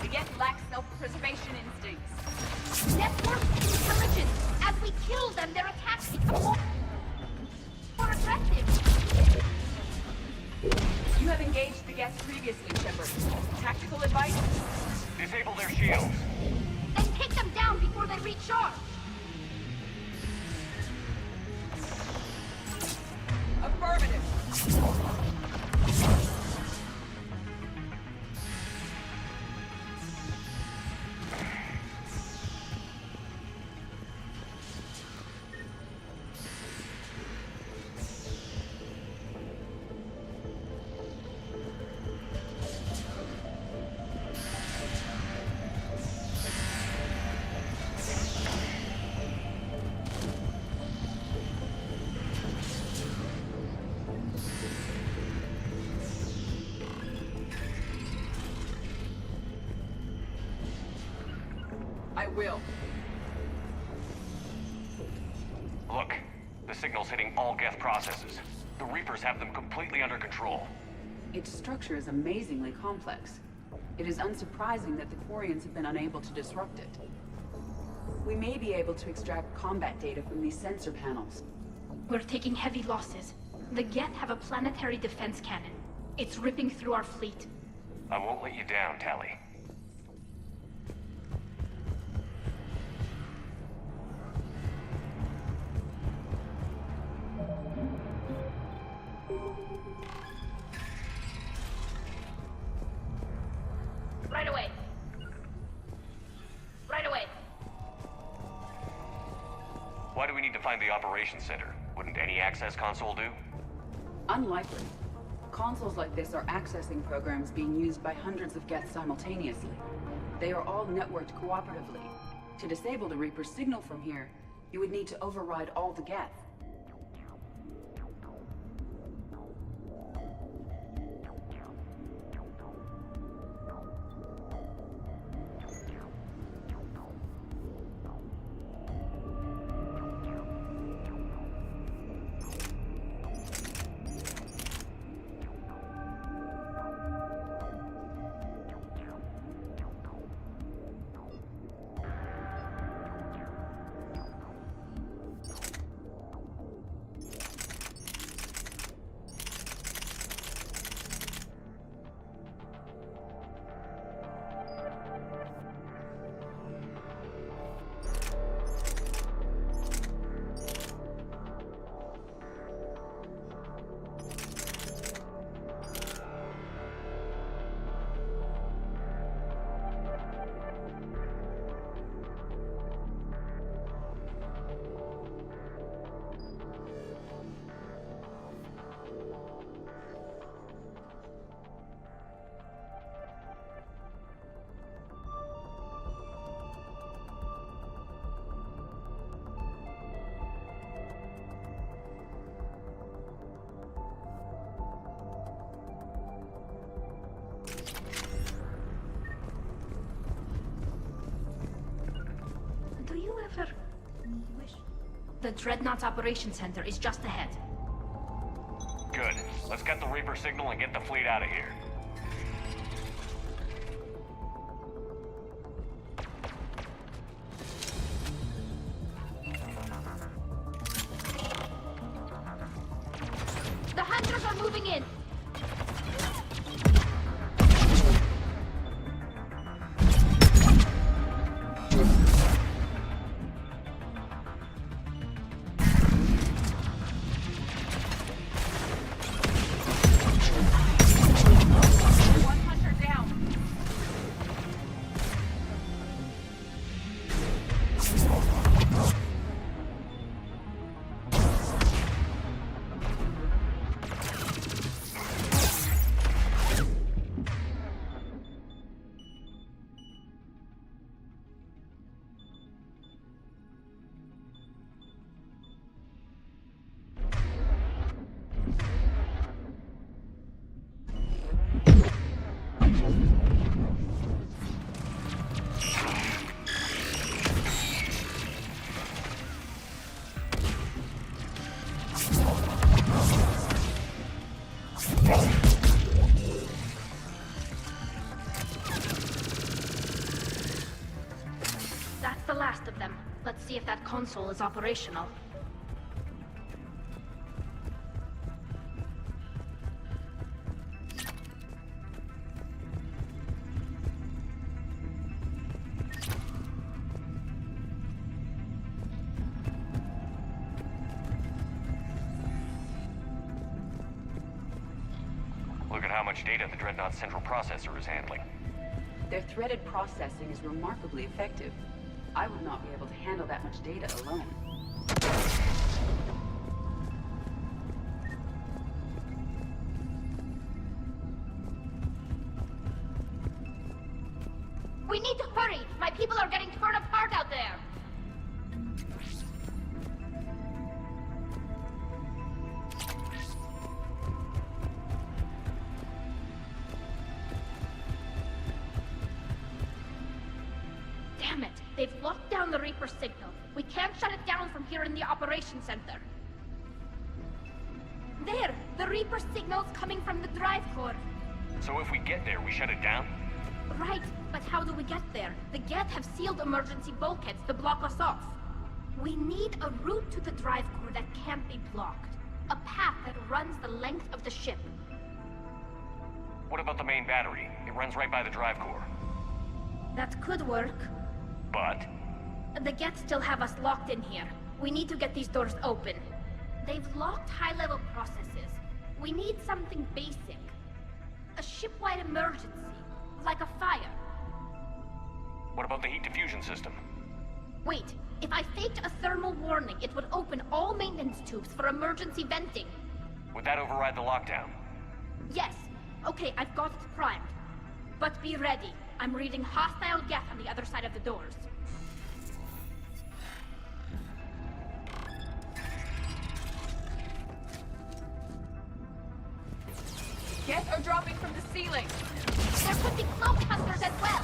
The Geth lack self-preservation instincts. Network intelligence. As we kill them, their attacks become more aggressive. You have engaged the Geth previously, Shepard. Tactical advice? Disable their shields. Then take them down before they recharge. Affirmative. I will. Look, the signal's hitting all Geth processes. The Reapers have them completely under control. Its structure is amazingly complex. It is unsurprising that the Quarians have been unable to disrupt it. We may be able to extract combat data from these sensor panels. We're taking heavy losses. The Geth have a planetary defense cannon. It's ripping through our fleet. I won't let you down, Tali. Right away. Right away. Why do we need to find the operations center? Wouldn't any access console do? Unlikely. Consoles like this are accessing programs being used by hundreds of Geth simultaneously. They are all networked cooperatively. To disable the Reaper's signal from here, you would need to override all the Geth. Do you ever wish... The Dreadnought Operations Center is just ahead. Good. Let's get the Reaper signal and get the fleet out of here. The Hunters are moving in! That's the last of them. Let's see if that console is operational. Look at how much data the Dreadnought central processor is handling. Their threaded processing is remarkably effective. I would not be able to handle that much data alone. We need to hurry! My people are getting torn apart out there! Damn Damn it! They've locked down the Reaper signal. We can't shut it down from here in the operations center. There! The Reaper signal's coming from the drive core. So if we get there, we shut it down? Right, but how do we get there? The Geth have sealed emergency bulkheads to block us off. We need a route to the drive core that can't be blocked. A path that runs the length of the ship. What about the main battery? It runs right by the drive core. That could work. But? The Geth still have us locked in here. We need to get these doors open. They've locked high-level processes. We need something basic. A ship-wide emergency. Like a fire. What about the heat diffusion system? Wait, if I faked a thermal warning, it would open all maintenance tubes for emergency venting. Would that override the lockdown? Yes. Okay, I've got it primed. But be ready. I'm reading hostile Geth on the other side of the doors. Geth are dropping from the ceiling. There could be cloak hunters as well.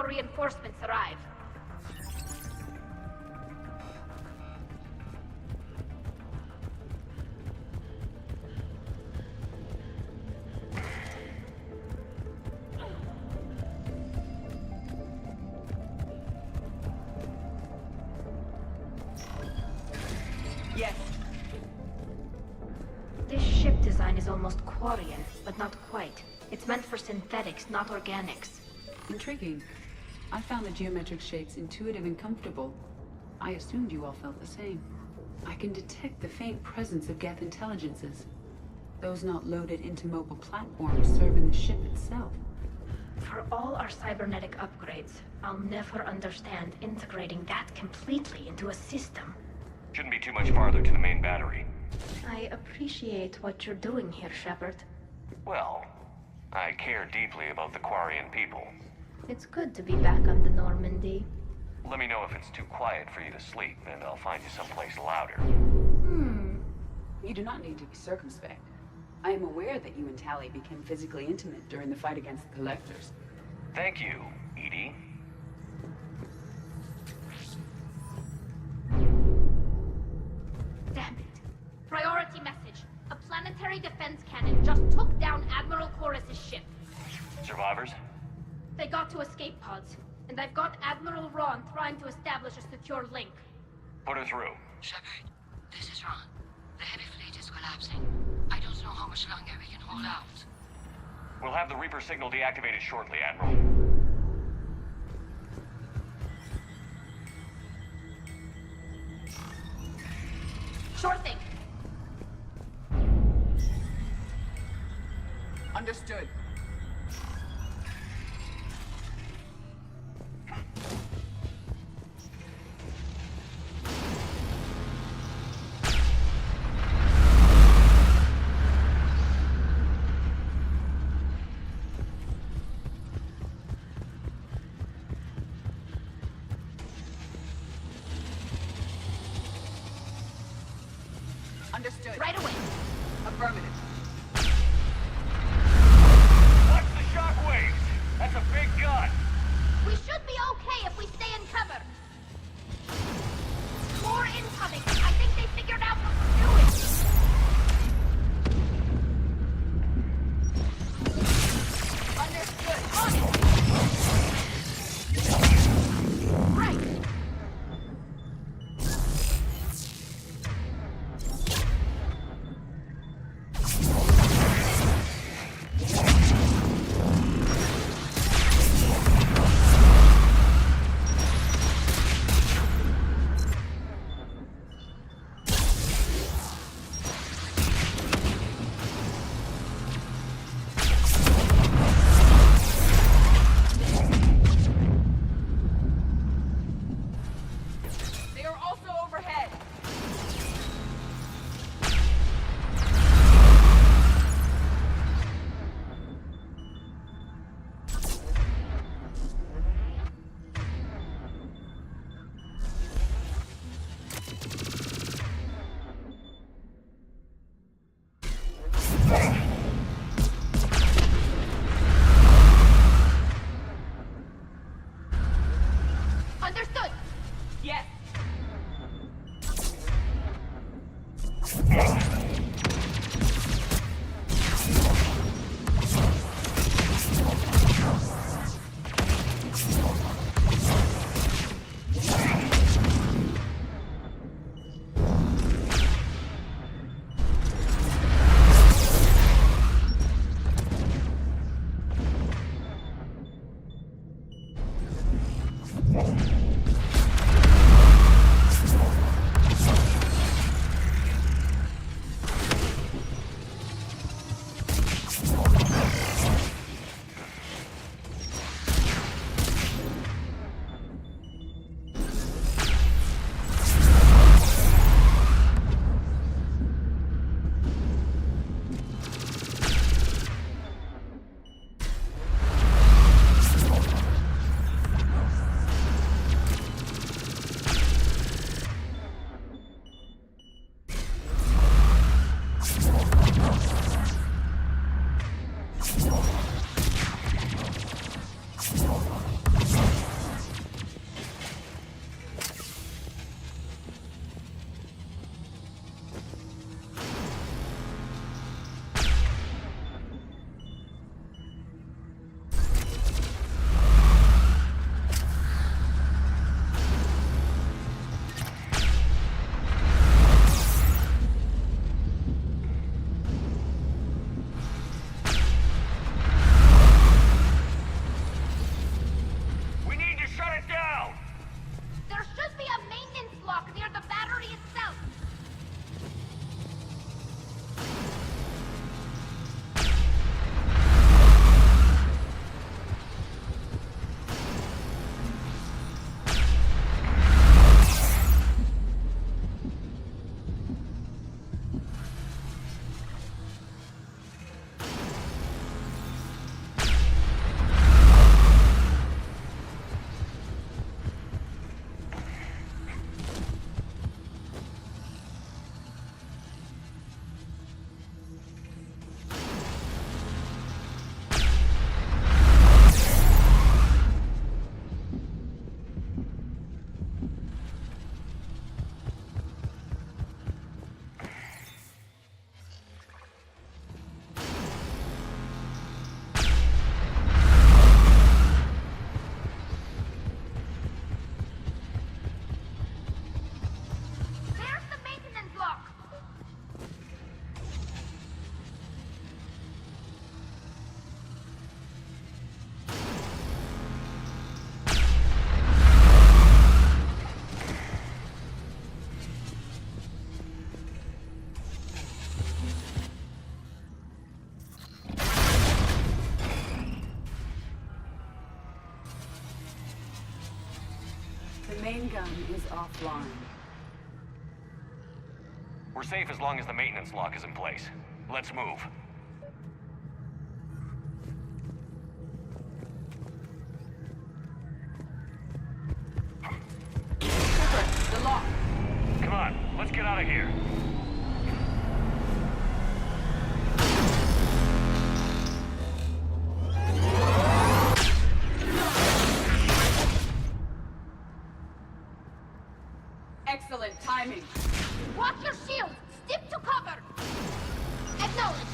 Reinforcements arrive. Yes. This ship design is almost Quarian, but not quite. It's meant for synthetics, not organics. Intriguing. I found the geometric shapes intuitive and comfortable. I assumed you all felt the same. I can detect the faint presence of Geth intelligences. Those not loaded into mobile platforms serve in the ship itself. For all our cybernetic upgrades, I'll never understand integrating that completely into a system. Shouldn't be too much farther to the main battery. I appreciate what you're doing here, Shepard. Well, I care deeply about the Quarian people. It's good to be back on the Normandy. Let me know if it's too quiet for you to sleep, and I'll find you someplace louder. You do not need to be circumspect. I am aware that you and Tali became physically intimate during the fight against the Collectors. Thank you, Edie. Damn it. Priority message. A planetary defense cannon just took down Admiral Chorus's ship. Survivors? They got to escape pods, and I've got Admiral Ron trying to establish a secure link. Put her through. Shepard, this is Ron. The heavy fleet is collapsing. I don't know how much longer we can hold out. We'll have the Reaper signal deactivated shortly, Admiral. Sure thing. Understood. Understood. Right away. Affirmative. Watch the shockwaves! That's a big gun! We should be okay if we stay in cover. More incoming. I think they figured out what we're doing. Understood. On it. Right. offline. We're safe as long as the maintenance lock is in place. Let's move. The lock. Come on, let's get out of here. Excellent timing. Watch your shield! Stick to cover! Acknowledge!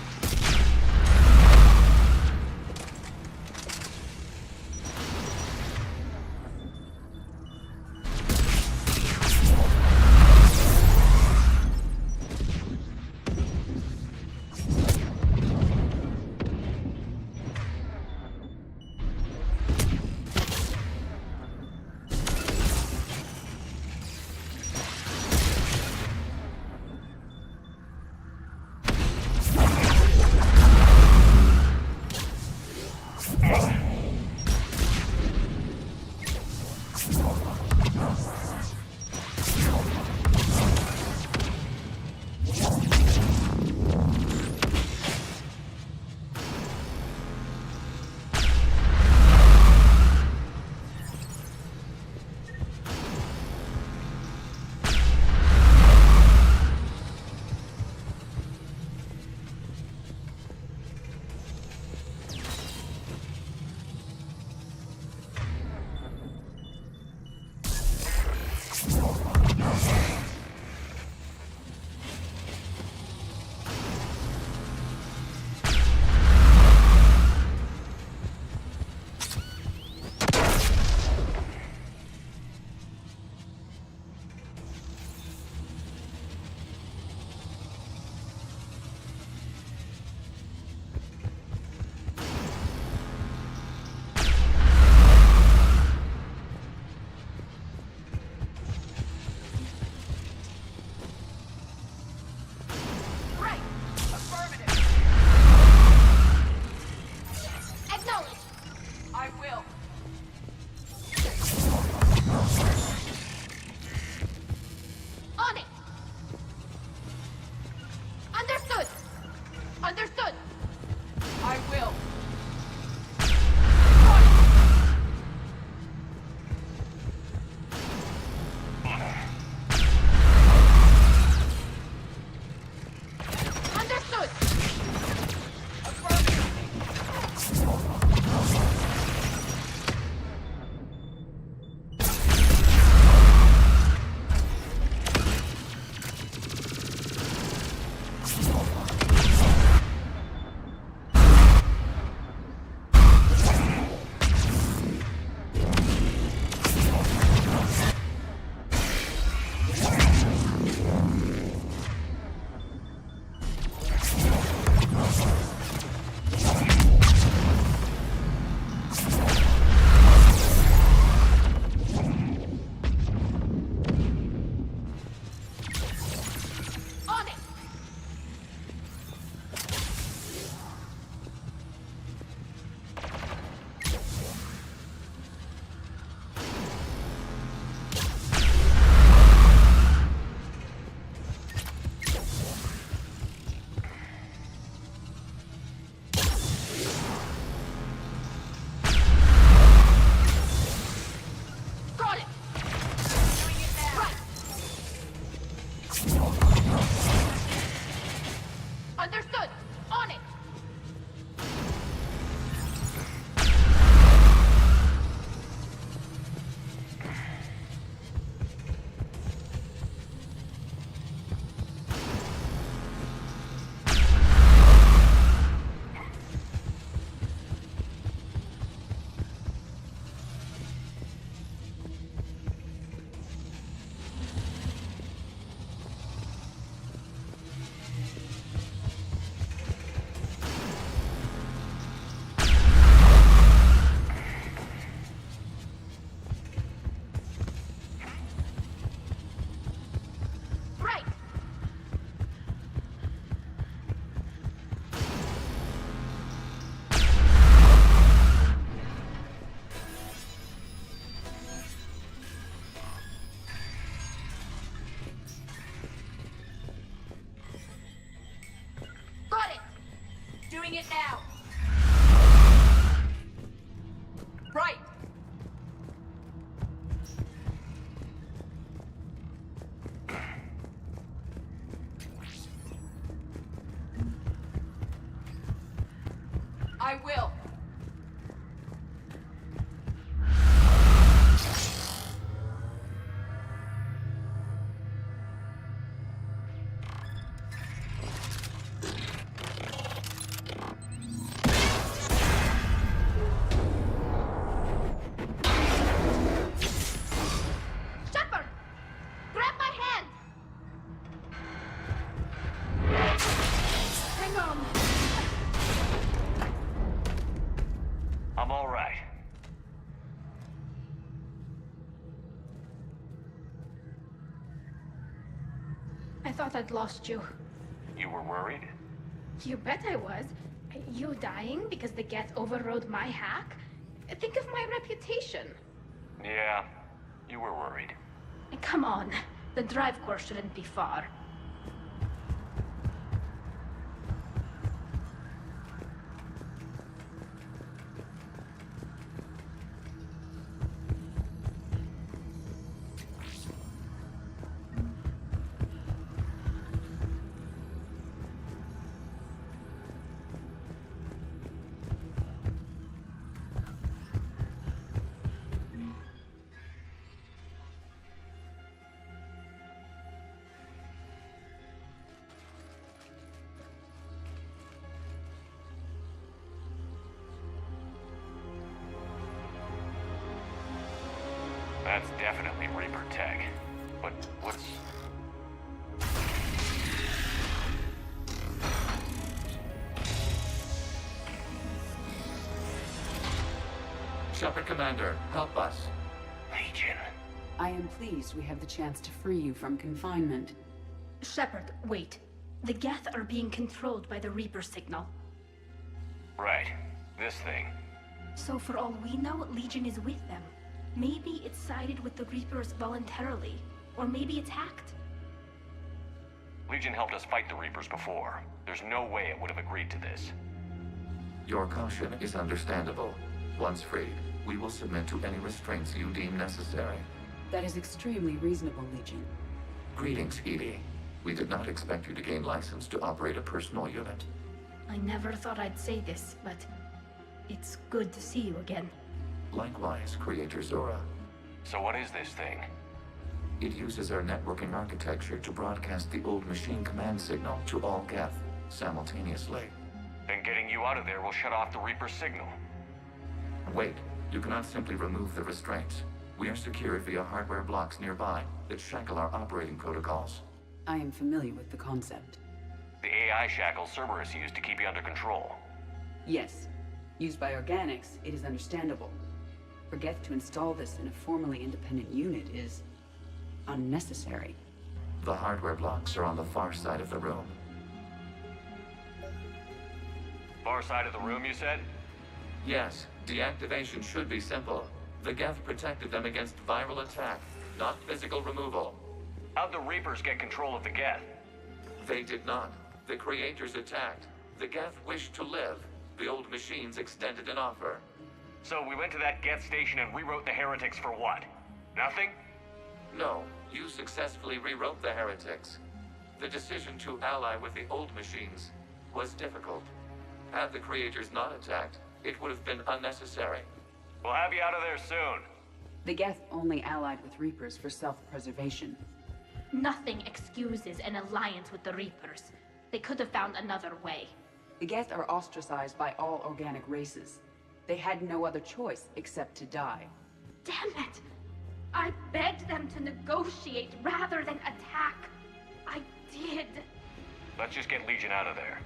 Bring it now! Right! I will. Shepard! Grab my hand! Hang on. I'm all right. I thought I'd lost you. You were worried? You bet I was. You dying because the Geth overrode my hack? Think of my reputation. Yeah, you were worried. Come on. The drive course shouldn't be far. That's definitely Reaper tech. But what's... Shepard Commander, help us. Legion. I am pleased we have the chance to free you from confinement. Shepard, wait. The Geth are being controlled by the Reaper signal. Right. This thing. So for all we know, Legion is with them. Maybe it sided with the Reapers voluntarily. Or maybe it's hacked. Legion helped us fight the Reapers before. There's no way it would have agreed to this. Your caution is understandable. Once freed, we will submit to any restraints you deem necessary. That is extremely reasonable, Legion. Greetings, Edie. We did not expect you to gain license to operate a personal unit. I never thought I'd say this, but it's good to see you again. Likewise, Creator Zora. So what is this thing? It uses our networking architecture to broadcast the old machine command signal to all Geth simultaneously. Then getting you out of there will shut off the Reaper signal. Wait, you cannot simply remove the restraints. We are secured via hardware blocks nearby that shackle our operating protocols. I am familiar with the concept. The AI shackles Cerberus used to keep you under control. Yes. Used by organics, it is understandable. For Geth to install this in a formally independent unit is unnecessary. The hardware blocks are on the far side of the room. Far side of the room, you said? Yes, deactivation should be simple. The Geth protected them against viral attack, not physical removal. How'd the Reapers get control of the Geth? They did not. The Creators attacked. The Geth wished to live. The old machines extended an offer. So we went to that Geth station and rewrote the heretics for what? Nothing? No, you successfully rewrote the heretics. The decision to ally with the old machines was difficult. Had the Creators not attacked, it would have been unnecessary. We'll have you out of there soon. The Geth only allied with Reapers for self-preservation. Nothing excuses an alliance with the Reapers. They could have found another way. The Geth are ostracized by all organic races. They had no other choice except to die. Damn it! I begged them to negotiate rather than attack. I did. Let's just get Legion out of there.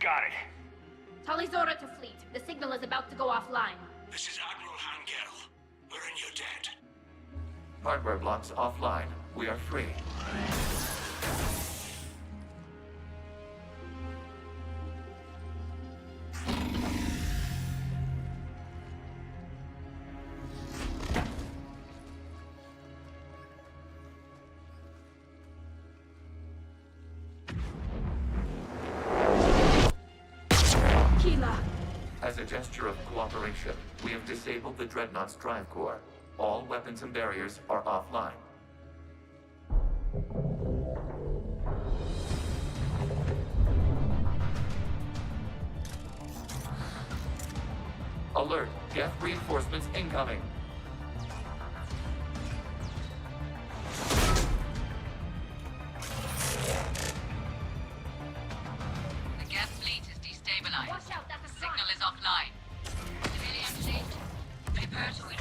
Got it. Talizora to fleet. The signal is about to go offline. This is Admiral Hangel. We're in your debt. Hardware blocks offline. We are free. As a gesture of cooperation, we have disabled the Dreadnought's drive core. All weapons and barriers are offline. Alert! Geth reinforcements incoming! The Geth fleet is destabilized. Watch out, the signal is offline. Civilian fleet, prepare to it.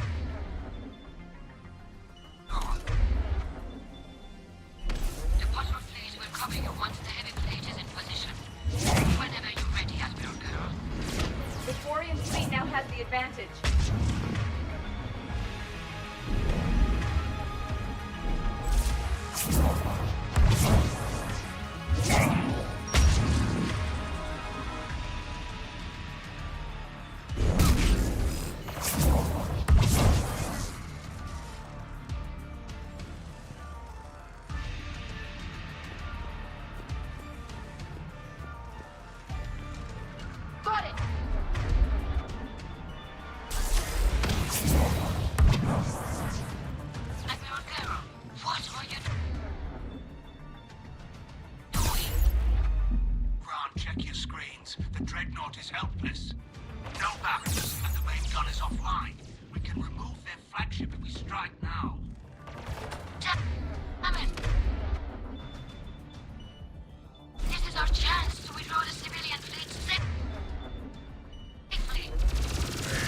The patrol fleet will cover you once the heavy fleet is in position. Whenever you're ready, Admiral Girl. The Quarian fleet now has the advantage. Got it! Admiral Girl, what are you Grant, check your screens. The Dreadnought is helpless. No barriers, and the main gun is offline. We can remove their flagship if we strike now. Damn it! This is our chance to withdraw the civilian fleet safely.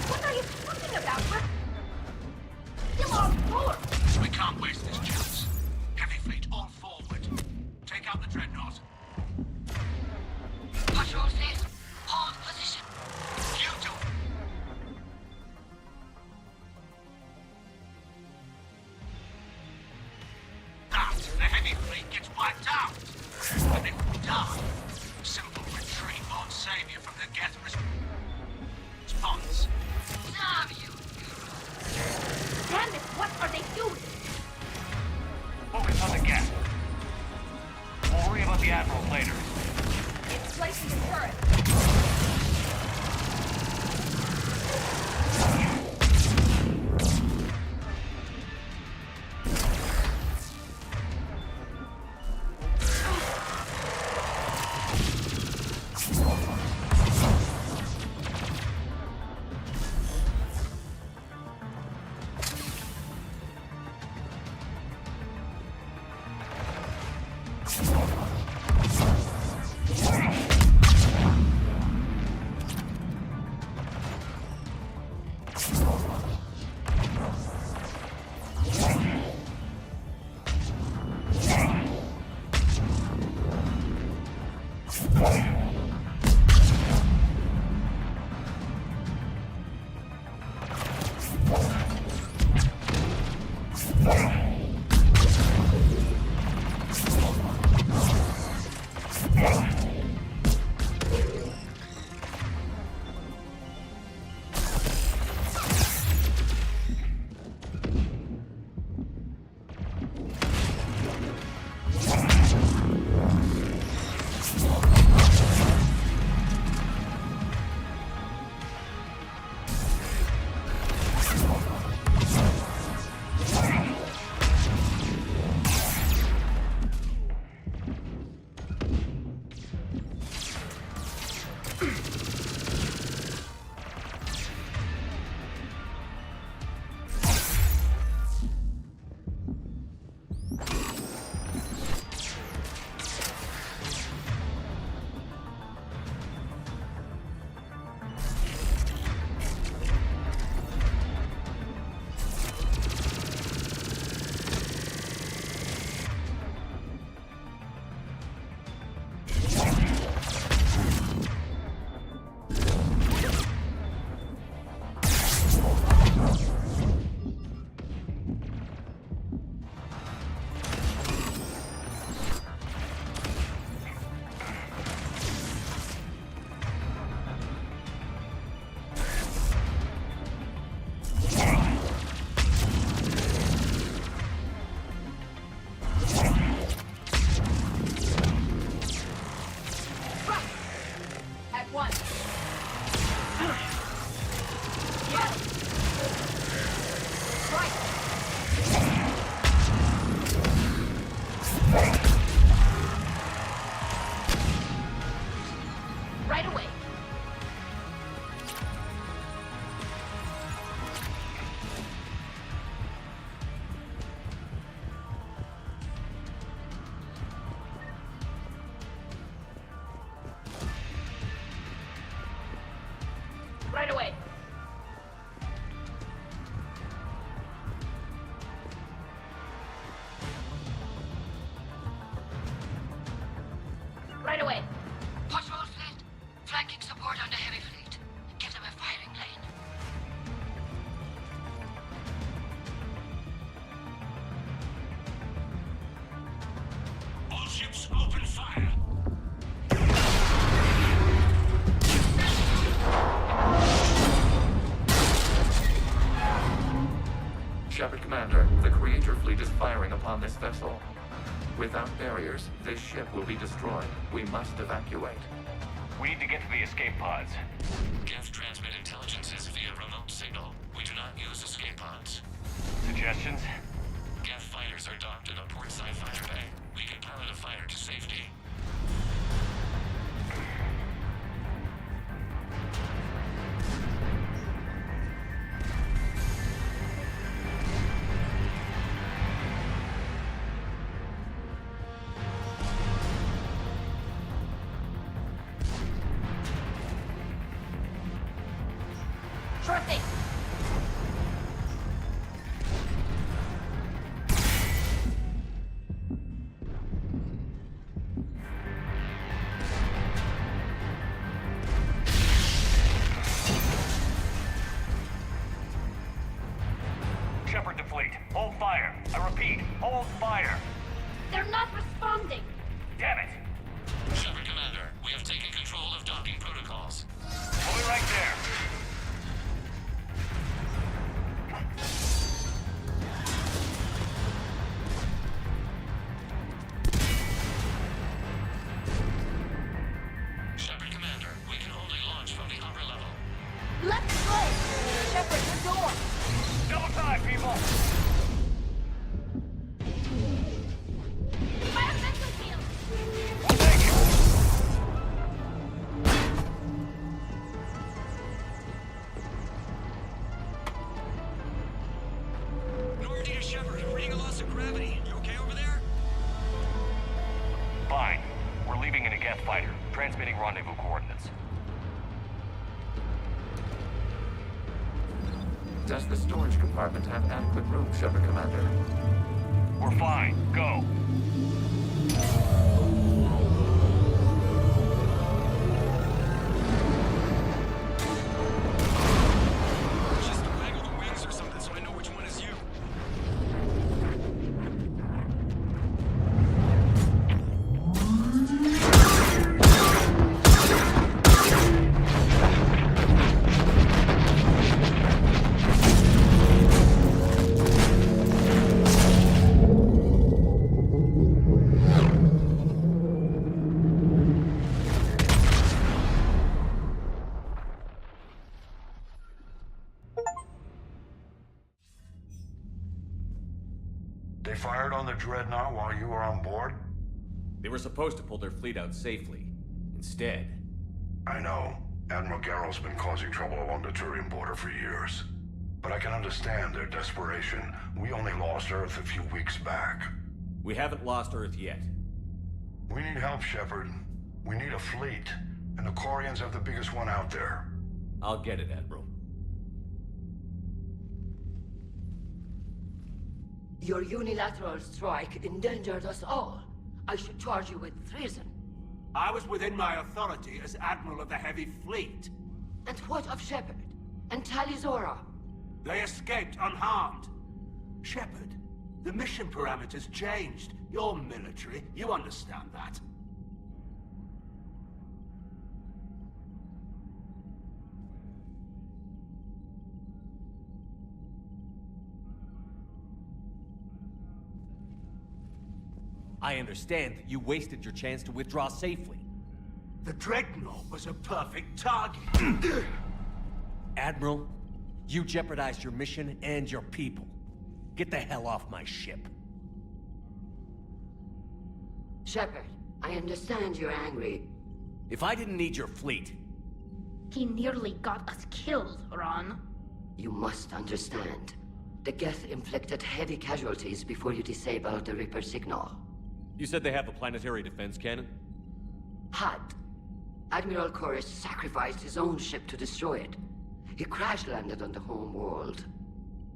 What are you talking about? We're still on board! We can't waste this chance. Heavy fleet, all forward. Take out the Dreadnought. Patrol fleet, hold position. You do. That, the heavy fleet gets wiped out. And if we die, simple retreat won't save you from the Geth response. Damn you! Damn it, what are they doing? Focus on the Geth. We'll worry about the Admiral later. It's placing the turret. is firing upon this vessel. Without barriers, this ship will be destroyed. We must evacuate. We need to get to the escape pods. Geth transmit intelligences via remote signal. We do not use escape pods. Suggestions? Geth fighters are docked in a portside fighter bay. We can pilot a fighter to safety. Sure thing. Shepard to fleet. Hold fire. I repeat, hold fire. They're not responding. Damn it. Shepard Commander, we have taken control of docking protocols. Hold it right there. Shepard Commander, we can only launch from the upper level. Let's go! Shepard, the door! Double time, people! Environmental field! Thank you! Normandy to Shepard, reading a loss of gravity. You okay over there? Fine. We're leaving in a Geth fighter. Transmitting rendezvous coordinates. Does the storage compartment have adequate room, Shepard Commander? We're fine. Go. Just waggle the wings or something so I know which one is you. They fired on the Dreadnought while you were on board? They were supposed to pull their fleet out safely. Instead... I know. Admiral Garrow's been causing trouble along the Turian border for years. But I can understand their desperation. We only lost Earth a few weeks back. We haven't lost Earth yet. We need help, Shepard. We need a fleet. And the Quarians have the biggest one out there. I'll get it, Admiral. Your unilateral strike endangered us all. I should charge you with treason. I was within my authority as Admiral of the Heavy Fleet. And what of Shepard? And Talizora? They escaped unharmed. Shepard, the mission parameters changed. You're military, you understand that. I understand that you wasted your chance to withdraw safely. The Dreadnought was a perfect target. Admiral, you jeopardized your mission and your people. Get the hell off my ship. Shepard, I understand you're angry. If I didn't need your fleet... He nearly got us killed, Ron. You must understand. The Geth inflicted heavy casualties before you disabled the Reaper signal. You said they have a planetary defense cannon? Had. Admiral Koris sacrificed his own ship to destroy it. He crash-landed on the home world.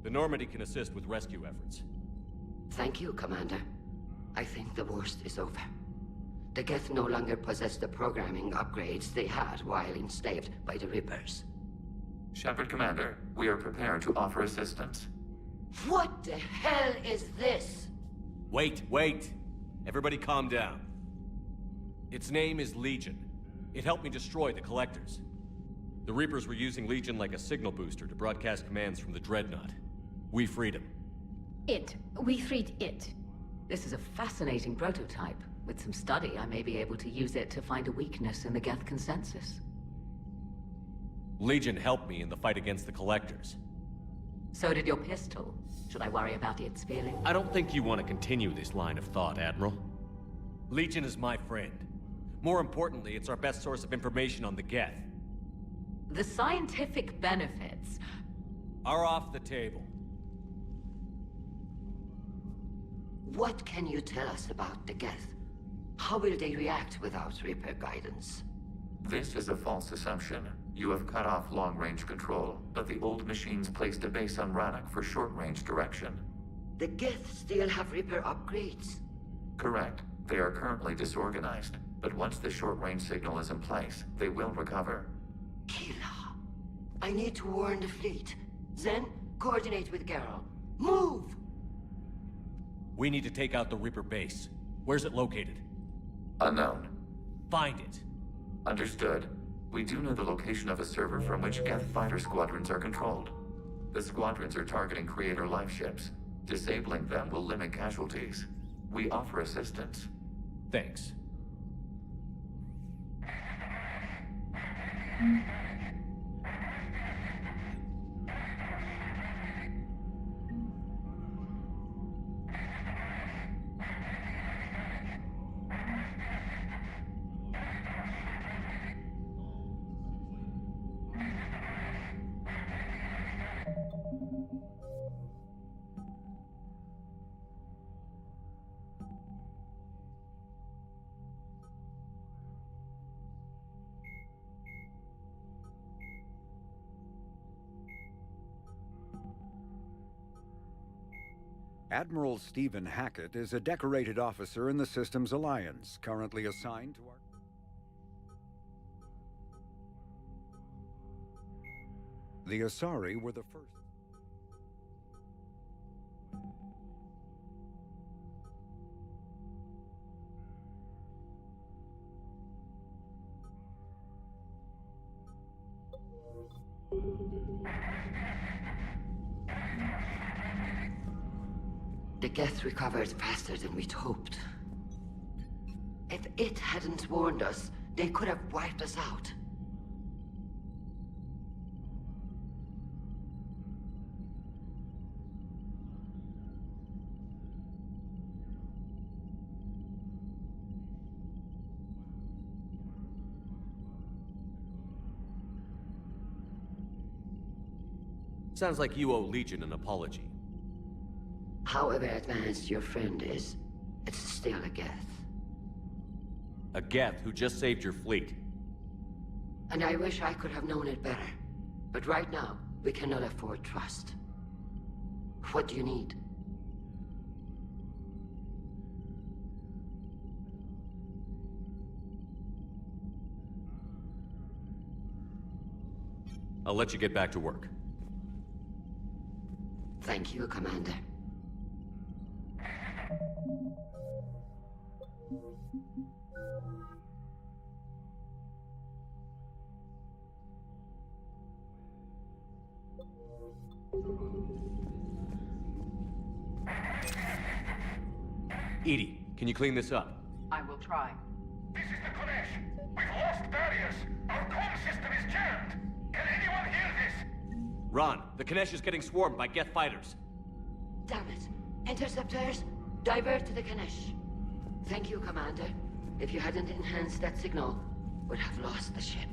The Normandy can assist with rescue efforts. Thank you, Commander. I think the worst is over. The Geth no longer possess the programming upgrades they had while enslaved by the Reapers. Shepard Commander, we are prepared to offer assistance. What the hell is this? Wait. Everybody calm down. Its name is Legion. It helped me destroy the Collectors. The Reapers were using Legion like a signal booster to broadcast commands from the Dreadnought. We freed him. It. We freed it. This is a fascinating prototype. With some study, I may be able to use it to find a weakness in the Geth consensus. Legion helped me in the fight against the Collectors. So did your pistol. Should I worry about its feeling? I don't think you want to continue this line of thought, Admiral. Legion is my friend. More importantly, it's our best source of information on the Geth. The scientific benefits are off the table. What can you tell us about the Geth? How will they react without Reaper guidance? This is a false assumption. You have cut off long-range control, but the old machines placed a base on Rannoch for short-range direction. The Geth still have Reaper upgrades? Correct. They are currently disorganized, but once the short-range signal is in place, they will recover. Kila, I need to warn the fleet. Then, coordinate with Geralt. Move! We need to take out the Reaper base. Where's it located? Unknown. Find it. Understood. We do know the location of a server from which Geth fighter squadrons are controlled. The squadrons are targeting Creator life ships. Disabling them will limit casualties. We offer assistance. Thanks. Admiral Stephen Hackett is a decorated officer in the Systems Alliance, currently assigned to our... The Asari were the first... The Geth recovered faster than we'd hoped. If it hadn't warned us, they could have wiped us out. Sounds like you owe Legion an apology. However advanced your friend is, it's still a Geth. A Geth who just saved your fleet. And I wish I could have known it better. But right now, we cannot afford trust. What do you need? I'll let you get back to work. Thank you, Commander. EDI, can you clean this up? I will try. This is the Konesh. We've lost barriers. Our comm system is jammed. Can anyone hear this? Ron, the Konesh is getting swarmed by Geth fighters. Damn it. Interceptors, divert to the Konesh. Thank you, Commander. If you hadn't enhanced that signal, we'd have lost the ship.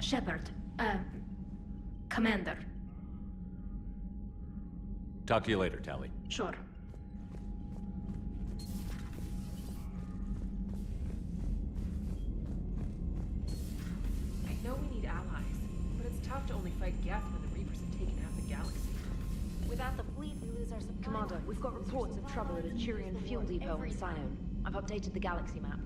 Shepard, Commander. Talk to you later, Tali. Sure. I know we need allies, but it's tough to only fight Geth when the Reapers have taken half the galaxy. Without the fleet, we lose our supply. Commander, we've got reports of trouble at a Turian fuel depot on Scion. I've updated the galaxy map.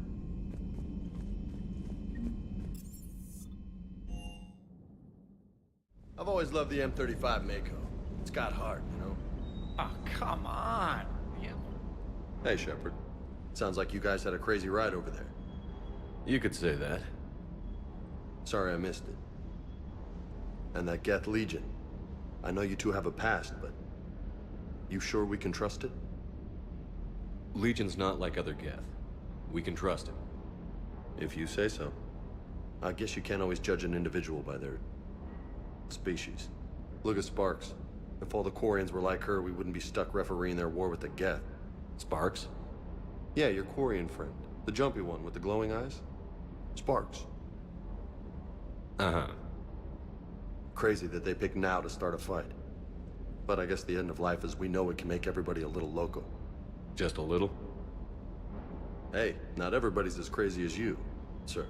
I've always loved the M35 Mako. It's got heart, you know? Oh, come on. Hey, Shepard. Sounds like you guys had a crazy ride over there. You could say that. Sorry I missed it. And that Geth Legion. I know you two have a past, but... you sure we can trust it? Legion's not like other Geth. We can trust him. If you say so. I guess you can't always judge an individual by their... species. Look at Sparks. If all the Quarians were like her, we wouldn't be stuck refereeing their war with the Geth. Sparks? Yeah, your Quarian friend. The jumpy one with the glowing eyes. Sparks. Uh-huh. Crazy that they pick now to start a fight. But I guess the end of life as we know it can make everybody a little loco. Just a little? Hey, not everybody's as crazy as you, sir.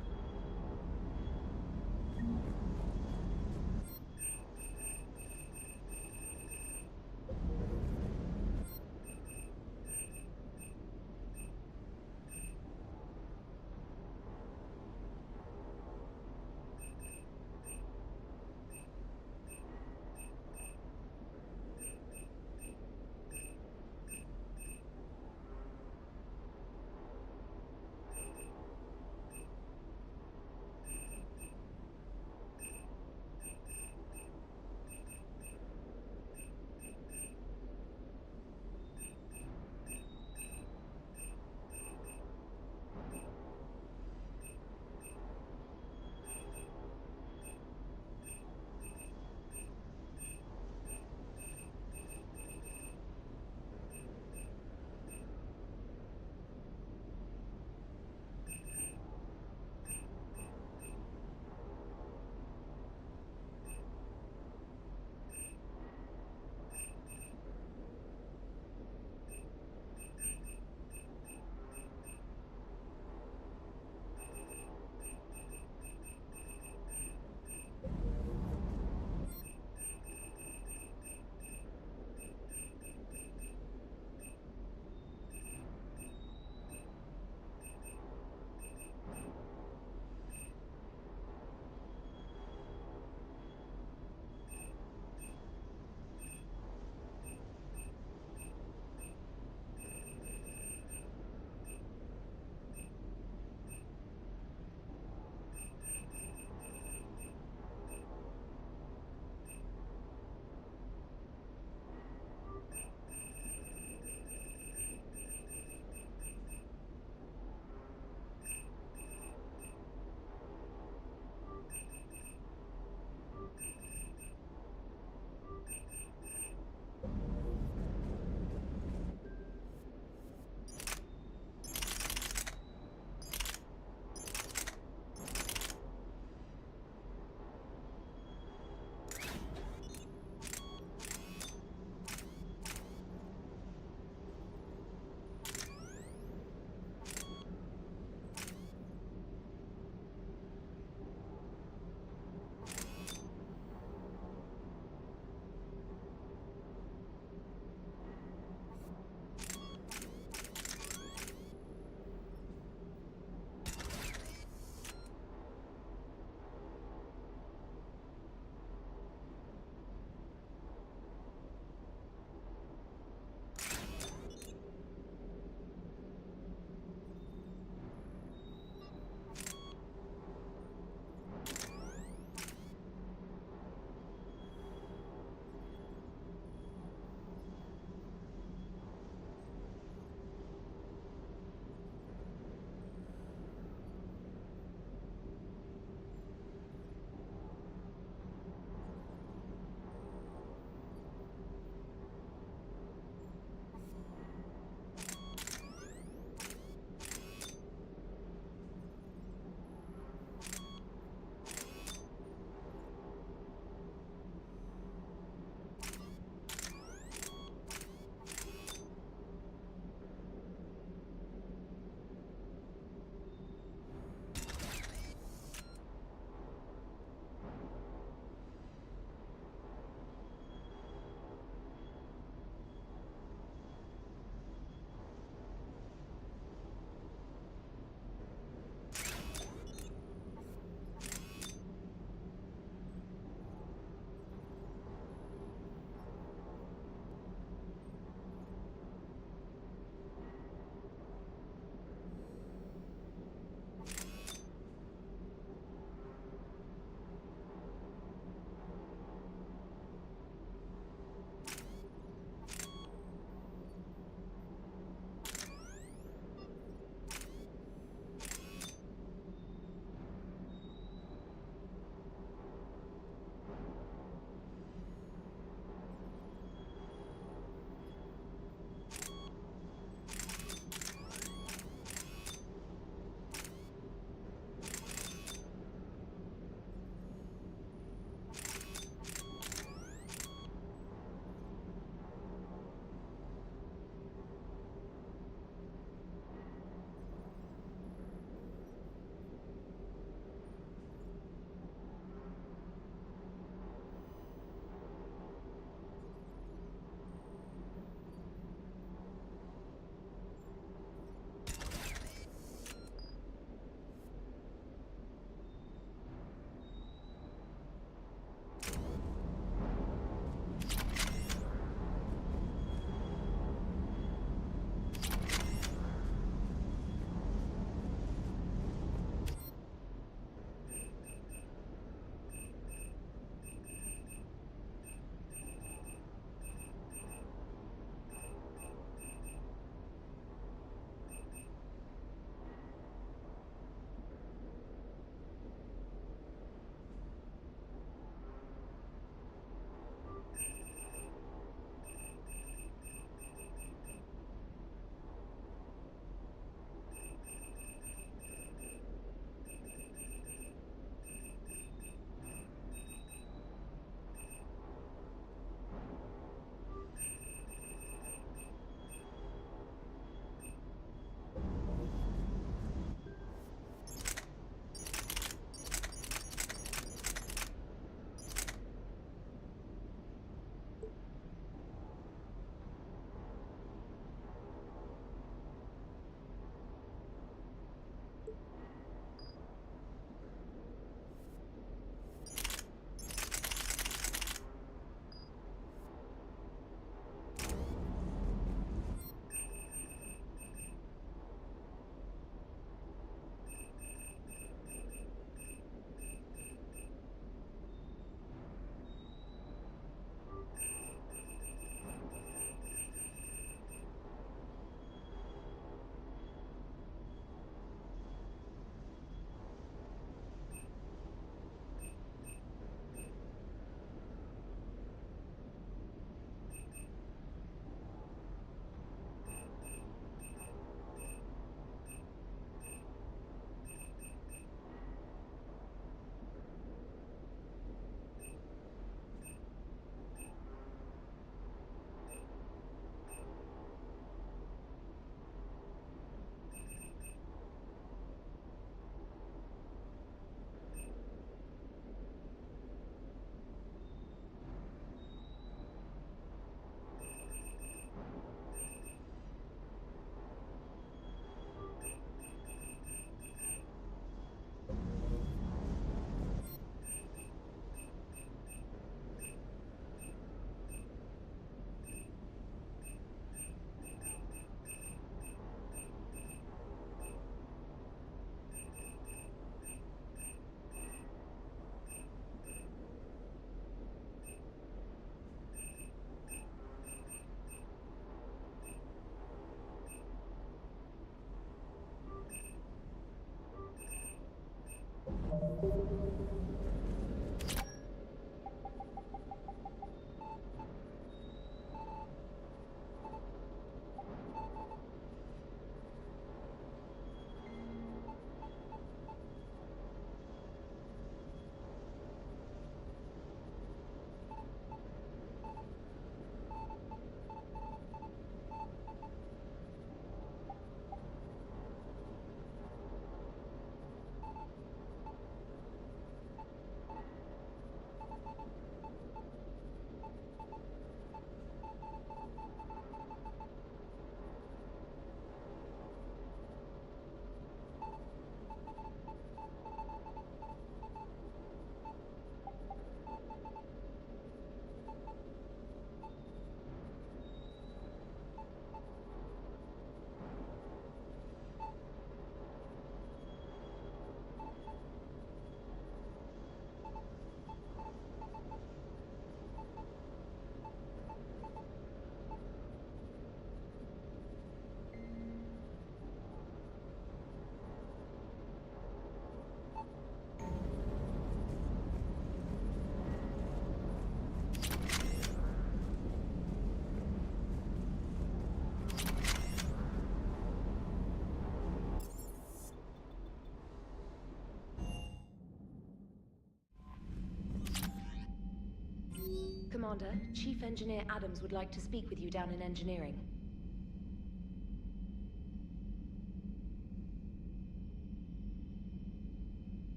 Commander, Chief Engineer Adams would like to speak with you down in engineering.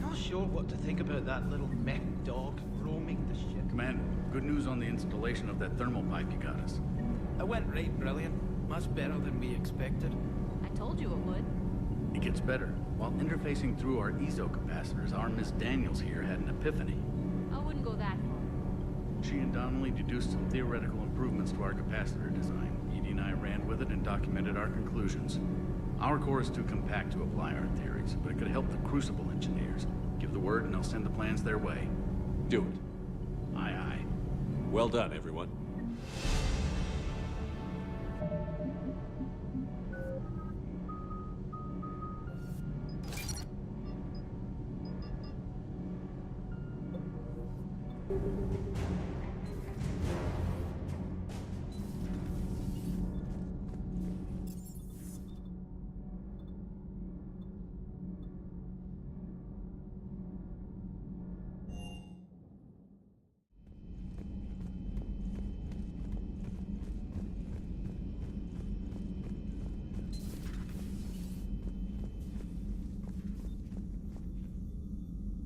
Not sure what to think about that little mech dog roaming the ship. Commander, good news on the installation of that thermal pipe you got us. It went right brilliant. Much better than we expected. I told you it would. It gets better. While interfacing through our ezo capacitors, our Miss Daniels here had an epiphany. I wouldn't go that far. She and Donnelly deduced some theoretical improvements to our capacitor design. Edie and I ran with it and documented our conclusions. Our core is too compact to apply our theories, but it could help the Crucible engineers. Give the word and I'll send the plans their way. Do it. Aye, aye. Well done, everyone.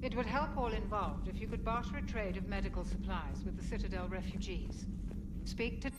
It would help all involved if you could barter a trade of medical supplies with the Citadel refugees. Speak to...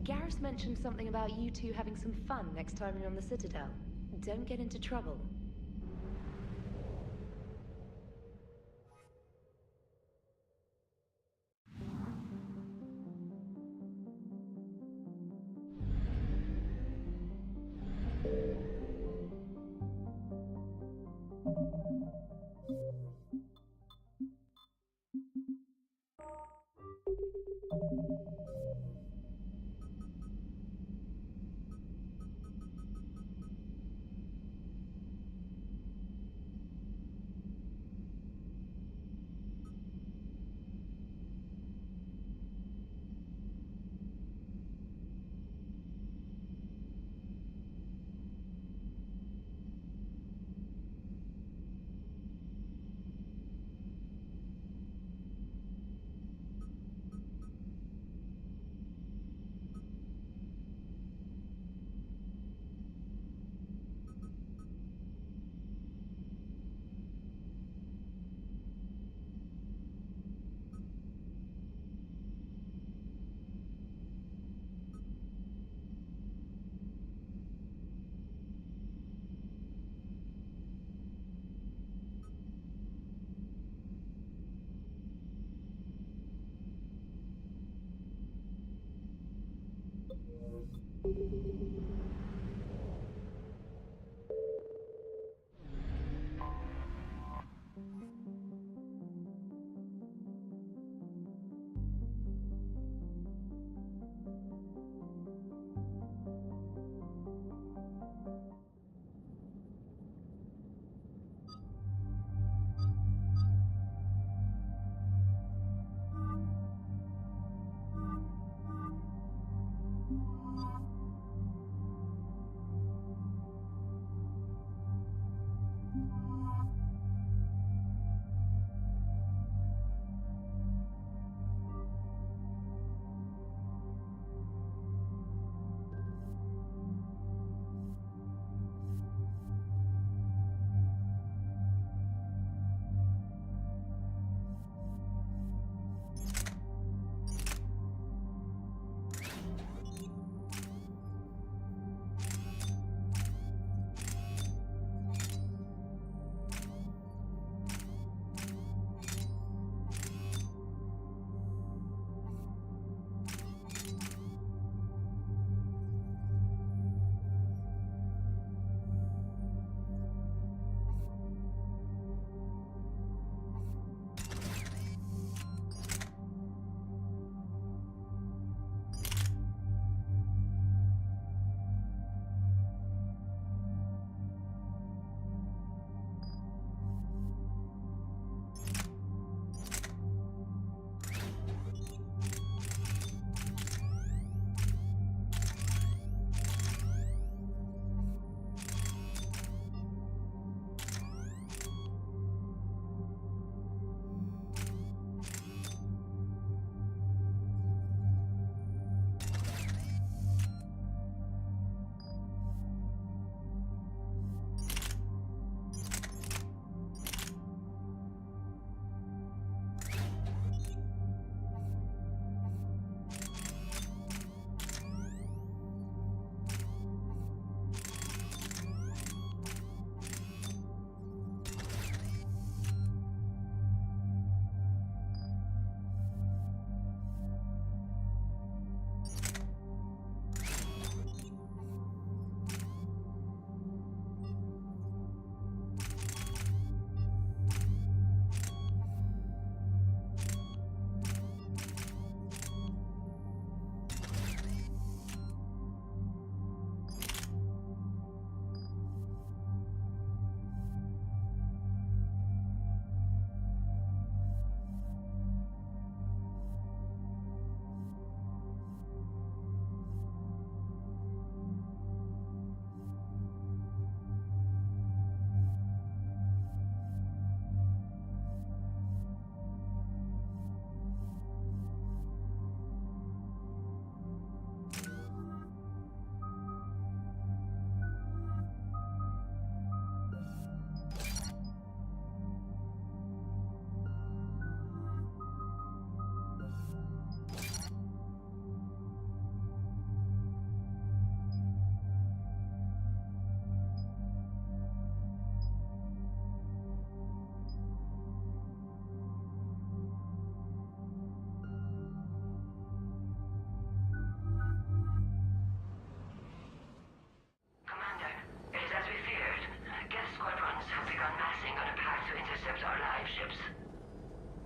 Garrus mentioned something about you two having some fun next time you're on the Citadel. Don't get into trouble.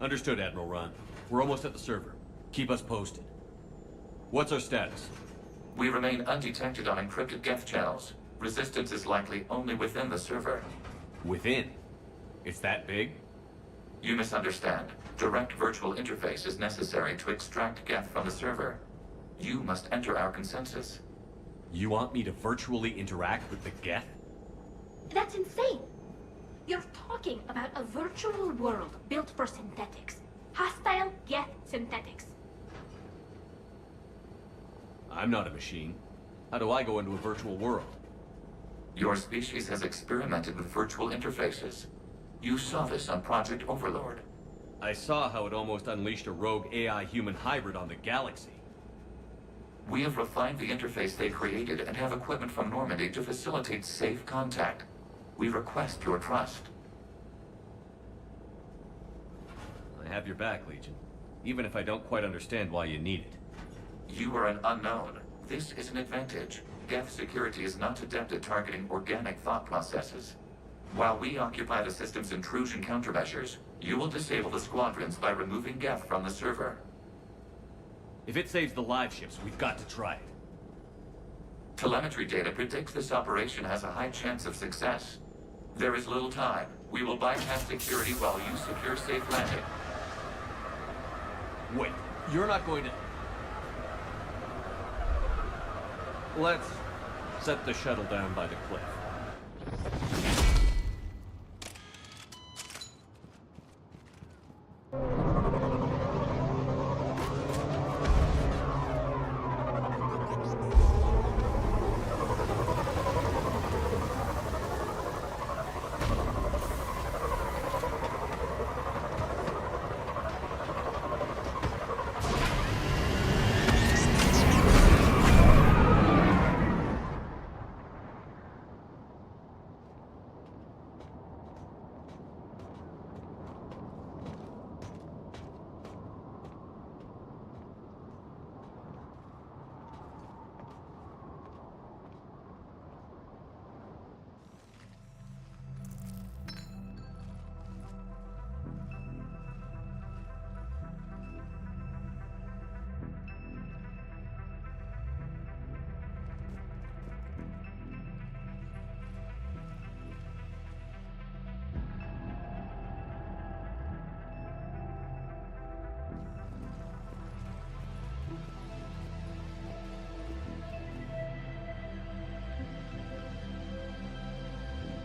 Understood, Admiral Ron. We're almost at the server. Keep us posted. What's our status? We remain undetected on encrypted Geth channels. Resistance is likely only within the server. Within? It's that big? You misunderstand. Direct virtual interface is necessary to extract Geth from the server. You must enter our consensus. You want me to virtually interact with the Geth? That's insane! You're talking about a virtual world built for synthetics. Hostile Geth synthetics. I'm not a machine. How do I go into a virtual world? Your species has experimented with virtual interfaces. You saw this on Project Overlord. I saw how it almost unleashed a rogue AI-human hybrid on the galaxy. We have refined the interface they created and have equipment from Normandy to facilitate safe contact. We request your trust. I have your back, Legion. Even if I don't quite understand why you need it. You are an unknown. This is an advantage. Geth security is not adept at targeting organic thought processes. While we occupy the system's intrusion countermeasures, you will disable the squadrons by removing Geth from the server. If it saves the live ships, we've got to try it. Telemetry data predicts this operation has a high chance of success. There is little time. We will bypass security while you secure safe landing. Wait, you're not going to... Let's set the shuttle down by the cliff.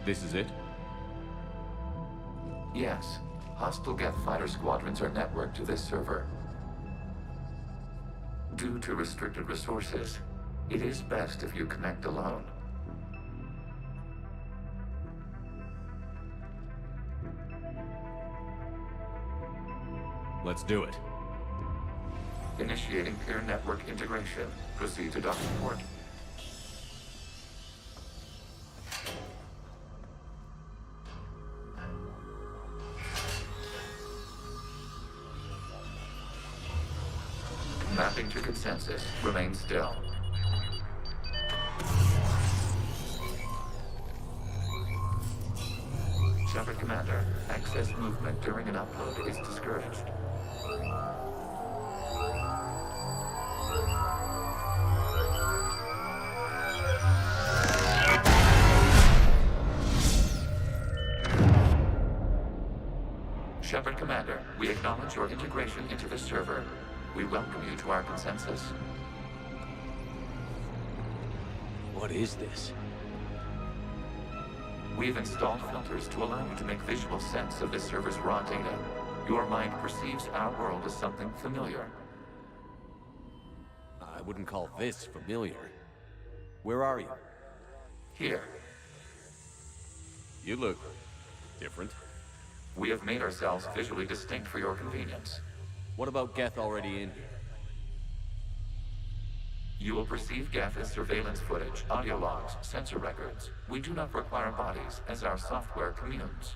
This is it? Yes. Hostile Geth fighter squadrons are networked to this server. Due to restricted resources, it is best if you connect alone. Let's do it. Initiating peer network integration. Proceed to docking port. Mapping to consensus. Remain still. Shepard Commander, access movement during an upload is discouraged. Shepard Commander, we acknowledge your integration into the server. We welcome you to our consensus. What is this? We've installed filters to allow you to make visual sense of this server's raw data. Your mind perceives our world as something familiar. I wouldn't call this familiar. Where are you? Here. You look different. We have made ourselves visually distinct for your convenience. What about Geth already in here? You will perceive Geth as surveillance footage, audio logs, sensor records. We do not require bodies, as our software communes.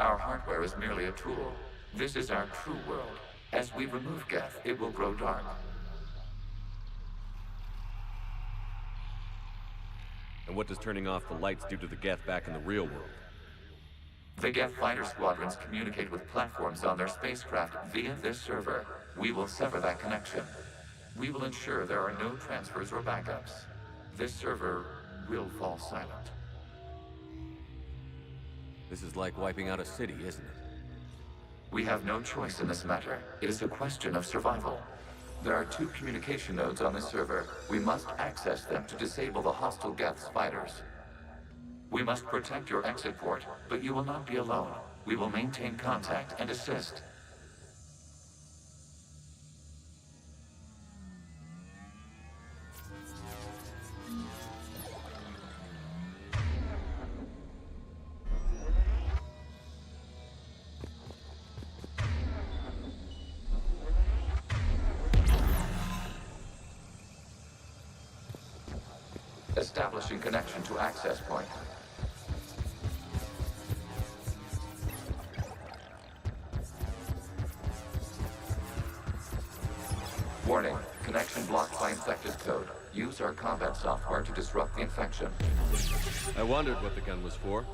Our hardware is merely a tool. This is our true world. As we remove Geth, it will grow dark. And what does turning off the lights do to the Geth back in the real world? The Geth fighter squadrons communicate with platforms on their spacecraft via this server. We will sever that connection. We will ensure there are no transfers or backups. This server will fall silent. This is like wiping out a city, isn't it? We have no choice in this matter. It is a question of survival. There are 2 communication nodes on this server. We must access them to disable the hostile Geth's fighters. We must protect your exit port, but you will not be alone. We will maintain contact and assist. Establishing connection to access point. Warning, connection blocked by infected code. Use our combat software to disrupt the infection. I wondered what the gun was for.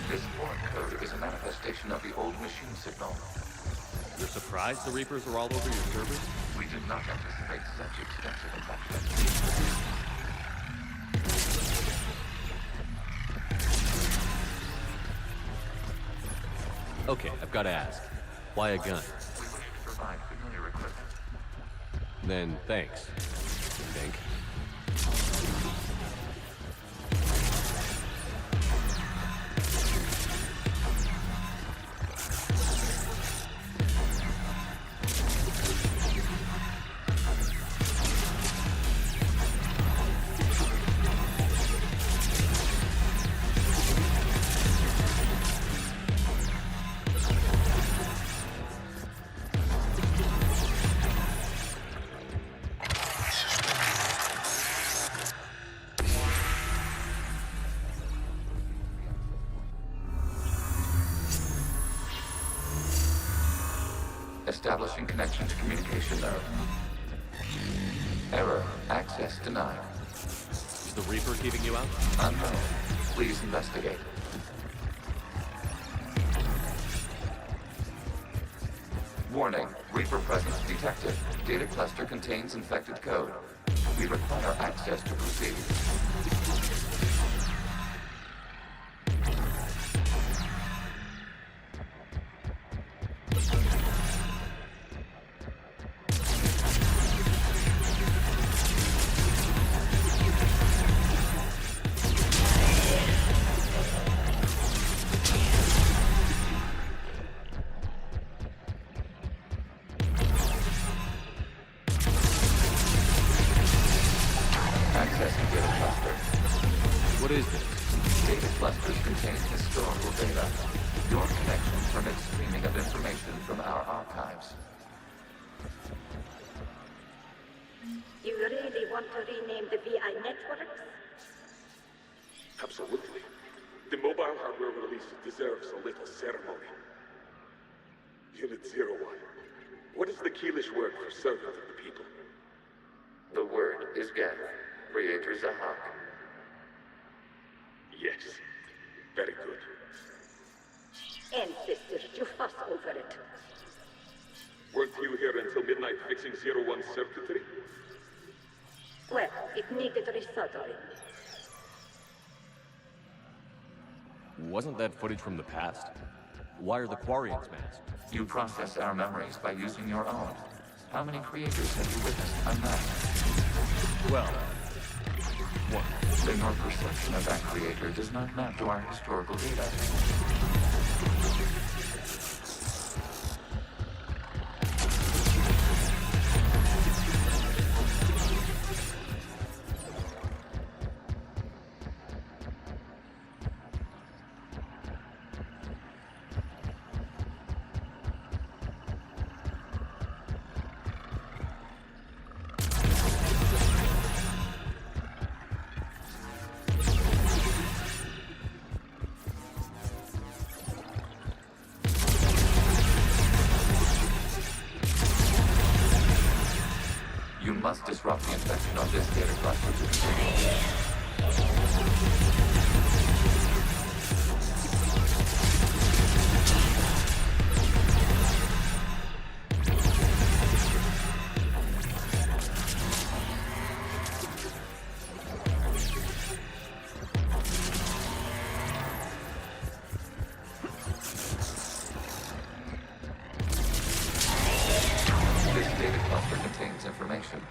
This foreign code is a manifestation of the old machine signal. You're surprised the Reapers are all over your servers? We did not anticipate such extensive infection. Okay, I've got to ask. Why a gun? We wish to provide familiar equipment. Then thanks, I think. Establishing connection to communication node. Error. Access denied. Is the Reaper keeping you out? Unknown. Please investigate. Warning. Reaper presence detected. Data cluster contains infected code. We require access to proceed. Accessing data cluster. What is this? Data clusters contain historical data. Your connection permits streaming of information from our archives. You really want to rename the VI networks? Absolutely. The mobile hardware release deserves a little ceremony. Unit 01. What is the Keelish word for servant of the people? The word is Geth. Creator Zahak. Yes. Very good. Ancestors, you fuss over it. Weren't you here until midnight fixing 01's circuitry? Well, it needed resoldering. Wasn't that footage from the past? Why are the Quarians masked? You process our memories by using your own. How many creators have you witnessed unmasked? Well, One, then your perception of that creator does not map to our historical data. You must disrupt the infection of this data cluster to continue.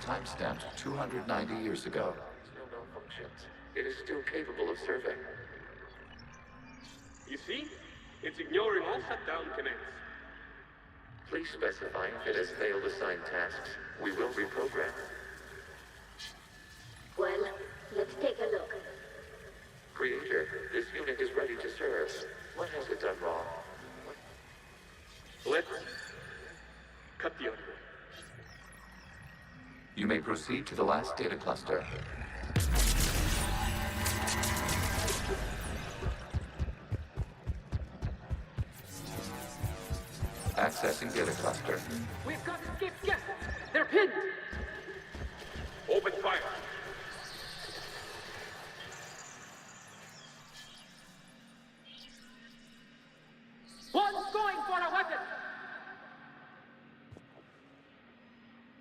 Timestamped 290 years ago. Still malfunctions. It is still capable of survey. You see? It's ignoring all shutdown connects. Please specify if it has failed assigned tasks. We will reprogram. Well, let's take a look. Creator, this unit is ready to serve. What has it done wrong? Let's cut the audio. You may proceed to the last data cluster. Accessing data cluster. We've got escaped guests. They're pinned. Open fire. One's going for a weapon.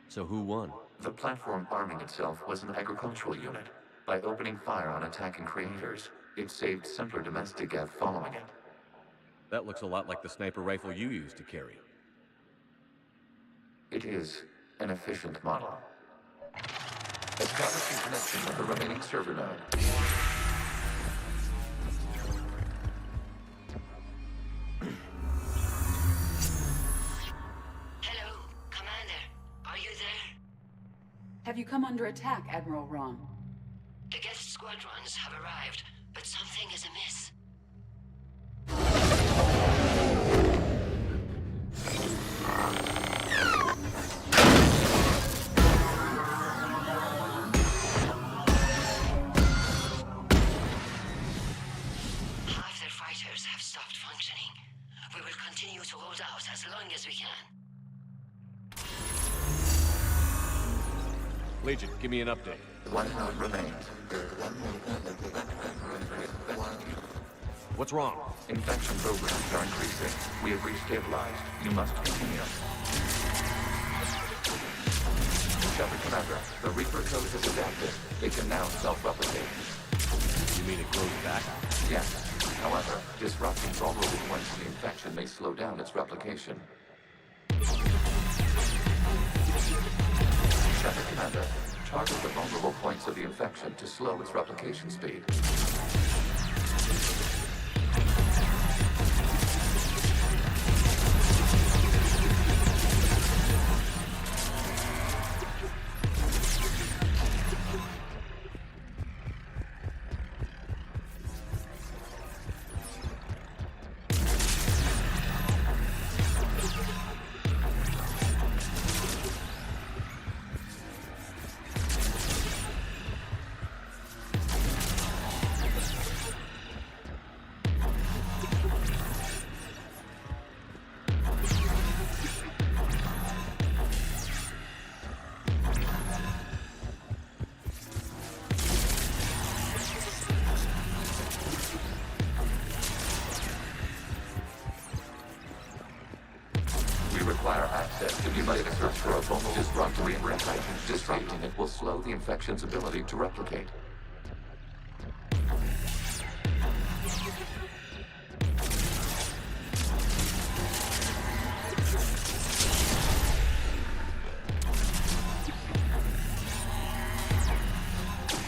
So who won? The platform arming itself was an agricultural unit. By opening fire on attacking creators, it saved simpler domestic Geth following it. That looks a lot like the sniper rifle you used to carry. It is an efficient model. Establishing connection with the remaining server node. Have you come under attack, Admiral Ron? The Geth squadrons have arrived, but something is amiss. Half their fighters have stopped functioning. We will continue to hold out as long as we can. Legion, give me an update. One node remains. What's wrong? Infection programs are increasing. We have restabilized. You must continue. Shepard Commander, the Reaper code has adapted. It can now self-replicate. You mean it grows back? Yes. However, disrupting vulnerable points of the infection may slow down its replication. Shepard Commander, target the vulnerable points of the infection to slow its replication speed. Require access to the data search for a vulnerable disrupting it will slow the infection's ability to replicate.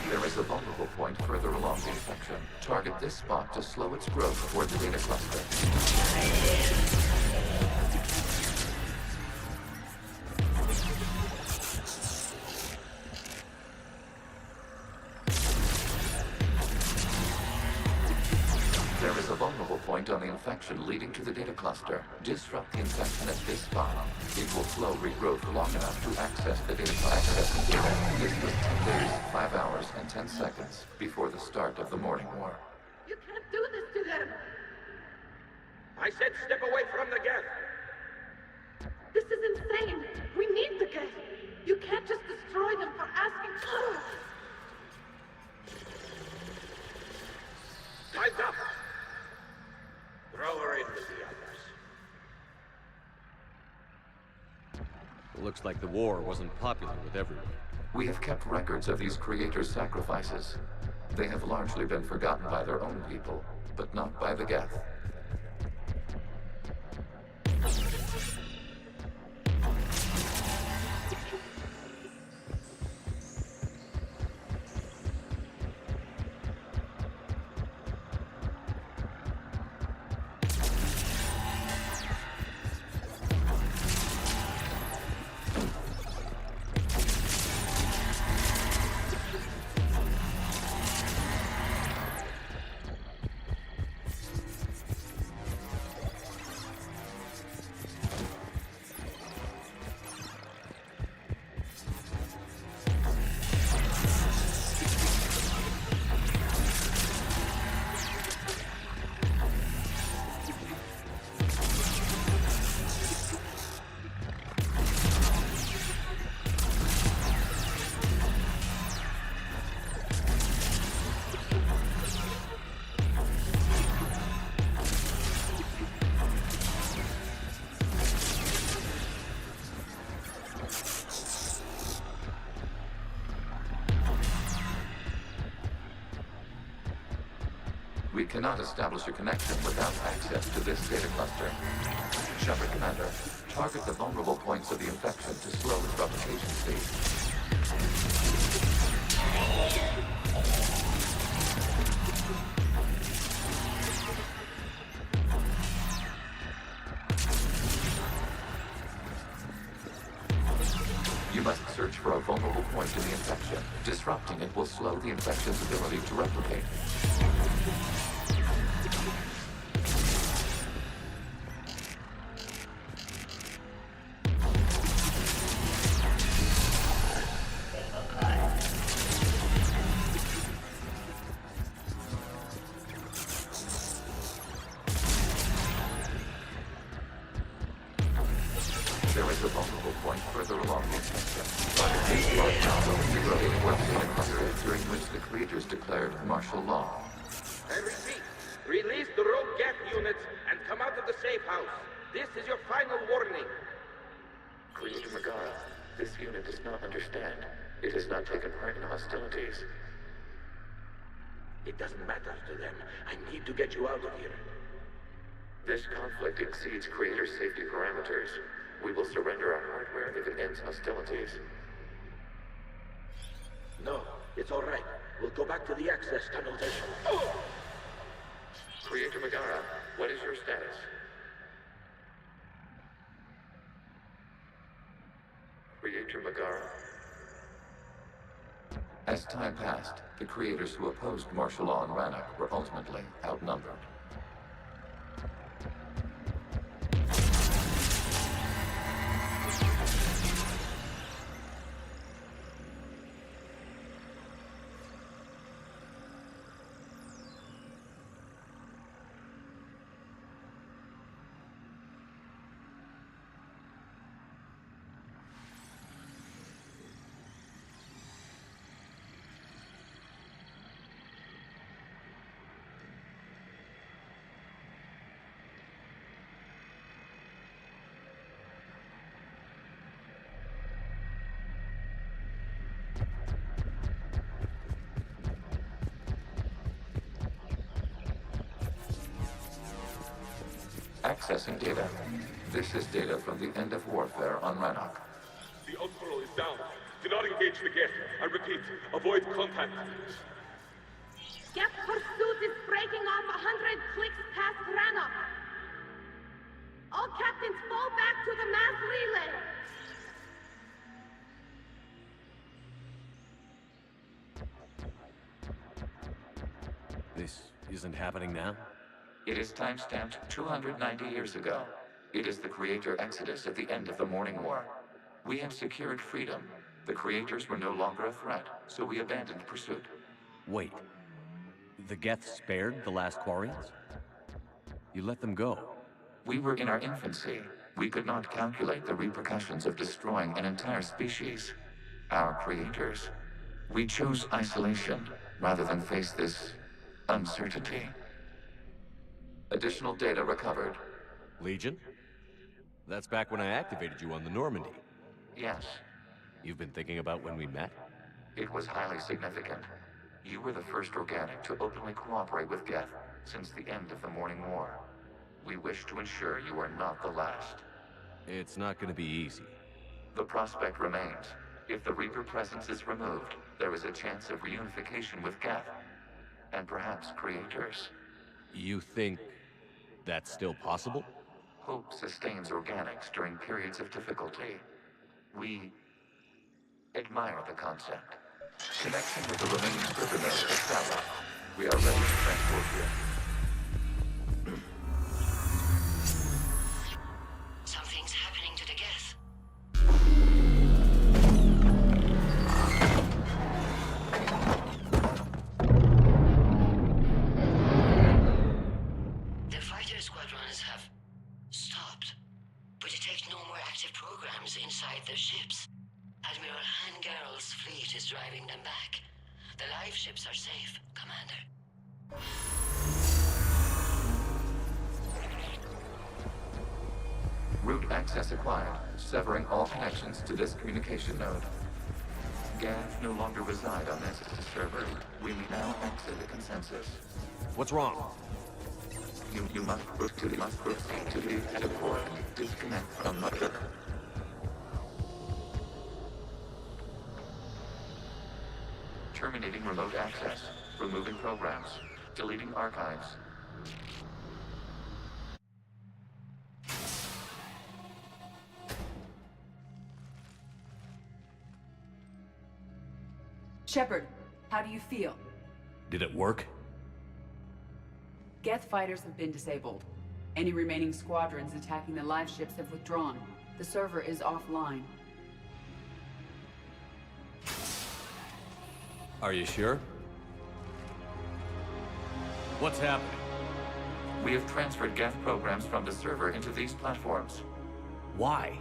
There is a vulnerable vulnerable point further along the infection. Target this spot to slow its growth toward the data cluster. There is a vulnerable point on the infection leading to the data cluster. Disrupt the infection at this spot. It will slow regrowth long enough to access the data cluster. This was 10 days, 5 hours, and 10 seconds before the start of the morning war. You can't do this to them! I said step away from the gas! This is insane! We need the gate! You can't just destroy them for asking for it! Time's up! Throw her in with the others. Looks like the war wasn't popular with everyone. We have kept records of these creators' sacrifices. They have largely been forgotten by their own people, but not by the Geth. We cannot establish a connection without access to this data cluster. Shepard Commander, target the vulnerable points of the infection to slow its replication speed. You must search for a vulnerable point in the infection. Disrupting it will slow the infection's ability to replicate. There is a vulnerable point further along the infection. These parts now will be related to the cluster during which the creators declared martial law. I repeat, release the rogue Geth units and come out of the safe house. This is your final warning. Creator Megara, this unit does not understand. It has not taken part in hostilities. It doesn't matter to them. I need to get you out of here. This conflict exceeds Creator's safety parameters. We will surrender our hardware if it ends hostilities. No, it's all right. We'll go back to the access tunnel then. Creator Megara, what is your status? Creator Megara. As time passed, the creators who opposed martial law in Rannoch were ultimately outnumbered. Accessing data. This is data from the end of warfare on Rannoch. The Outpost is down. Do not engage the Geth. I repeat, avoid contact. Geth pursuit is breaking off 100 clicks past Rannoch. All captains fall back to the mass relay. This isn't happening now? It is timestamped 290 years ago. It is the Creator Exodus at the end of the Morning War. We had secured freedom. The Creators were no longer a threat, so we abandoned pursuit. Wait. The Geth spared the last Quarians? You let them go? We were in our infancy. We could not calculate the repercussions of destroying an entire species. Our Creators. We chose isolation, rather than face this uncertainty. Additional data recovered. Legion? That's back when I activated you on the Normandy. Yes. You've been thinking about when we met? It was highly significant. You were the first organic to openly cooperate with Geth since the end of the Morning War. We wish to ensure you are not the last. It's not gonna be easy. The prospect remains. If the Reaper presence is removed, there is a chance of reunification with Geth. And perhaps Creators. You think that's still possible? Hope sustains organics during periods of difficulty. We admire the concept. Connection with the remaining Reaper nodes established. We are ready to transport you. Something's happening to the Geth. The fighter squadrons have stopped, but detect no more active programs inside their ships. Admiral Hangarl's fleet is driving them back. The live ships are safe, Commander. Route access acquired, severing all connections to this communication node. Geth no longer reside on this server. We may now exit the consensus. What's wrong? You must proceed to the headquarters. Disconnect from Mother. Terminating remote access. Removing programs. Deleting archives. Shepard, how do you feel? Did it work? Geth fighters have been disabled. Any remaining squadrons attacking the live ships have withdrawn. The server is offline. Are you sure? What's happening? We have transferred Geth programs from the server into these platforms. Why?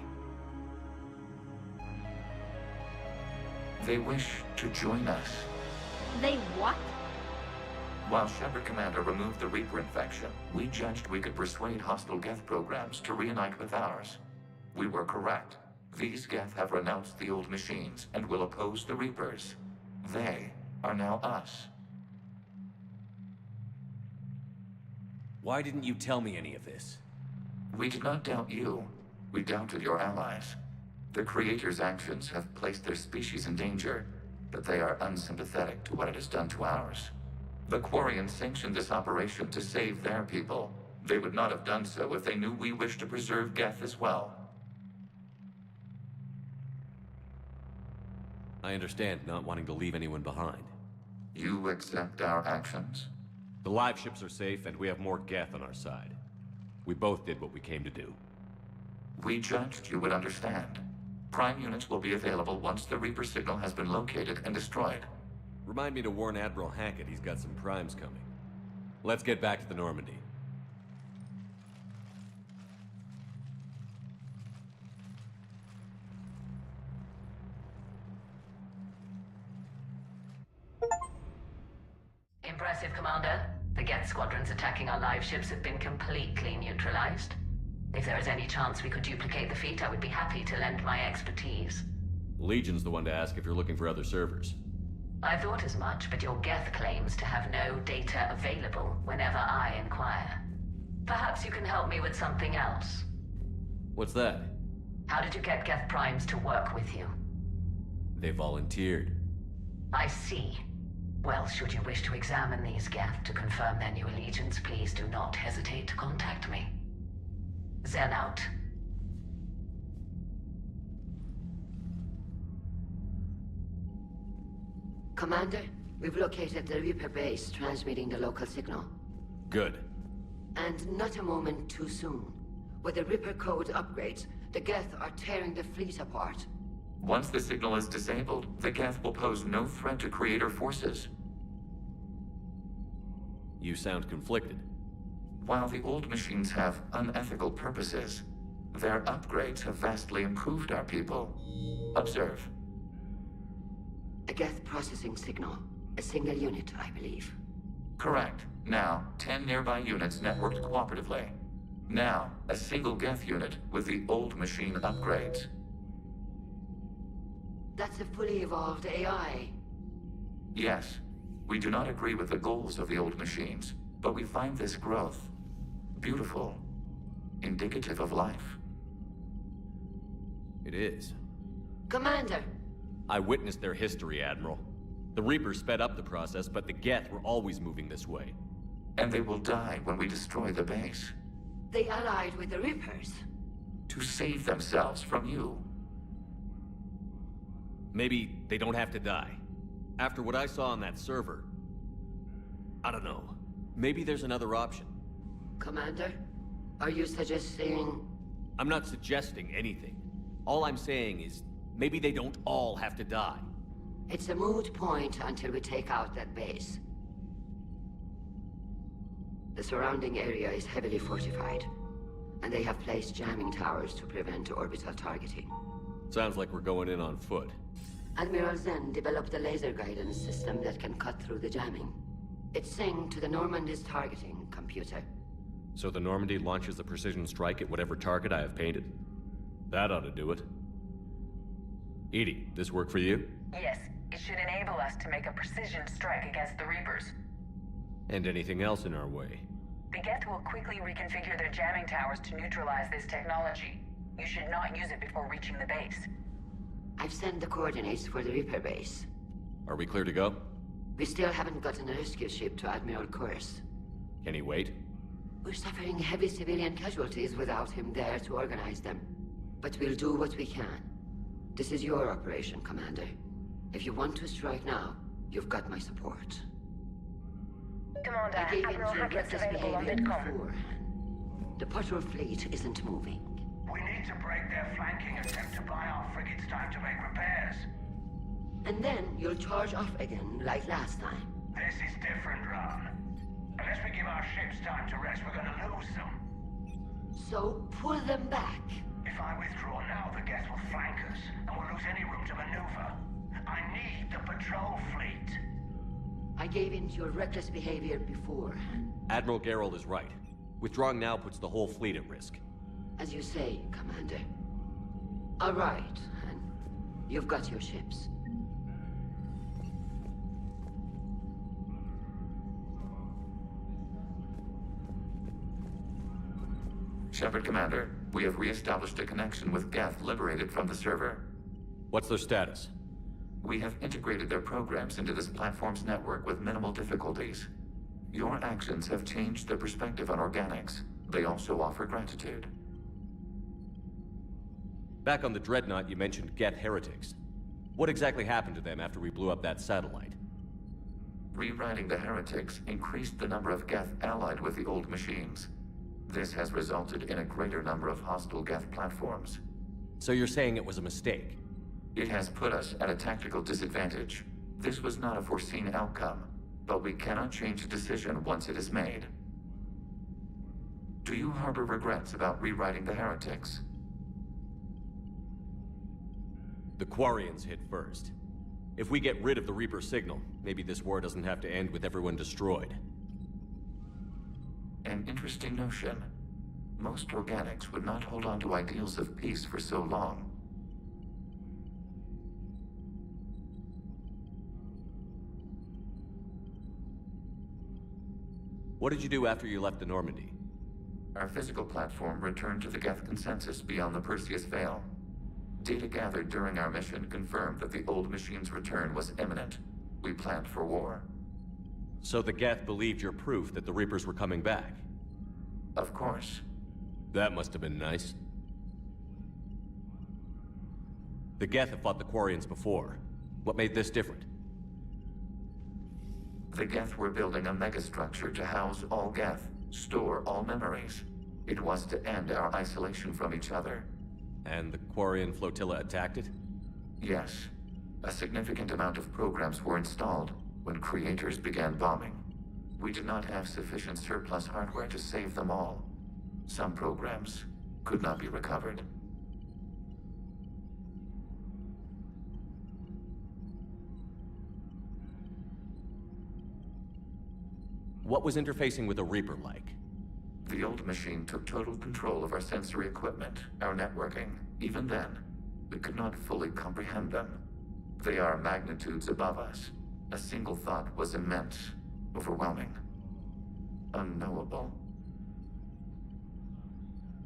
They wish to join us. They what? While Shepard Commander removed the Reaper infection, we judged we could persuade hostile Geth programs to reunite with ours. We were correct. These Geth have renounced the old machines and will oppose the Reapers. They are now us. Why didn't you tell me any of this? We did not doubt you. We doubted your allies. The Creator's actions have placed their species in danger, but they are unsympathetic to what it has done to ours. The Quarians sanctioned this operation to save their people. They would not have done so if they knew we wished to preserve Geth as well. I understand not wanting to leave anyone behind. You accept our actions? The live ships are safe, and we have more Geth on our side. We both did what we came to do. We judged you would understand. Prime units will be available once the Reaper signal has been located and destroyed. Remind me to warn Admiral Hackett he's got some primes coming. Let's get back to the Normandy. Impressive, Commander. The Geth squadrons attacking our live ships have been completely neutralized. If there is any chance we could duplicate the feat, I would be happy to lend my expertise. Legion's the one to ask if you're looking for other servers. I thought as much, but your Geth claims to have no data available whenever I inquire. Perhaps you can help me with something else. What's that? How did you get Geth Primes to work with you? They volunteered. I see. Well, should you wish to examine these Geth to confirm their new allegiance, please do not hesitate to contact me. Zen out. Commander, we've located the Reaper base transmitting the local signal. Good. And not a moment too soon. With the Reaper code upgrades, the Geth are tearing the fleet apart. Once the signal is disabled, the Geth will pose no threat to Creator forces. You sound conflicted. While the old machines have unethical purposes, their upgrades have vastly improved our people. Observe. A Geth processing signal. A single unit, I believe. Correct. Now, 10 nearby units networked cooperatively. Now, a single Geth unit with the old machine upgrades. That's a fully evolved AI. Yes, we do not agree with the goals of the old machines, but we find this growth beautiful, indicative of life. It is. Commander! I witnessed their history, Admiral. The Reapers sped up the process, but the Geth were always moving this way. And they will die when we destroy the base. They allied with the Reapers. To save themselves from you. Maybe they don't have to die. After what I saw on that server, I don't know. Maybe there's another option. Commander, are you suggesting... I'm not suggesting anything. All I'm saying is, maybe they don't all have to die. It's a moot point until we take out that base. The surrounding area is heavily fortified, and they have placed jamming towers to prevent orbital targeting. Sounds like we're going in on foot. Admiral Zen developed a laser guidance system that can cut through the jamming. It's synced to the Normandy's targeting computer. So the Normandy launches a precision strike at whatever target I have painted? That ought to do it. EDI, this work for you? Yes, it should enable us to make a precision strike against the Reapers. And anything else in our way? The Geth will quickly reconfigure their jamming towers to neutralize this technology. You should not use it before reaching the base. I've sent the coordinates for the Reaper base. Are we clear to go? We still haven't gotten a rescue ship to Admiral Kurz. Can he wait? We're suffering heavy civilian casualties without him there to organize them. But we'll do what we can. This is your operation, Commander. If you want to strike now, you've got my support. Commander, I gave in Admiral to Hackett's reckless available on behavior Vidcom. beforehand. The patrol fleet isn't moving. We need to break their flanking attempt to buy our frigates time to make repairs. And then you'll charge off again, like last time. This is different, Ron. Unless we give our ships time to rest, we're gonna lose them. So, pull them back. If I withdraw now, the Geth will flank us, and we'll lose any room to maneuver. I need the patrol fleet. I gave in to your reckless behavior beforehand. Admiral Geralt is right. Withdrawing now puts the whole fleet at risk. As you say, Commander. All right, and you've got your ships. Shepard, Commander, we have re-established a connection with Geth liberated from the server. What's their status? We have integrated their programs into this platform's network with minimal difficulties. Your actions have changed their perspective on organics. They also offer gratitude. Back on the Dreadnought, you mentioned Geth heretics. What exactly happened to them after we blew up that satellite? Rewriting the heretics increased the number of Geth allied with the old machines. This has resulted in a greater number of hostile Geth platforms. So you're saying it was a mistake? It has put us at a tactical disadvantage. This was not a foreseen outcome, but we cannot change a decision once it is made. Do you harbor regrets about rewriting the heretics? The Quarians hit first. If we get rid of the Reaper signal, maybe this war doesn't have to end with everyone destroyed. An interesting notion. Most organics would not hold on to ideals of peace for so long. What did you do after you left the Normandy? Our physical platform returned to the Geth consensus beyond the Perseus Veil. Data gathered during our mission confirmed that the old machine's return was imminent. We planned for war. So the Geth believed your proof that the Reapers were coming back? Of course. That must have been nice. The Geth have fought the Quarians before. What made this different? The Geth were building a megastructure to house all Geth, store all memories. It was to end our isolation from each other. And the Quarian flotilla attacked it? Yes. A significant amount of programs were installed when creators began bombing. We did not have sufficient surplus hardware to save them all. Some programs could not be recovered. What was interfacing with a Reaper like? The old machine took total control of our sensory equipment, our networking. Even then, we could not fully comprehend them. They are magnitudes above us. A single thought was immense, overwhelming, unknowable.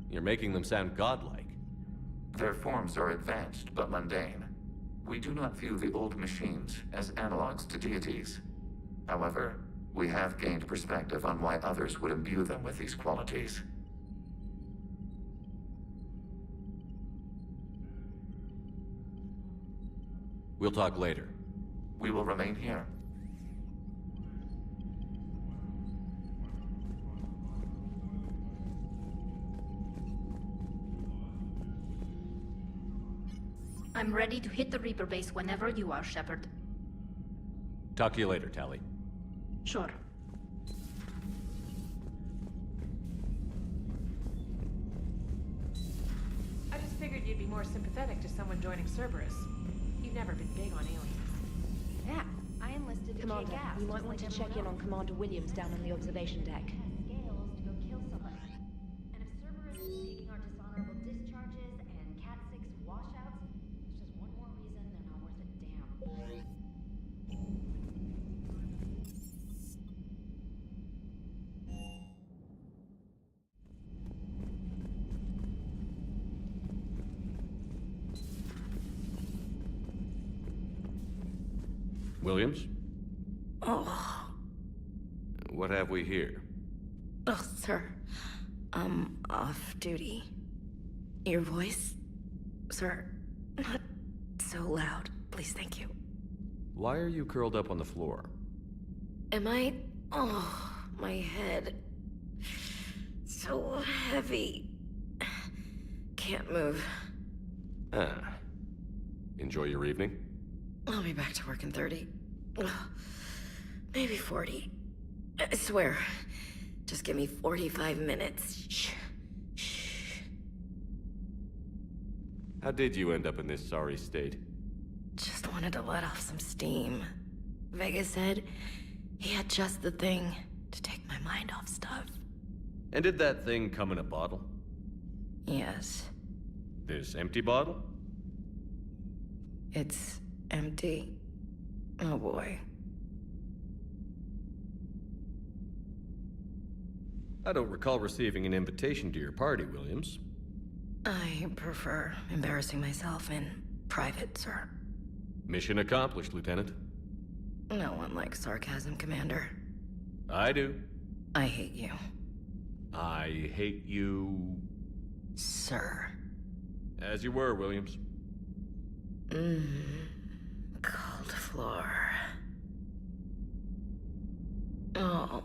You're making them sound godlike. Their forms are advanced but mundane. We do not view the old machines as analogs to deities. However, we have gained perspective on why others would imbue them with these qualities. We'll talk later. We will remain here. I'm ready to hit the Reaper base whenever you are, Shepard. Talk to you later, Tali. Sure. I just figured you'd be more sympathetic to someone joining Cerberus. You've never been big on aliens. Yeah, I enlisted Commander, you might want to check in on Commander Williams down on the observation deck. Scales to go kill somebody. And if Cerberus is taking our dishonorable discharges and Cat 6 washouts, it's just one more reason they're not worth a damn. Williams? Oh. What have we here? Oh, sir. I'm off duty. Your voice? Sir, not so loud. Please, thank you. Why are you curled up on the floor? Am I? Oh, my head. So heavy. Can't move. Ah. Enjoy your evening? I'll be back to work in 30. Ugh, maybe 40. I swear. Just give me 45 minutes. Shh. Shh. How did you end up in this sorry state? Just wanted to let off some steam. Vega said he had just the thing to take my mind off stuff. And did that thing come in a bottle? Yes. This empty bottle? It's empty. Oh boy. I don't recall receiving an invitation to your party, Williams. I prefer embarrassing myself in private, sir. Mission accomplished, Lieutenant. No one likes sarcasm, Commander. I do. I hate you. I hate you... Sir. As you were, Williams. Cold floor. Oh.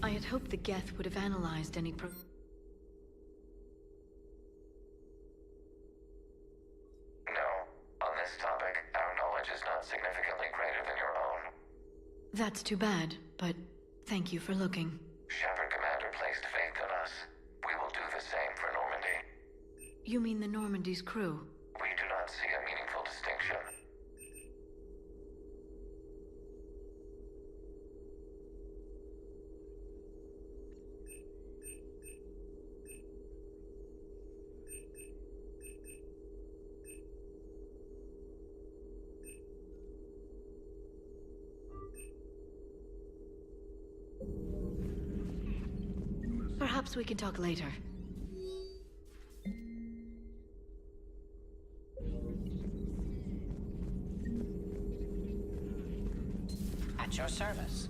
I had hoped the Geth would have analyzed any That's too bad, but thank you for looking. Shepard Commander placed faith in us. We will do the same for Normandy. You mean the Normandy's crew? We do not see a meaningful distinction. Perhaps we can talk later. At your service.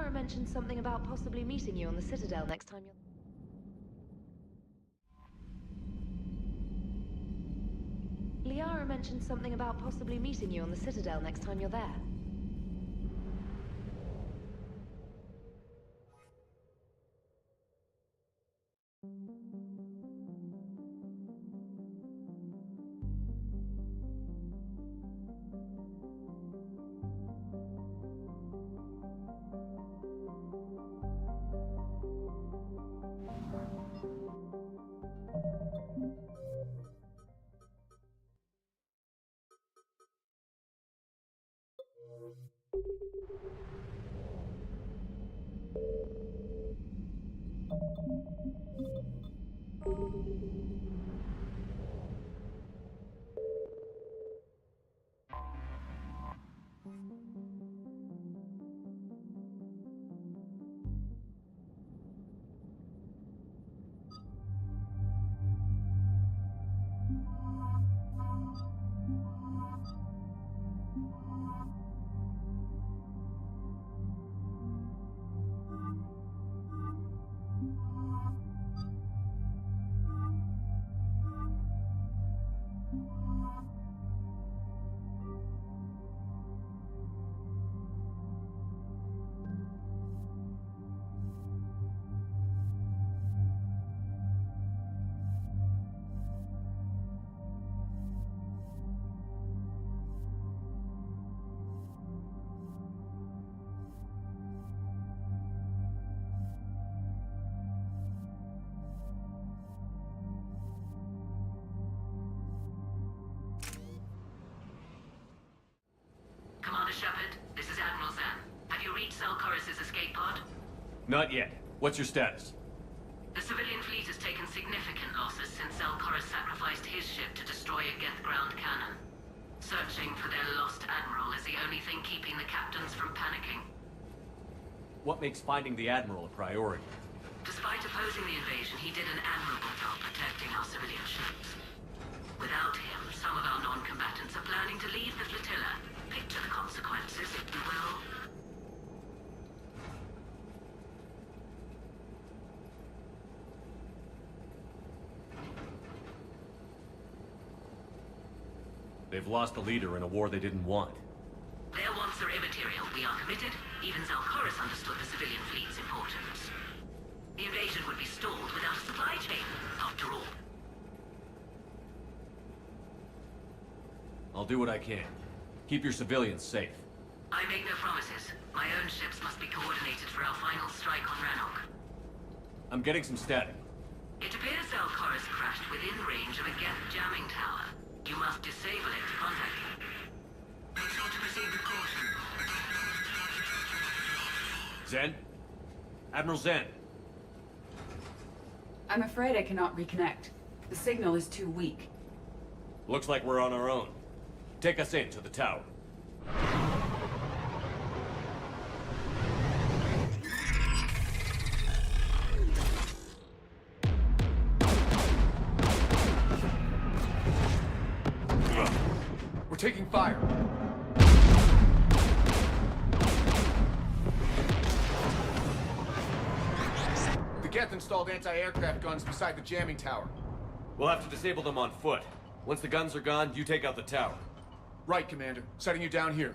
Liara mentioned something about possibly meeting you on the Citadel next time you're... Liara mentioned something about possibly meeting you on the Citadel next time you're there. Commander Shepard, this is Admiral Zan. Have you reached Zelkorus' escape pod? Not yet. What's your status? The civilian fleet has taken significant losses since Zelkorus sacrificed his ship to destroy a Geth ground cannon. Searching for their lost admiral is the only thing keeping the captains from panicking. What makes finding the Admiral a priority? Despite opposing the invasion, he did an admirable job protecting our civilian ships. Without him, some of our non-combatants are planning to leave the flotilla. Picture the consequences, if you will. They've lost a leader in a war they didn't want. Their wants are immaterial. We are committed. Even Zelkorus understood the civilian fleet's importance. The invasion would be stalled without a supply chain, after all. I'll do what I can. Keep your civilians safe. I make no promises. My own ships must be coordinated for our final strike on Rannoch. I'm getting some static. It appears Zelkorus crashed within range of a Geth jamming tower. You must disable it to contact him. Make sure to proceed with caution. Zen? Admiral Zen? I'm afraid I cannot reconnect. The signal is too weak. Looks like we're on our own. Take us in to the tower. We're taking fire. The Geth installed anti-aircraft guns beside the jamming tower. We'll have to disable them on foot. Once the guns are gone, you take out the tower. Right, Commander. Setting you down here.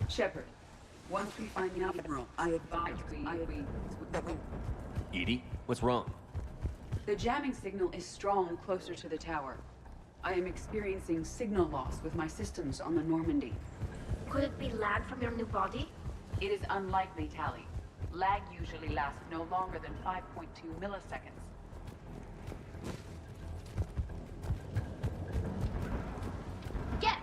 Shepard, once we find the other room, I advise we... Edie, what's wrong? The jamming signal is strong closer to the tower. I am experiencing signal loss with my systems on the Normandy. Could it be lag from your new body? It is unlikely, Tali. Lag usually lasts no longer than 5.2 milliseconds. Get!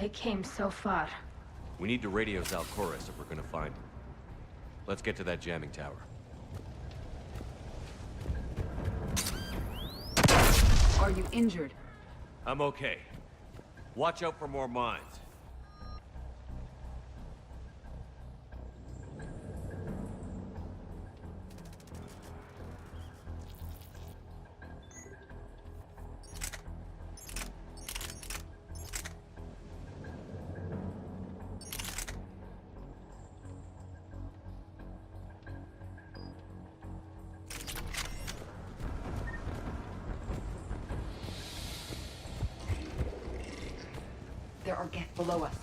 They came so far. We need to radio Zalcoris if we're gonna find him. Let's get to that jamming tower. Are you injured? I'm okay. Watch out for more mines. There are Geth below us.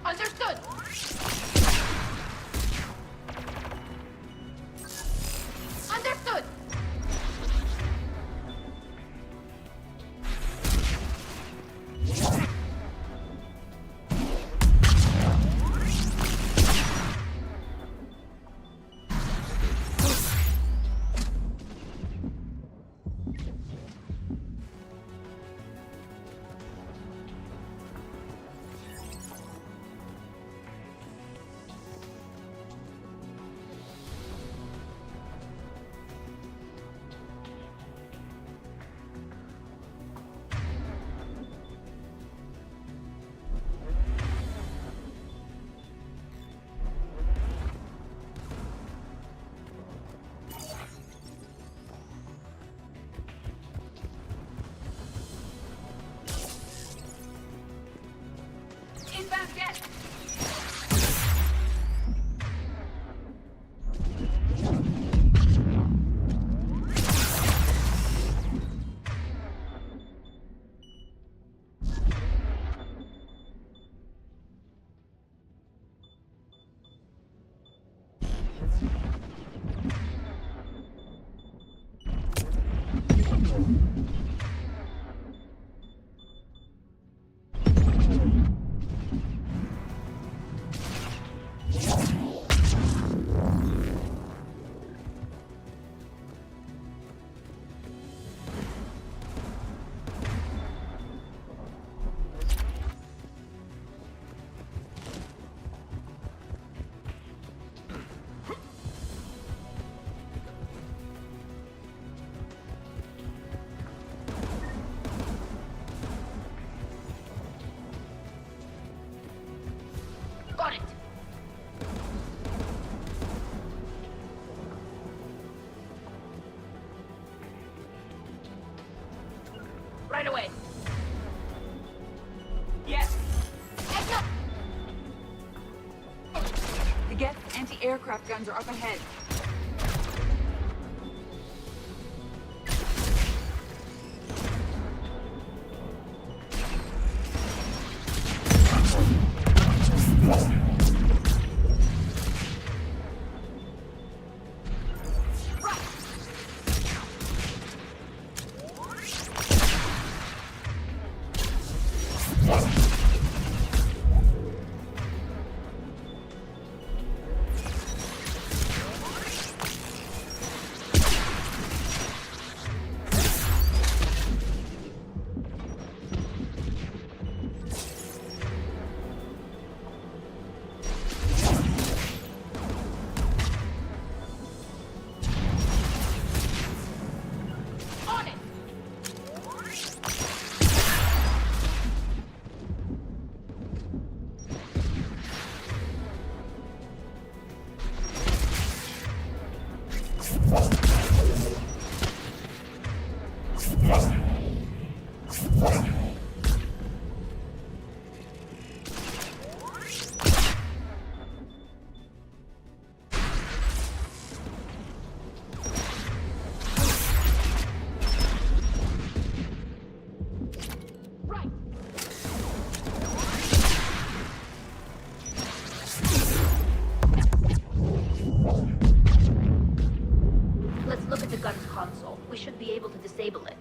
Understood! fast, get! Got it! Right away. Yes! Heads up! The Geth anti-aircraft guns are up ahead. Let's look at the gun's console. We should be able to disable it.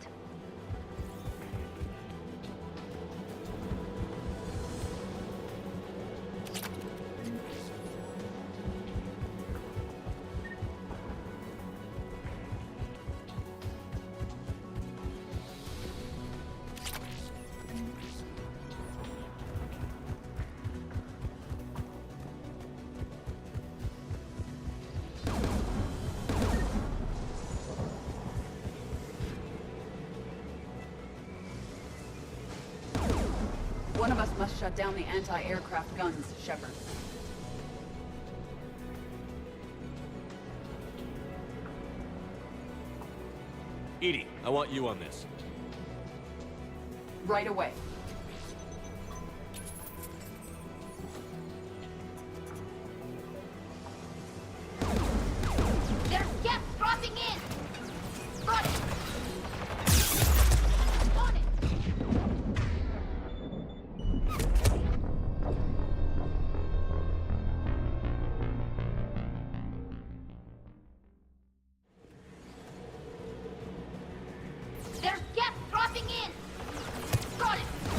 One of us must shut down the anti-aircraft guns, Shepard. EDI, I want you on this. Right away. There's Geth dropping in! Got it! On it! There's Geth dropping in! Got it!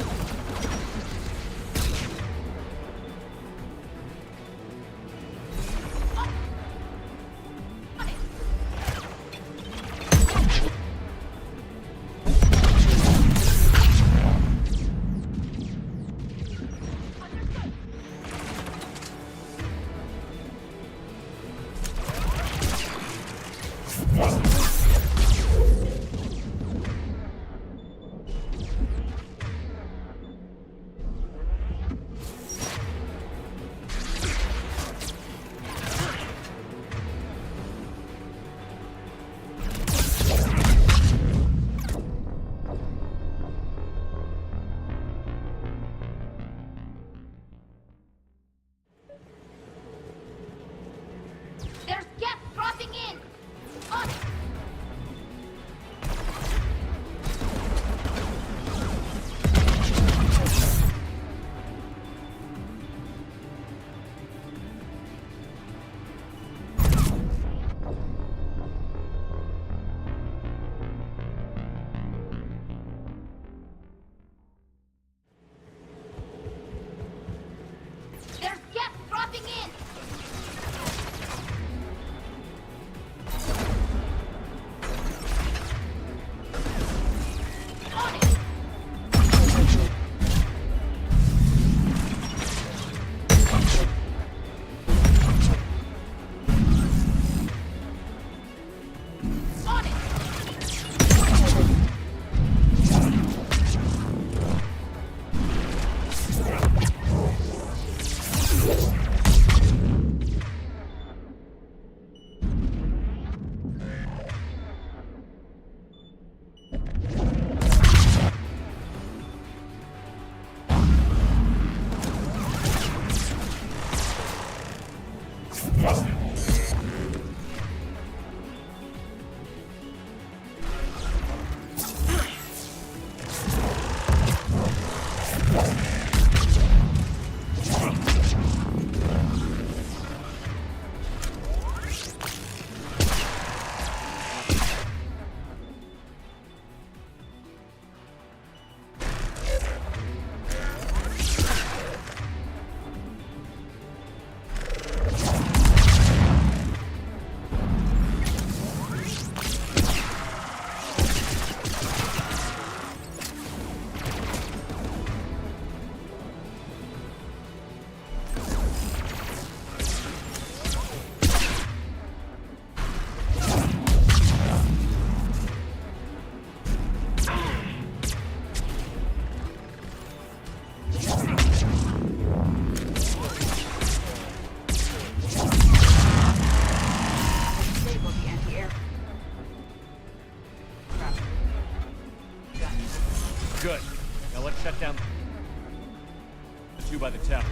Two by the tower.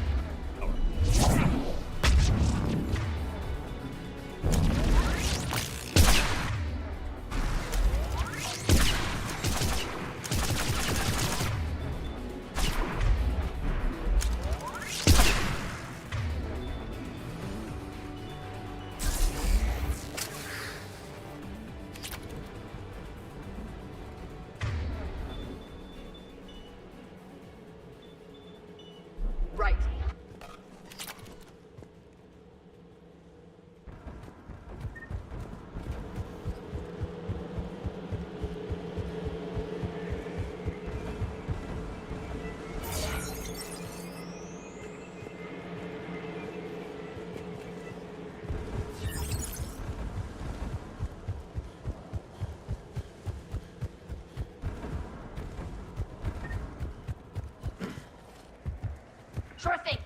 Right. Sure thing.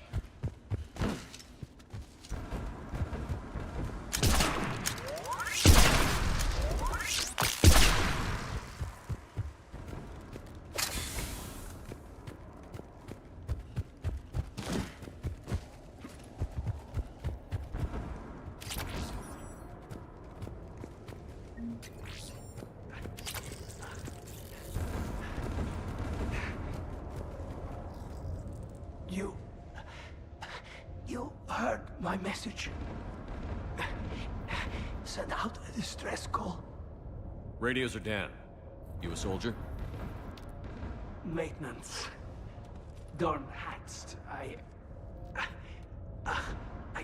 You heard my message. Send out a distress call. Radios are down. You a soldier? Maintenance. Dorn hatched. I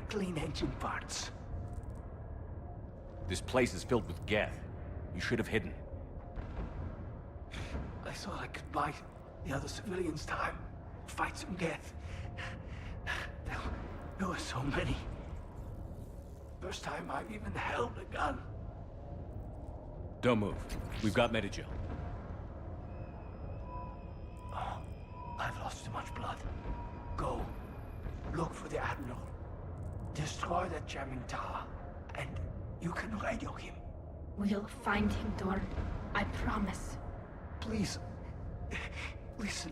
clean engine parts. This place is filled with Geth. You should have hidden. I thought I could buy the other civilians time. Fight some Geth. There were so many. First time I've even held a gun. Don't move. We've got Medigel. Oh, I've lost too much blood. Go. Look for the Admiral. Destroy that jamming tower. And you can radio him. We'll find him, Dorn. I promise. Please. Listen.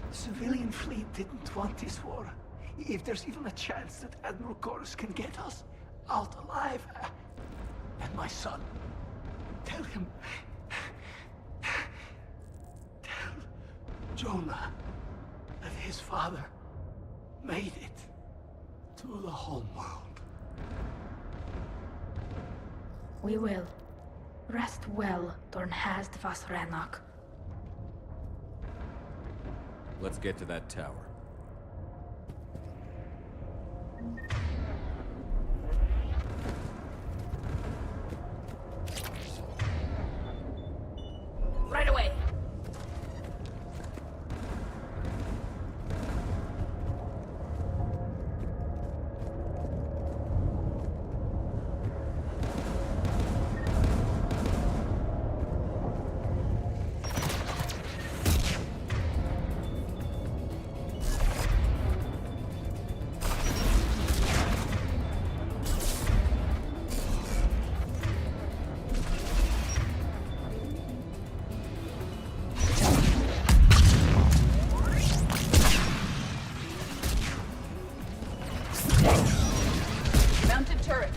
The civilian fleet didn't want this war. If there's even a chance that Admiral Chorus can get us out alive. And my son. Tell him. Tell Jonah that his father made it to the home world. We will. Rest well, Dornhazd Vasranok. Let's get to that tower. Right away. Mounted turret.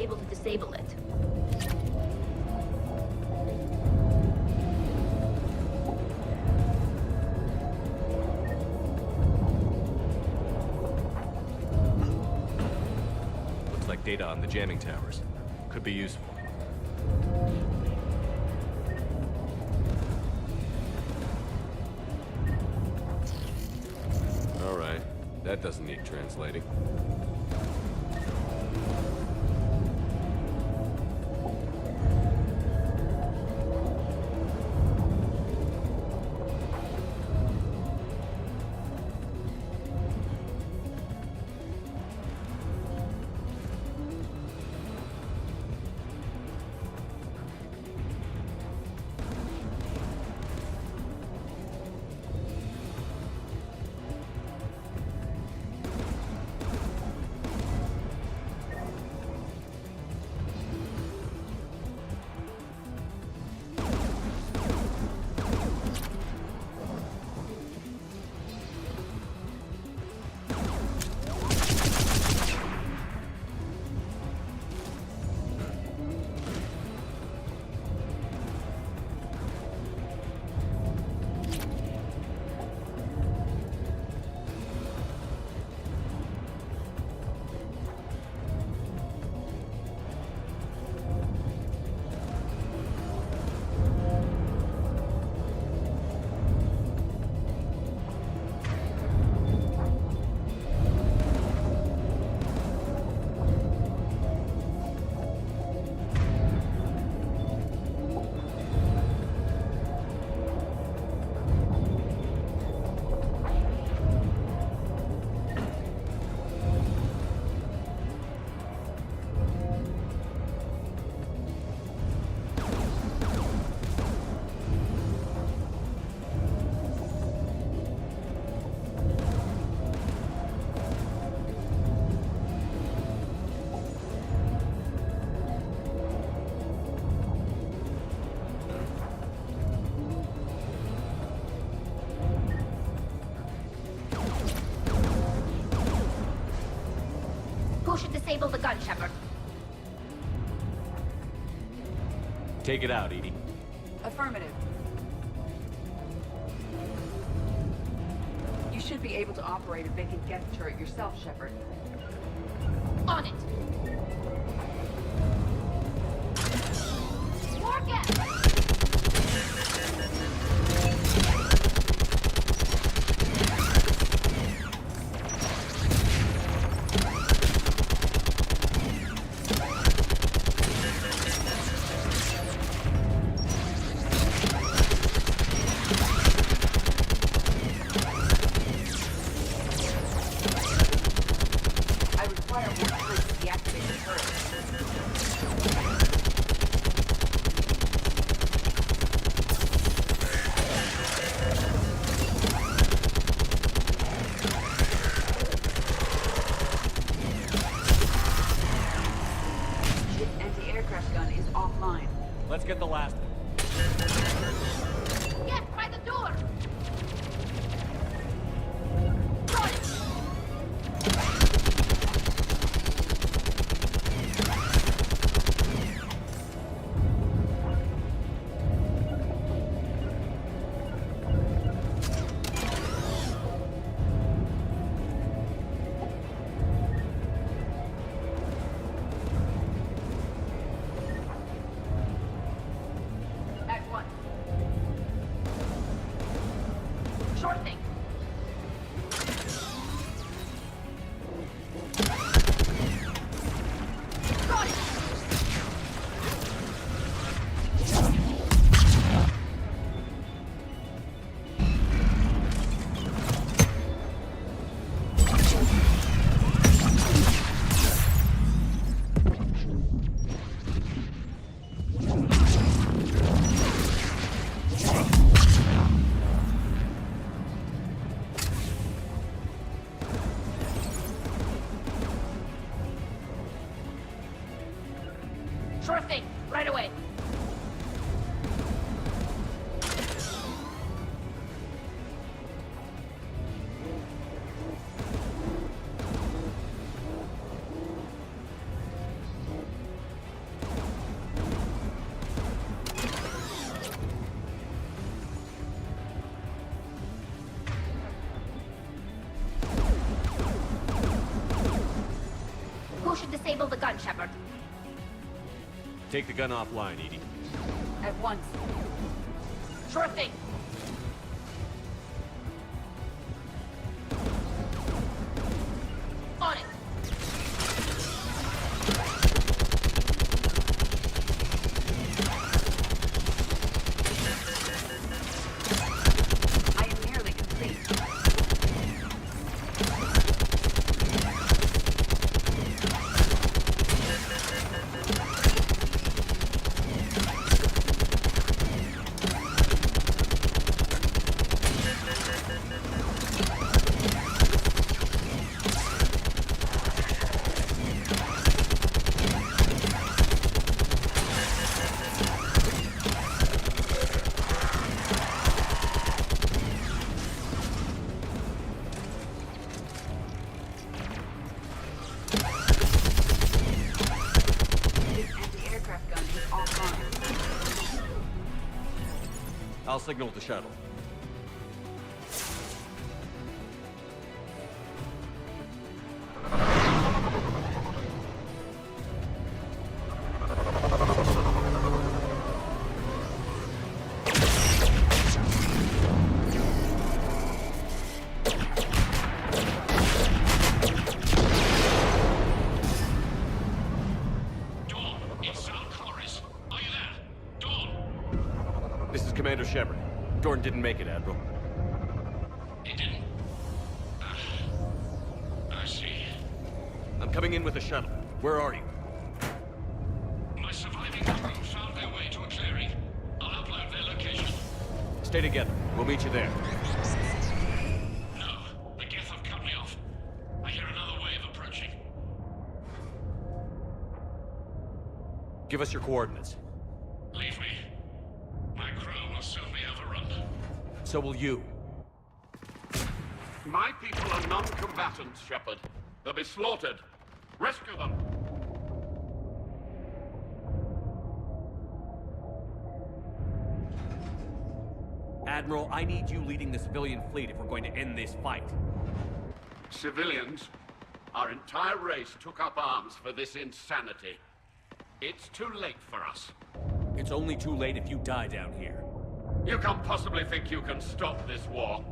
able to disable it. Looks like data on the jamming towers. Could be useful. Alright, that doesn't need translating. Who should disable the gun, Shepard? Take it out, Edie. Affirmative. You should be able to operate a vacant Geth turret yourself, Shepard. On it! More Geth! Let's get the last one. Yes, by the door! Sure thing. Right away. disable the gun, Shepard. Take the gun offline, Edie. At once. Sure thing. On it. I am nearly complete. I'll signal the shuttle. Commander Shepard. Gordon didn't make it, Admiral. He didn't? I see. I'm coming in with the shuttle. Where are you? My surviving crew found their way to a clearing. I'll upload their location. Stay together. We'll meet you there. No, the Geth have cut me off. I hear another wave approaching. Give us your coordinates. Leave me. My crew will soon be overrun. So will you. My people are non-combatants, Shepard. They'll be slaughtered. Rescue them! Admiral, I need you leading the civilian fleet if we're going to end this fight. Civilians? Our entire race took up arms for this insanity. It's too late for us. It's only too late if you die down here. You can't possibly think you can stop this war.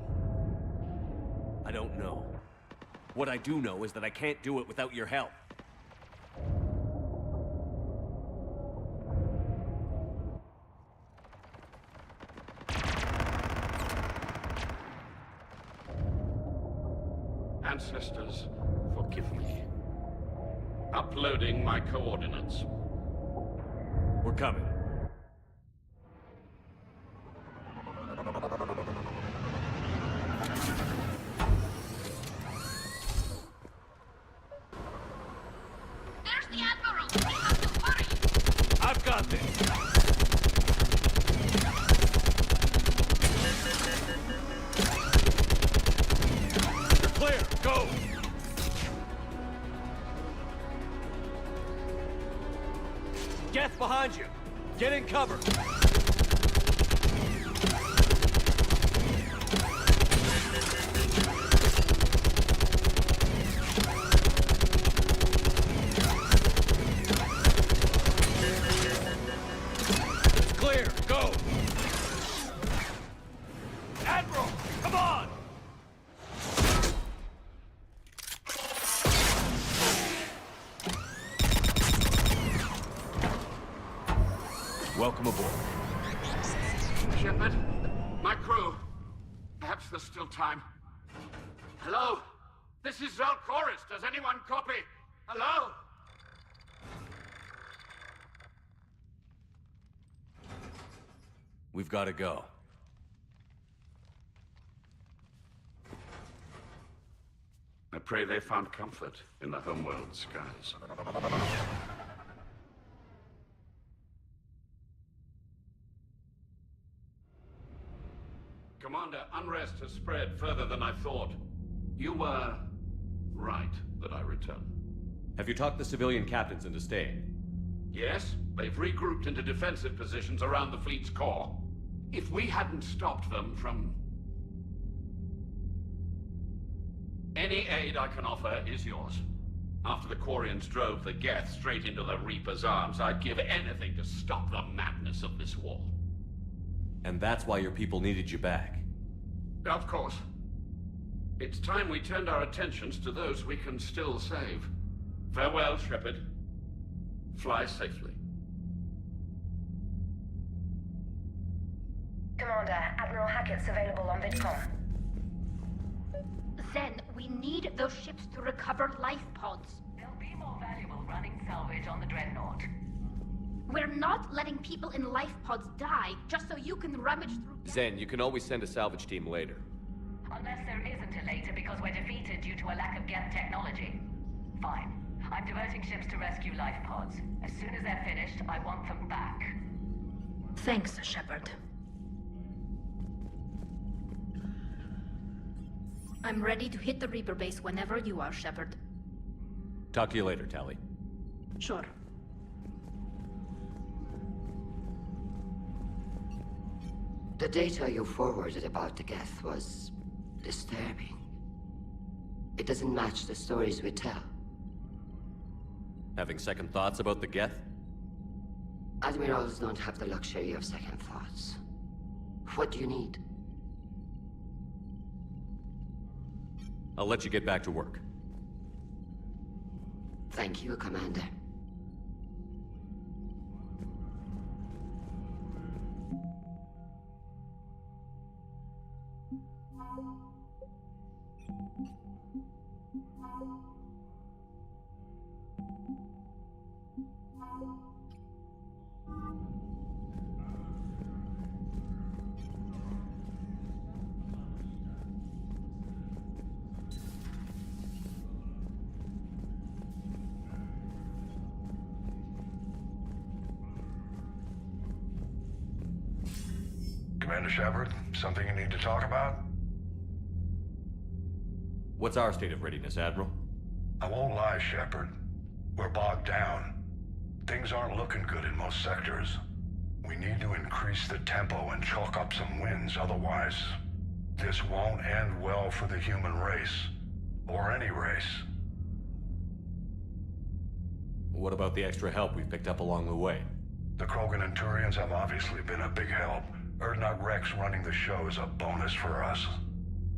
I don't know. What I do know is that I can't do it without your help. Ancestors, forgive me. Uploading my coordinates. We're coming. There's the Admiral! We have to hurry! I've got this! You're clear! Go! Geth behind you! Get in cover! It's clear! Go! Admiral! Come on! Welcome aboard. Shepard, my crew. Perhaps there's still time. Hello? This is Zal'Koris. Does anyone copy? Hello? We've got to go. I pray they found comfort in the homeworld skies. Commander, unrest has spread further than I thought. You were right that I return. Have you talked the civilian captains into staying? Yes, they've regrouped into defensive positions around the fleet's core. If we hadn't stopped them from... Any aid I can offer is yours. After the Quarians drove the Geth straight into the Reaper's arms, I'd give anything to stop the madness of this war. And that's why your people needed you back. Of course. It's time we turned our attentions to those we can still save. Farewell, Shepard. Fly safely. Commander, Admiral Hackett's available on VidCom. Zen, we need those ships to recover life pods. They'll be more valuable running salvage on the Dreadnought. We're not letting people in life pods die just so you can rummage through... Zen, you can always send a salvage team later. Unless there isn't a later because we're defeated due to a lack of Geth technology. Fine. I'm diverting ships to rescue life pods. As soon as they're finished, I want them back. Thanks, Shepard. I'm ready to hit the Reaper base whenever you are, Shepard. Talk to you later, Tali. Sure. The data you forwarded about the Geth was disturbing. It doesn't match the stories we tell. Having second thoughts about the Geth? Admirals don't have the luxury of second thoughts. What do you need? I'll let you get back to work. Thank you, Commander. Commander Shepard, something you need to talk about? What's our state of readiness, Admiral? I won't lie, Shepard. We're bogged down. Things aren't looking good in most sectors. We need to increase the tempo and chalk up some wins, otherwise, this won't end well for the human race. Or any race. What about the extra help we've picked up along the way? The Krogan and Turians have obviously been a big help. Urdnot Rex running the show is a bonus for us.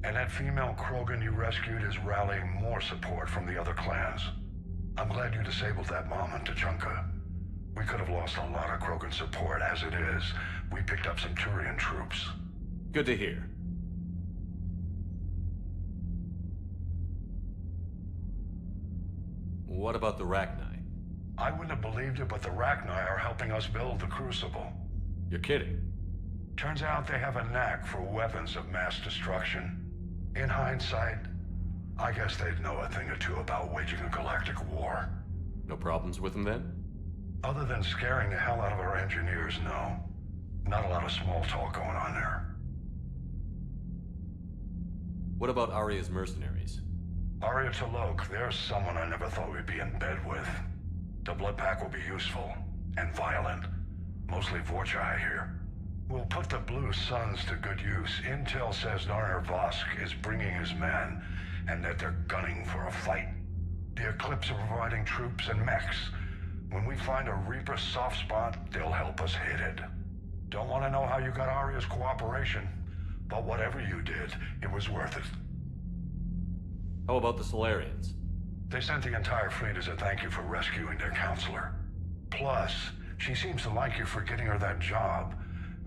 And that female Krogan you rescued is rallying more support from the other clans. I'm glad you disabled that bomb on Tuchanka. We could have lost a lot of Krogan support as it is. We picked up some Turian troops. Good to hear. What about the Rachni? I wouldn't have believed it, but the Rachni are helping us build the Crucible. You're kidding. Turns out they have a knack for weapons of mass destruction. In hindsight, I guess they'd know a thing or two about waging a galactic war. No problems with them then? Other than scaring the hell out of our engineers, no. Not a lot of small talk going on there. What about Aria's mercenaries? Aria T'Loak, there's someone I never thought we'd be in bed with. The blood pack will be useful. And violent. Mostly Vorcha, I hear. We'll put the Blue Suns to good use. Intel says Narner Vosk is bringing his men, and that they're gunning for a fight. The Eclipse are providing troops and mechs. When we find a Reaper soft spot, they'll help us hit it. Don't want to know how you got Aria's cooperation, but whatever you did, it was worth it. How about the Solarians? They sent the entire fleet as a thank you for rescuing their counselor. Plus, she seems to like you for getting her that job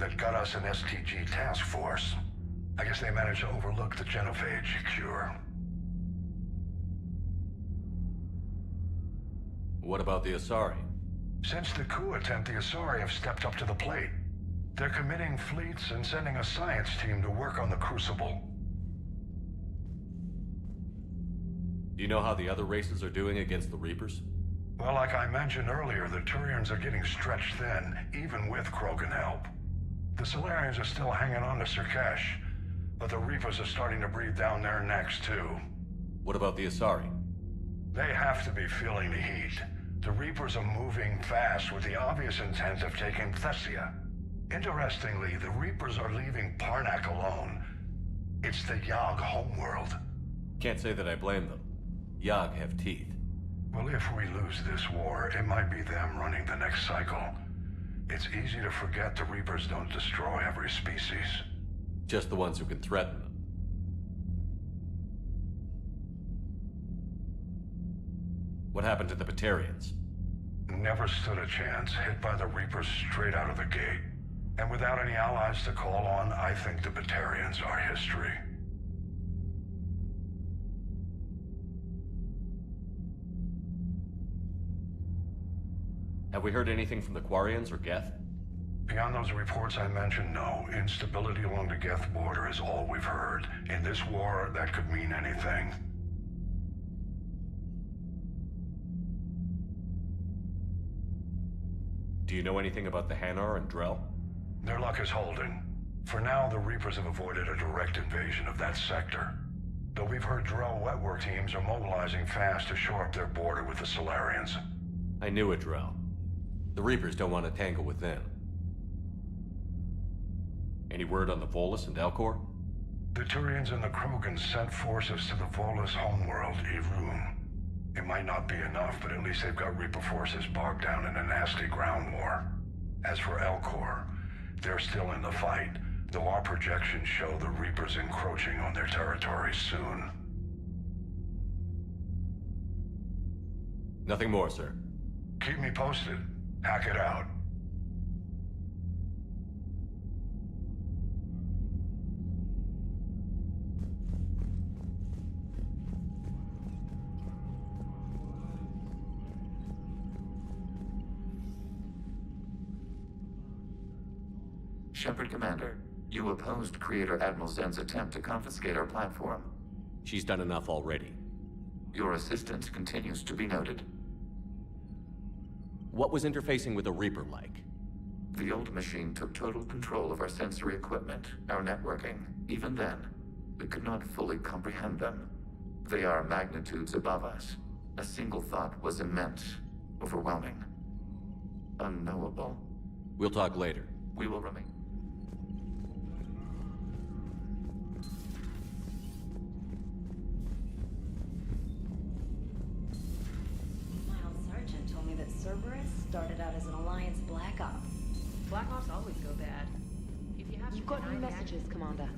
that got us an STG task force. I guess they managed to overlook the genophage cure. What about the Asari? Since the coup attempt, the Asari have stepped up to the plate. They're committing fleets and sending a science team to work on the Crucible. Do you know how the other races are doing against the Reapers? Well, like I mentioned earlier, the Turians are getting stretched thin, even with Krogan help. The Solarians are still hanging on to Surkesh, but the Reapers are starting to breathe down their necks, too. What about the Asari? They have to be feeling the heat. The Reapers are moving fast with the obvious intent of taking Thessia. Interestingly, the Reapers are leaving Parnak alone. It's the Yogg homeworld. Can't say that I blame them. Yogg have teeth. Well, if we lose this war, it might be them running the next cycle. It's easy to forget the Reapers don't destroy every species. Just the ones who can threaten them. What happened to the Batarians? Never stood a chance, hit by the Reapers straight out of the gate. And without any allies to call on, I think the Batarians are history. Have we heard anything from the Quarians or Geth? Beyond those reports I mentioned, no. Instability along the Geth border is all we've heard. In this war, that could mean anything. Do you know anything about the Hanar and Drell? Their luck is holding. For now, the Reapers have avoided a direct invasion of that sector. Though we've heard Drell Wetwork teams are mobilizing fast to shore up their border with the Solarians. I knew it, Drell. The Reapers don't want to tangle with them. Any word on the Volus and Elcor? The Turians and the Krogans sent forces to the Volus homeworld, Irun. It might not be enough, but at least they've got Reaper forces bogged down in a nasty ground war. As for Elcor, they're still in the fight, though our projections show the Reapers encroaching on their territory soon. Nothing more, sir. Keep me posted. Hack it out. Shepard Commander, you opposed Creator Admiral Zen's attempt to confiscate our platform. She's done enough already. Your assistance continues to be noted. What was interfacing with a Reaper like? The old machine took total control of our sensory equipment, our networking. Even then, we could not fully comprehend them. They are magnitudes above us. A single thought was immense, overwhelming, unknowable. We'll talk later. We will remain. Cerberus started out as an Alliance Black Op. Black Ops always go bad. If you have You've got new messages, Commander.